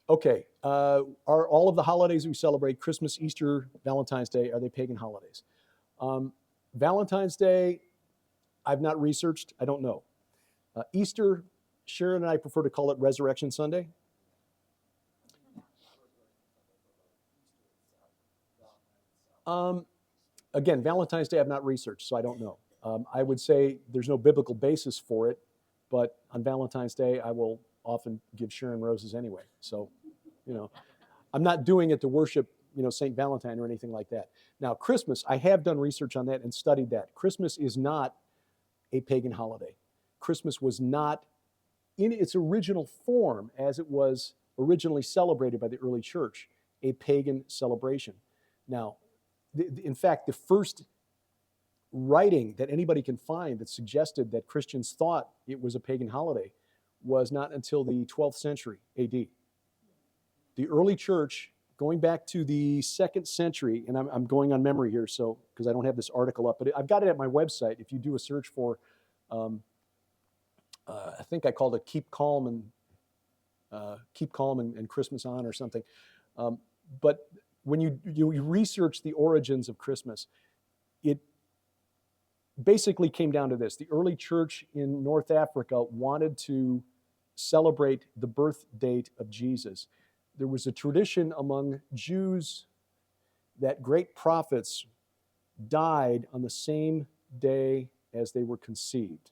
Okay. Are all of the holidays we celebrate, Christmas, Easter, Valentine's Day, are they pagan holidays? Valentine's Day, I've not researched. I don't know. Easter, Sharon and I prefer to call it Resurrection Sunday. Again, Valentine's Day I've not researched, so I don't know. I would say there's no biblical basis for it, but on Valentine's Day I will often give Sharon roses anyway. So, I'm not doing it to worship St. Valentine or anything like that. Now, Christmas, I have done research on that and studied that. Christmas is not a pagan holiday. Christmas was not, in its original form, as it was originally celebrated by the early church, a pagan celebration. Now, in fact, the first writing that anybody can find that suggested that Christians thought it was a pagan holiday was not until the 12th century AD. The early church, going back to the 2nd century, and I'm going on memory here, so because I don't have this article up, but I've got it at my website. If you do a search for, I think I called it "Keep Calm" and Christmas On or something. But when you research the origins of Christmas, it basically came down to this: the early church in North Africa wanted to celebrate the birth date of Jesus. There was a tradition among Jews that great prophets died on the same day as they were conceived,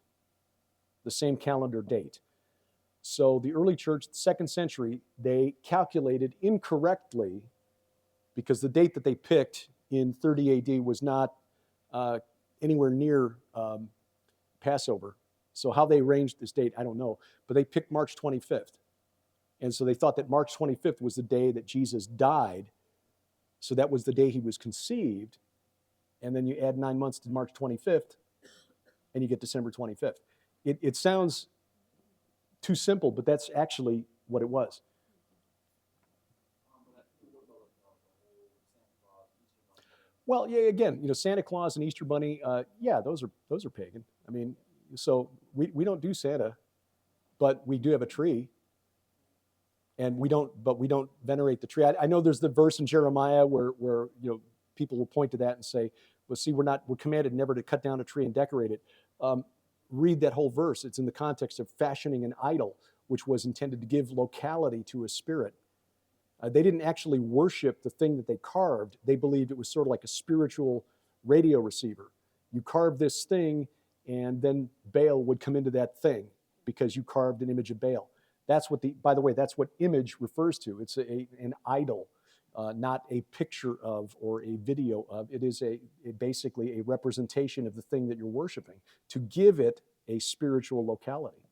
the same calendar date. So the early church, the 2nd century, they calculated incorrectly, because the date that they picked in 30 AD was not anywhere near Passover. So how they arranged this date, I don't know. But they picked March 25th. And so they thought that March 25th was the day that Jesus died. So that was the day he was conceived. And then you add 9 months to March 25th, and you get December 25th. It sounds too simple, but that's actually what it was. Well, yeah, again, Santa Claus and Easter Bunny, yeah, those are pagan. I mean, so we don't do Santa, but we do have a tree. And we don't venerate the tree. I know there's the verse in Jeremiah where people will point to that and say, well, see, we're commanded never to cut down a tree and decorate it. Read that whole verse. It's in the context of fashioning an idol, which was intended to give locality to a spirit. They didn't actually worship the thing that they carved. They believed it was sort of like a spiritual radio receiver. You carve this thing, and then Baal would come into that thing because you carved an image of Baal. That's what by the way, that's what image refers to. It's an idol, not a picture of or a video of. It is basically a representation of the thing that you're worshiping to give it a spiritual locality.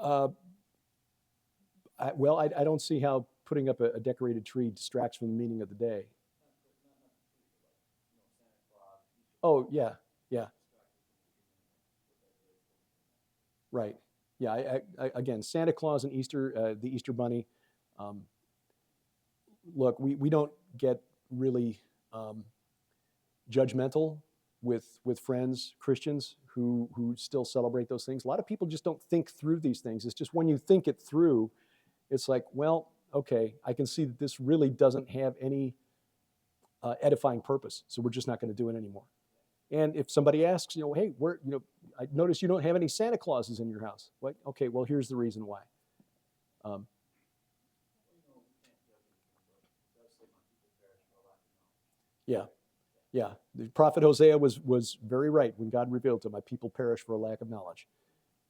I don't see how putting up a decorated tree distracts from the meaning of the day. Oh, yeah. Right. Yeah. Again, Santa Claus and Easter, the Easter Bunny. Look, we don't get really judgmental with friends, Christians who still celebrate those things. A lot of people just don't think through these things. It's just when you think it through, it's like, well, okay, I can see that this really doesn't have any edifying purpose, so we're just not going to do it anymore. And if somebody asks, hey, I notice you don't have any Santa Clauses in your house. Like, okay, well, here's the reason why. Yeah. The prophet Hosea was very right when God revealed to him, my people perish for a lack of knowledge.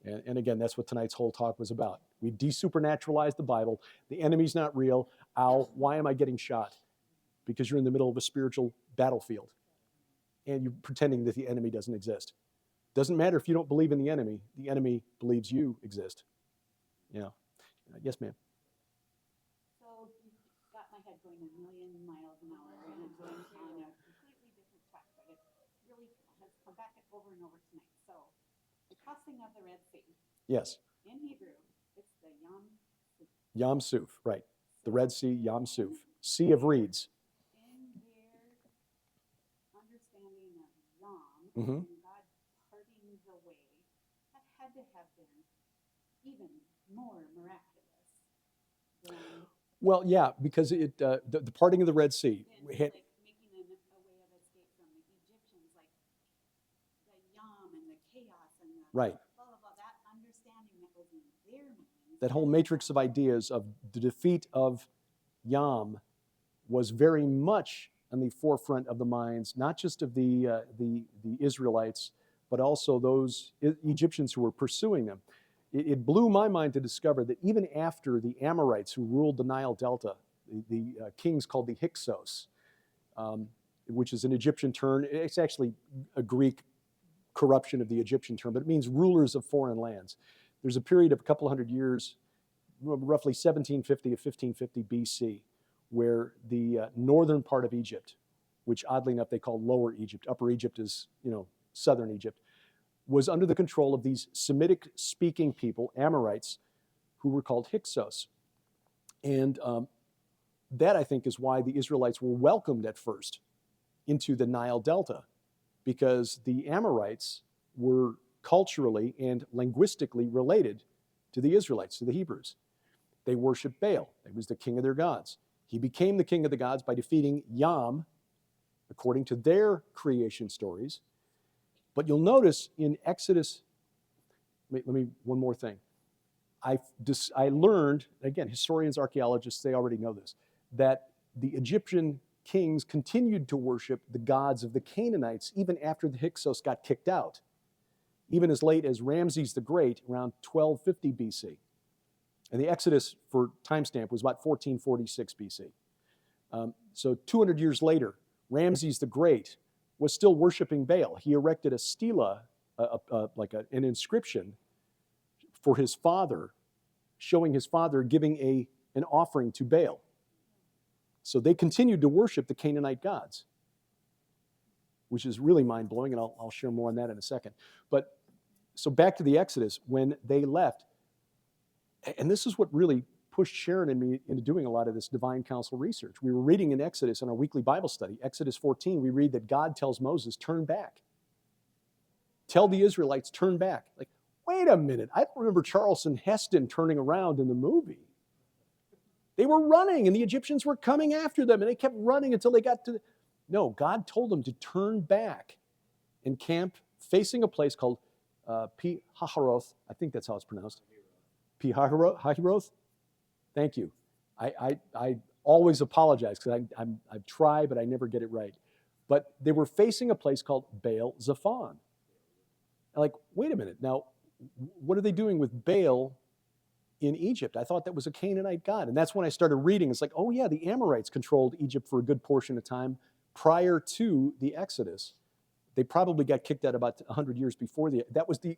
And again, that's what tonight's whole talk was about. We desupernaturalized the Bible. The enemy's not real. Ow, why am I getting shot? Because you're in the middle of a spiritual battlefield. And you're pretending that the enemy doesn't exist. Doesn't matter if you don't believe in the enemy believes you exist. Yeah. Yes, ma'am. So you got my head going a million miles an hour, and I'm going on a completely different track, but it really has come back over and over tonight. So the crossing of the Red Sea. Yes. In Hebrew, it's the Yam Suf. Yam Suf, right. The Red Sea, Yam Suf. Sea of reeds. In their understanding of Yam, Mm-hmm. and God parting the way, that had to have been even more miraculous than Well, yeah, because the parting of the Red Sea. like making a way of escape from the Egyptians, like the Yam and the chaos and the Right. blah, blah, blah, that understanding that was in their minds. That whole matrix of ideas of the defeat of Yam was very much on the forefront of the minds, not just of the Israelites, but also those Egyptians who were pursuing them. it blew my mind to discover that even after the Amorites who ruled the Nile Delta, the kings called the Hyksos, which is an Egyptian term. It's actually a Greek corruption of the Egyptian term, but it means rulers of foreign lands. There's a period of a couple hundred years, roughly 1750 to 1550 BC, where the northern part of Egypt, which oddly enough they call Lower Egypt, Upper Egypt is, southern Egypt, was under the control of these Semitic-speaking people, Amorites, who were called Hyksos. And that, I think, is why the Israelites were welcomed at first into the Nile Delta, because the Amorites were culturally and linguistically related to the Israelites, to the Hebrews. They worshiped Baal. He was the king of their gods. He became the king of the gods by defeating Yam, according to their creation stories. But you'll notice in Exodus, one more thing. I learned, again, historians, archaeologists, they already know this, that the Egyptian kings continued to worship the gods of the Canaanites even after the Hyksos got kicked out, even as late as Ramses the Great around 1250 BC. And the Exodus, for timestamp, was about 1446 BC. So 200 years later, Ramses the Great was still worshiping Baal. He erected a stela, an inscription for his father, showing his father giving an offering to Baal. So they continued to worship the Canaanite gods, which is really mind-blowing, and I'll share more on that in a second. But so back to the Exodus, when they left, and this is what really pushed Sharon and me into doing a lot of this divine counsel research. We were reading in Exodus in our weekly Bible study, Exodus 14, we read that God tells Moses, turn back. Tell the Israelites, turn back. Like, wait a minute, I don't remember Charlton Heston turning around in the movie. They were running, and the Egyptians were coming after them, and they kept running until they got to... No, God told them to turn back and camp facing a place called Pi-Hahiroth. I think that's how it's pronounced. Pi-Hahiroth? Thank you. I always apologize because I try, but I never get it right. But they were facing a place called Baal Zephon. Like, wait a minute. Now, what are they doing with Baal in Egypt? I thought that was a Canaanite god. And that's when I started reading. It's like, oh yeah, the Amorites controlled Egypt for a good portion of time prior to the Exodus. They probably got kicked out about 100 years before that was the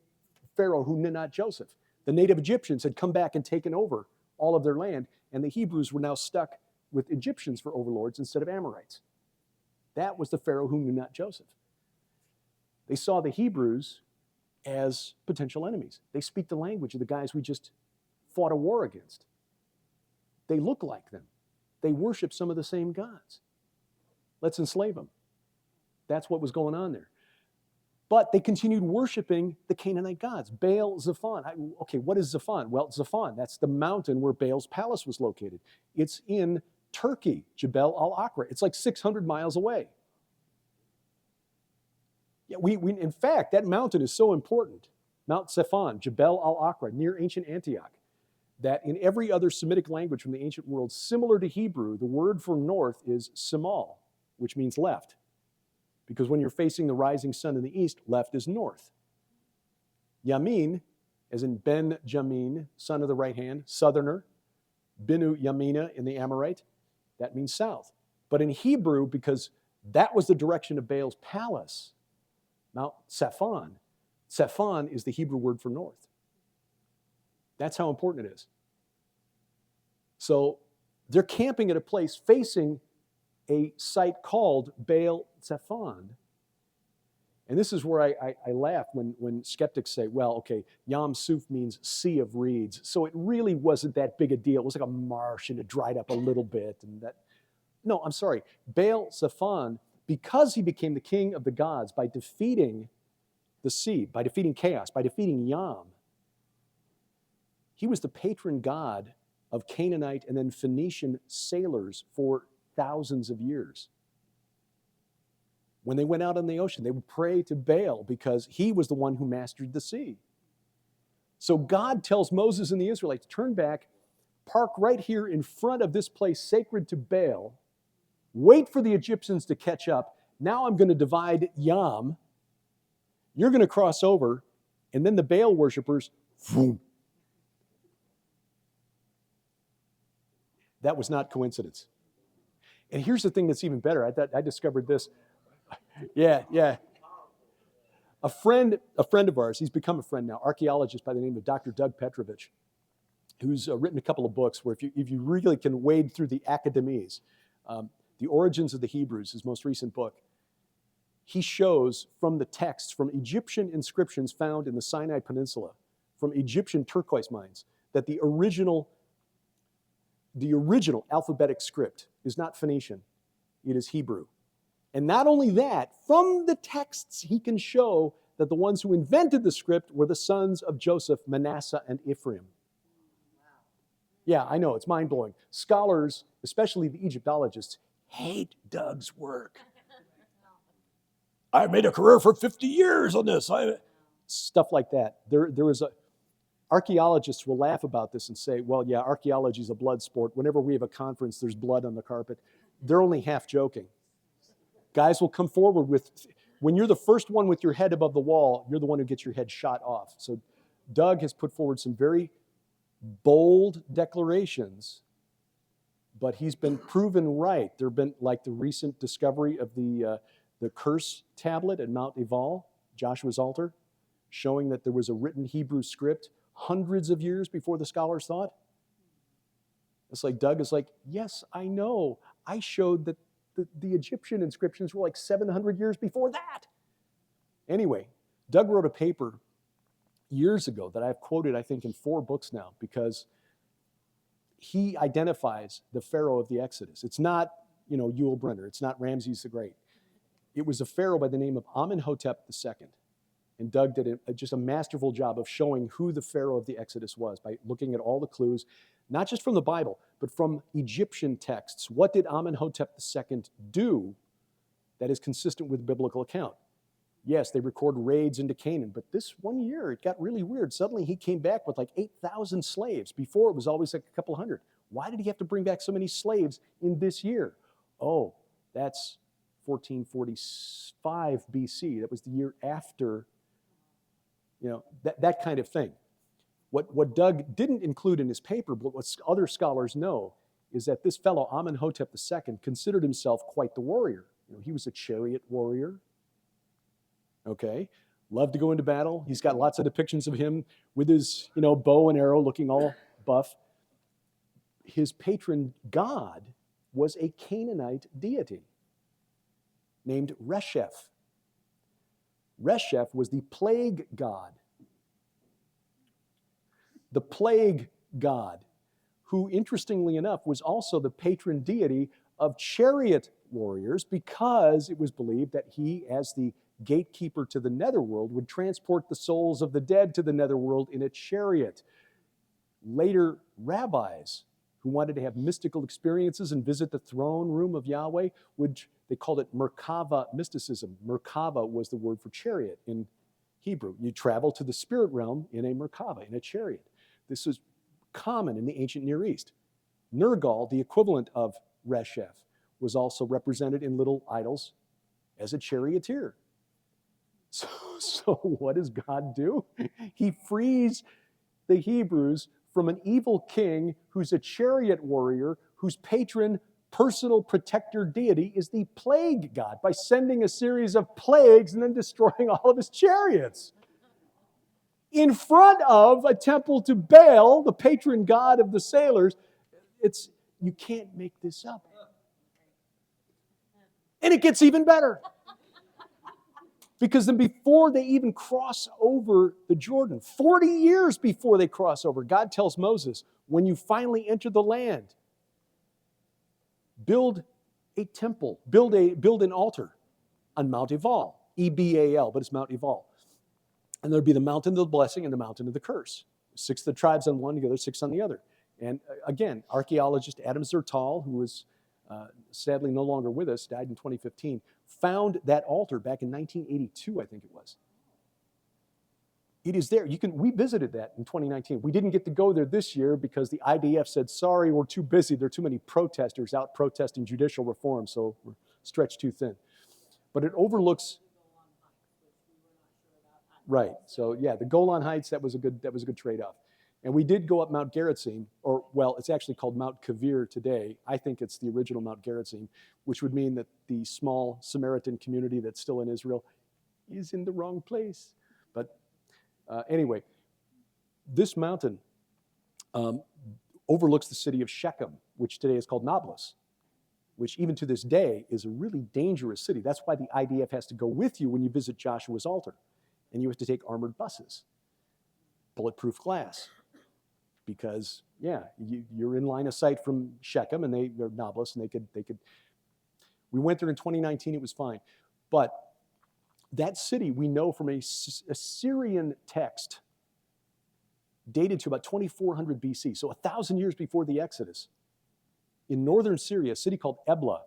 Pharaoh who knew not Joseph. The native Egyptians had come back and taken over all of their land, and the Hebrews were now stuck with Egyptians for overlords instead of Amorites. That was the Pharaoh who knew not Joseph. They saw the Hebrews as potential enemies. They speak the language of the guys we just fought a war against. They look like them. They worship some of the same gods. Let's enslave them. That's what was going on there. But they continued worshiping the Canaanite gods. Baal Zephon. Okay, what is Zephon? Well, Zephon, that's the mountain where Baal's palace was located. It's in Turkey, Jebel al-Aqra. It's like 600 miles away. Yeah, in fact, that mountain is so important, Mount Zephon, Jebel al-Aqra, near ancient Antioch, that in every other Semitic language from the ancient world, similar to Hebrew, the word for north is Simal, which means left. Because when you're facing the rising sun in the east, left is north. Yamin, as in Ben Jamin, son of the right hand, southerner. Binu Yamina in the Amorite, that means south. But in Hebrew, because that was the direction of Baal's palace, Mount Zephon. Zephon is the Hebrew word for north. That's how important it is. So they're camping at a place facing a site called Baal Zephon. And this is where I laugh when skeptics say, well, okay, Yam Suf means sea of reeds. So it really wasn't that big a deal. It was like a marsh and it dried up a little bit. No, I'm sorry. Baal Zephon, because he became the king of the gods by defeating the sea, by defeating chaos, by defeating Yam, he was the patron god of Canaanite and then Phoenician sailors for thousands of years. When they went out on the ocean, they would pray to Baal because he was the one who mastered the sea. So God tells Moses and the Israelites, turn back, park right here in front of this place sacred to Baal, wait for the Egyptians to catch up. Now I'm going to divide Yam. You're going to cross over, and then the Baal worshipers, boom, That was not coincidence. And here's the thing that's even better. I discovered this. Yeah. A friend of ours, he's become a friend now, archaeologist by the name of Dr. Doug Petrovich, who's written a couple of books where if you really can wade through the academies, The Origins of the Hebrews, his most recent book, he shows from the texts, from Egyptian inscriptions found in the Sinai Peninsula, from Egyptian turquoise mines, that the original alphabetic script is not Phoenician, it is Hebrew. And not only that, from the texts he can show that the ones who invented the script were the sons of Joseph, Manasseh, and Ephraim. Yeah, I know, it's mind-blowing. Scholars, especially the Egyptologists, hate Doug's work. I made a career for 50 years on this. Stuff like that. Archaeologists will laugh about this and say, well, yeah, archaeology is a blood sport. Whenever we have a conference, there's blood on the carpet. They're only half joking. Guys will come forward with, when you're the first one with your head above the wall, you're the one who gets your head shot off. So Doug has put forward some very bold declarations, but he's been proven right. There have been, like the recent discovery of the curse tablet at Mount Ebal, Joshua's altar, showing that there was a written Hebrew script hundreds of years before the scholars thought. It's like Doug is like, yes, I know. I showed that the Egyptian inscriptions were like 700 years before that. Anyway, Doug wrote a paper years ago that I've quoted, I think, in 4 books now, because he identifies the Pharaoh of the Exodus. It's not, Yul Brynner. It's not Ramses the Great. It was a Pharaoh by the name of Amenhotep II. And Doug did just a masterful job of showing who the Pharaoh of the Exodus was by looking at all the clues, not just from the Bible, but from Egyptian texts. What did Amenhotep II do that is consistent with the biblical account? Yes, they record raids into Canaan, but this one year it got really weird. Suddenly he came back with like 8,000 slaves. Before it was always like a couple hundred. Why did he have to bring back so many slaves in this year? Oh, that's 1445 BC. That was the year after, that kind of thing. What Doug didn't include in his paper, but what other scholars know, is that this fellow, Amenhotep II, considered himself quite the warrior. He was a chariot warrior. Okay, loved to go into battle. He's got lots of depictions of him with his, bow and arrow, looking all buff. His patron god was a Canaanite deity named Resheph. Resheph was the plague god. The plague god, who, interestingly enough, was also the patron deity of chariot warriors, because it was believed that he, as the gatekeeper to the netherworld, would transport the souls of the dead to the netherworld in a chariot. Later, rabbis who wanted to have mystical experiences and visit the throne room of Yahweh, they called it Merkava mysticism. Merkava was the word for chariot in Hebrew. You travel to the spirit realm in a Merkava, in a chariot. This was common in the ancient Near East. Nergal, the equivalent of Resheph, was also represented in little idols as a charioteer. So what does God do? He frees the Hebrews from an evil king who's a chariot warrior, whose patron, personal protector deity is the plague god, by sending a series of plagues and then destroying all of his chariots in front of a temple to Baal, the patron god of the sailors. You can't make this up. And it gets even better. Because then before they even cross over the Jordan, 40 years before they cross over, God tells Moses, when you finally enter the land, build a temple, build an altar on Mount Ebal, E-B-A-L, but it's Mount Ebal. And there'll be the mountain of the blessing and the mountain of the curse. 6 of the tribes on one, the other 6 on the other. And again, archaeologist Adam Zertal, who was sadly no longer with us, died in 2015, found that altar back in 1982, I think it was. It is there. We visited that in 2019. We didn't get to go there this year because the IDF said, sorry, we're too busy. There are too many protesters out protesting judicial reform, so we're stretched too thin. But it overlooks. Right. So yeah, the Golan Heights, that was a good trade-off. And we did go up Mount Gerizim, or well, it's actually called Mount Kavir today. I think it's the original Mount Gerizim, which would mean that the small Samaritan community that's still in Israel is in the wrong place. But anyway, this mountain overlooks the city of Shechem, which today is called Nablus, which even to this day is a really dangerous city. That's why the IDF has to go with you when you visit Joshua's altar. And you have to take armored buses, bulletproof glass. Because, yeah, you're in line of sight from Shechem, and they're Nablus, and they could. We went there in 2019, it was fine. But that city, we know from a Syrian text, dated to about 2400 BC, so 1,000 years before the Exodus. In northern Syria, a city called Ebla,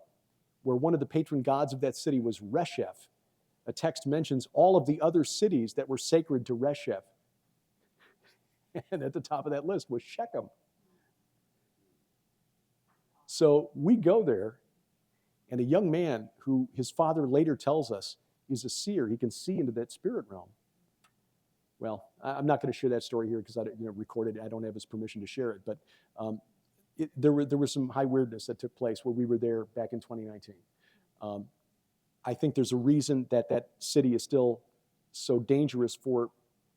where one of the patron gods of that city was Resheph. A text mentions all of the other cities that were sacred to Resheph. And at the top of that list was Shechem. So we go there, and a young man who his father later tells us is a seer, he can see into that spirit realm. Well, I'm not going to share that story here because I recorded it. I don't have his permission to share it. But there was some high weirdness that took place where we were there back in 2019. I think there's a reason that that city is still so dangerous for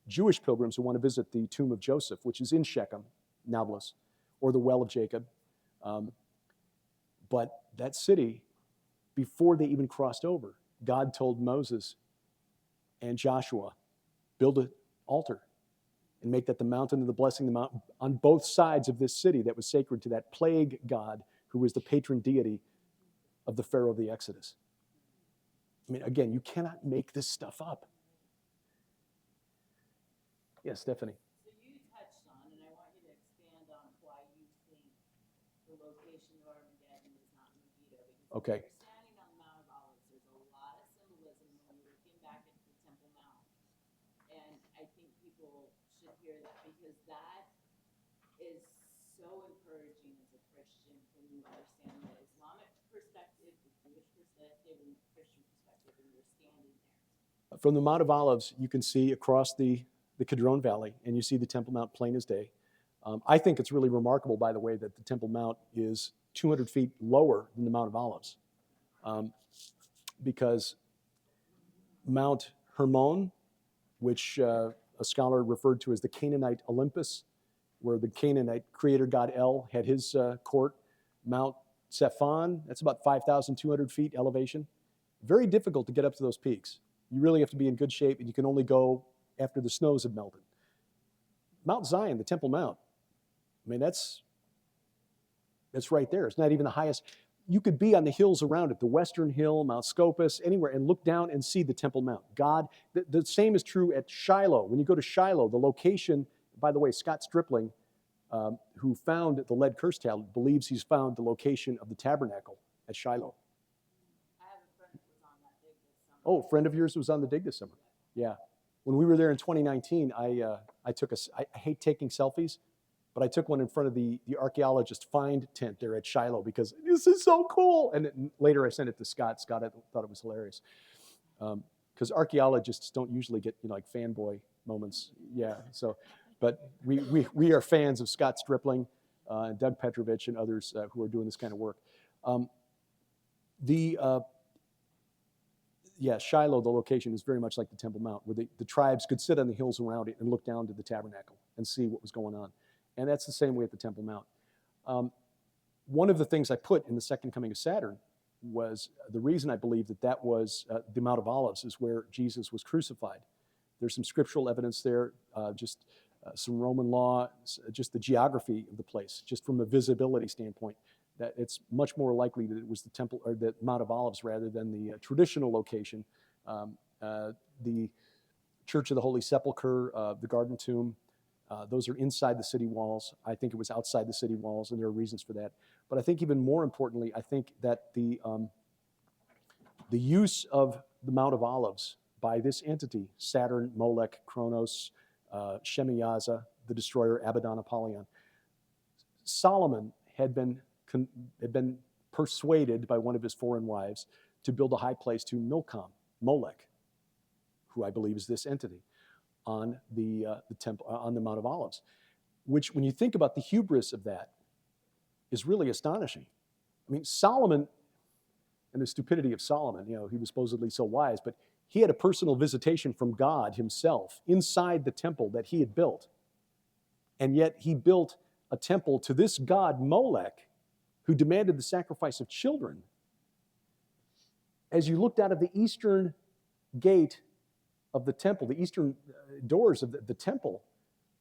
Jewish pilgrims who want to visit the tomb of Joseph, which is in Shechem, Nablus, or the well of Jacob. But that city, before they even crossed over, God told Moses and Joshua, build an altar and make that the mountain of the blessing, the mountain on both sides of this city that was sacred to that plague god who was the patron deity of the Pharaoh of the Exodus. I mean, again, you cannot make this stuff up. Yes, Stephanie. So you touched on, and I want you to expand on why you think the location of Armageddon is not Megiddo. Because Okay. when you're standing on the Mount of Olives, there's a lot of symbolism when you're looking back at the Temple Mount. And I think people should hear that because that is so encouraging as a Christian when you understand the Islamic perspective, the Jewish perspective, and the Christian perspective, and you're standing there. From the Mount of Olives, you can see across the Kidron Valley, and you see the Temple Mount plain as day. I think it's really remarkable, by the way, that the Temple Mount is 200 feet lower than the Mount of Olives, because Mount Hermon, which a scholar referred to as the Canaanite Olympus, where the Canaanite creator god El had his court. Mount Sephon, that's about 5,200 feet elevation. Very difficult to get up to those peaks. You really have to be in good shape, and you can only go after the snows have melted. Mount Zion, the Temple Mount, I mean, that's right there. It's not even the highest. You could be on the hills around it, the Western Hill, Mount Scopus, anywhere, and look down and see the Temple Mount. God, the same is true at Shiloh. When you go to Shiloh, the location, by the way, Scott Stripling, who found the lead curse tablet, believes he's found the location of the tabernacle at Shiloh. I have a friend who was on that dig this summer. Oh, a friend of yours was on the dig this summer. Yeah. When we were there in 2019, I hate taking selfies, but I took one in front of the archaeologist find tent there at Shiloh because this is so cool. And later I sent it to Scott. Scott thought it was hilarious. Because archaeologists don't usually get like fanboy moments. Yeah. So, but we are fans of Scott Stripling and Doug Petrovich and others who are doing this kind of work. Shiloh, the location is very much like the Temple Mount, where the tribes could sit on the hills around it and look down to the tabernacle and see what was going on. And that's the same way at the Temple Mount. One of the things I put in the second coming of Saturn was the reason I believe that was the Mount of Olives is where Jesus was crucified. There's some scriptural evidence there, just some Roman law, just the geography of the place, just from a visibility standpoint, that it's much more likely that it was the temple or the Mount of Olives rather than the traditional location, the Church of the Holy Sepulchre, the Garden Tomb. Those are inside the city walls. I think it was outside the city walls, and there are reasons for that. But I think even more importantly, I think that the use of the Mount of Olives by this entity, Saturn, Molech, Kronos, Shemiyaza, the destroyer, Abaddon, Apollyon. Solomon had been persuaded by one of his foreign wives to build a high place to Milcom, Molech, who I believe is this entity, on the temple, on the Mount of Olives. which, when you think about the hubris of that, is really astonishing. I mean, Solomon, and the stupidity of Solomon, he was supposedly so wise, but he had a personal visitation from God himself inside the temple that he had built. And yet he built a temple to this god Molech, who demanded the sacrifice of children. As you looked out of the eastern gate of the temple, the eastern doors of the temple,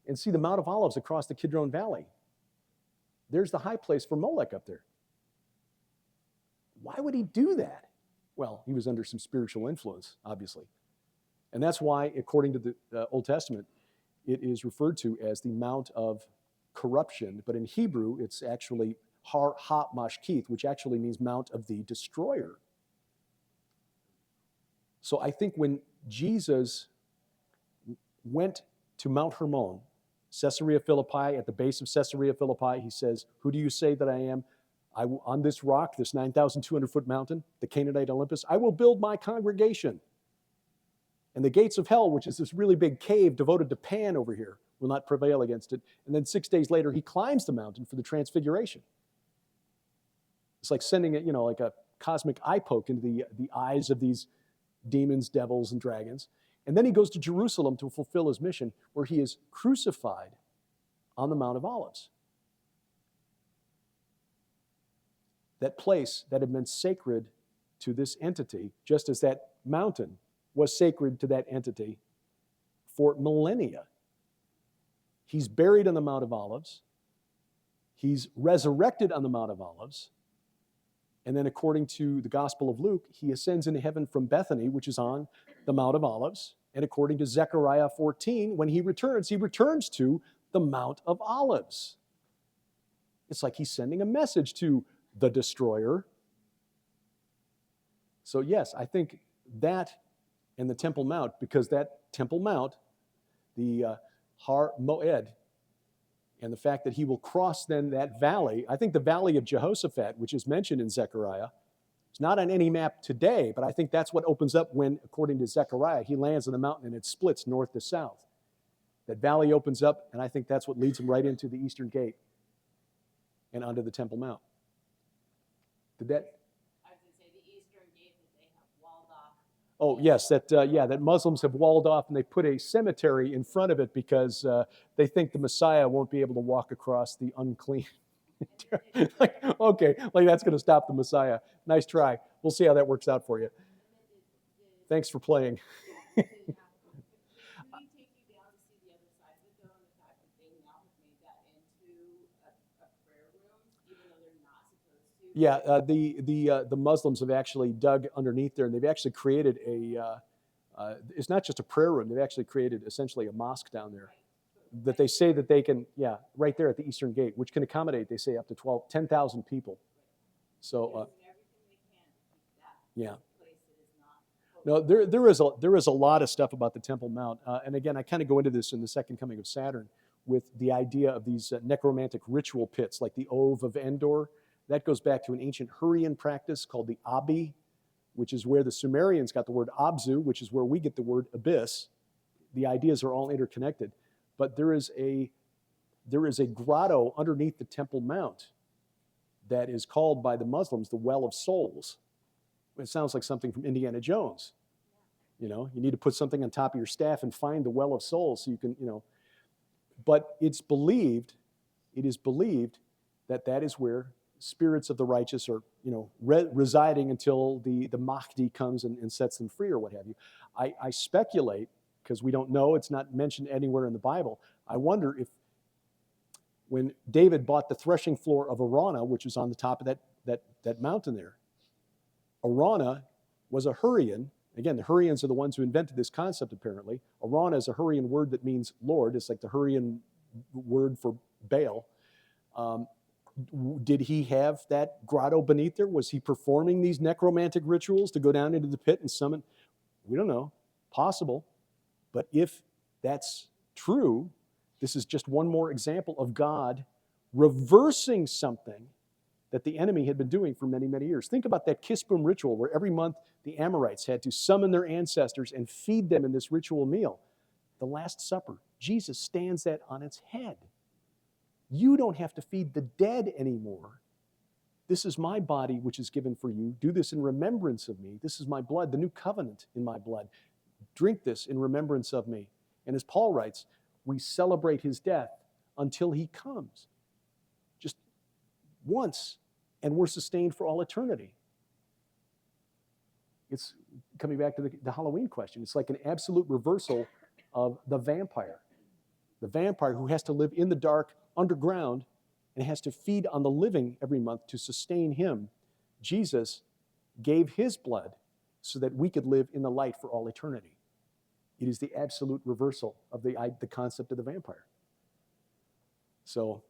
and see the Mount of Olives across the Kidron Valley, there's the high place for Molech up there. Why would he do that? Well, he was under some spiritual influence, obviously. And that's why, according to the Old Testament, it is referred to as the Mount of Corruption. But in Hebrew, it's actually Har Ha-Mashkith, which actually means Mount of the Destroyer. So I think when Jesus went to Mount Hermon, Caesarea Philippi, at the base of Caesarea Philippi, he says, "Who do you say that I am? On this rock, this 9,200-foot mountain, the Canaanite Olympus, I will build my congregation. And the gates of hell," which is this really big cave devoted to Pan over here, "will not prevail against it." And then 6 days later, he climbs the mountain for the transfiguration. It's like sending like a cosmic eye poke into the eyes of these demons, devils, and dragons. And then he goes to Jerusalem to fulfill his mission, where he is crucified on the Mount of Olives. That place that had been sacred to this entity, just as that mountain was sacred to that entity for millennia. He's buried on the Mount of Olives. He's resurrected on the Mount of Olives. And then, according to the Gospel of Luke, he ascends into heaven from Bethany, which is on the Mount of Olives. And according to Zechariah 14, when he returns to the Mount of Olives. It's like he's sending a message to the destroyer. So yes, I think that and the Temple Mount, because that Temple Mount, the Har Moed, and the fact that he will cross then that valley, I think the valley of Jehoshaphat, which is mentioned in Zechariah, it's not on any map today, but I think that's what opens up when, according to Zechariah, he lands on the mountain and it splits north to south. That valley opens up, and I think that's what leads him right into the eastern gate and onto the Temple Mount. Did that? I was going to say the eastern gate that they have walled off. Oh, yes, that Muslims have walled off, and they put a cemetery in front of it because they think the Messiah won't be able to walk across the unclean. Okay, that's going to stop the Messiah. Nice try. We'll see how that works out for you. Thanks for playing. Did he take you down to see the other side of it, though, and the fact that they now have made that into a prayer room, even though they're not supposed to? Yeah, the Muslims have actually dug underneath there, and they've actually created it's not just a prayer room, they've actually created essentially a mosque down there that they say that they can, right there at the eastern gate, which can accommodate, they say, up to 10,000 people. So, yeah. No, there is a lot of stuff about the Temple Mount, and again, I kind of go into this in the Second Coming of Saturn with the idea of these necromantic ritual pits, like the Ove of Endor. That goes back to an ancient Hurrian practice called the Abi, which is where the Sumerians got the word Abzu, which is where we get the word abyss. The ideas are all interconnected, but there is a grotto underneath the Temple Mount that is called by the Muslims the Well of Souls. It sounds like something from Indiana Jones. You need to put something on top of your staff and find the Well of Souls so you can, But it is believed that is where spirits of the righteous are, residing until the Mahdi comes and sets them free or what have you. I speculate, because we don't know, it's not mentioned anywhere in the Bible. I wonder if when David bought the threshing floor of Araunah, which was on the top of that mountain there, Araunah was a Hurrian. Again, the Hurrians are the ones who invented this concept, apparently. Araunah is a Hurrian word that means Lord. It's like the Hurrian word for Baal. Did he have that grotto beneath there? Was he performing these necromantic rituals to go down into the pit and summon? We don't know. Possible. But if that's true, this is just one more example of God reversing something that the enemy had been doing for many, many years. Think about that Kispum ritual where every month the Amorites had to summon their ancestors and feed them in this ritual meal. The Last Supper. Jesus stands that on its head. You don't have to feed the dead anymore. This is my body, which is given for you. Do this in remembrance of me. This is my blood, the new covenant in my blood. Drink this in remembrance of me. And as Paul writes, we celebrate his death until he comes. Just once, and we're sustained for all eternity. It's coming back to the Halloween question. It's like an absolute reversal of the vampire. The vampire who has to live in the dark, underground, and has to feed on the living every month to sustain him. Jesus gave his blood so that we could live in the light for all eternity. It is the absolute reversal of the concept of the vampire. So,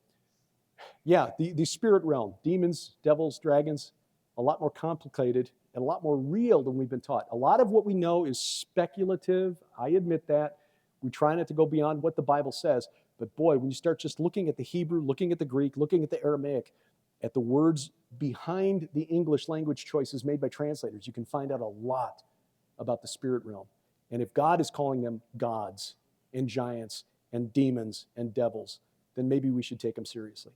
yeah, the spirit realm, demons, devils, dragons, a lot more complicated and a lot more real than we've been taught. A lot of what we know is speculative. I admit that. We try not to go beyond what the Bible says. But boy, when you start just looking at the Hebrew, looking at the Greek, looking at the Aramaic, at the words behind the English language choices made by translators, you can find out a lot about the spirit realm. And if God is calling them gods and giants and demons and devils, then maybe we should take them seriously.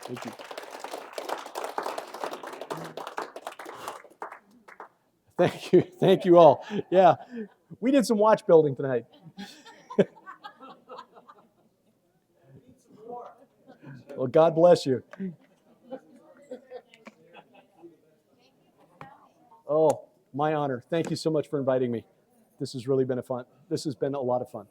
Thank you. Thank you. Thank you all. Yeah, we did some watch building tonight. Well, God bless you. Oh, my honor. Thank you so much for inviting me. This has really been a lot of fun.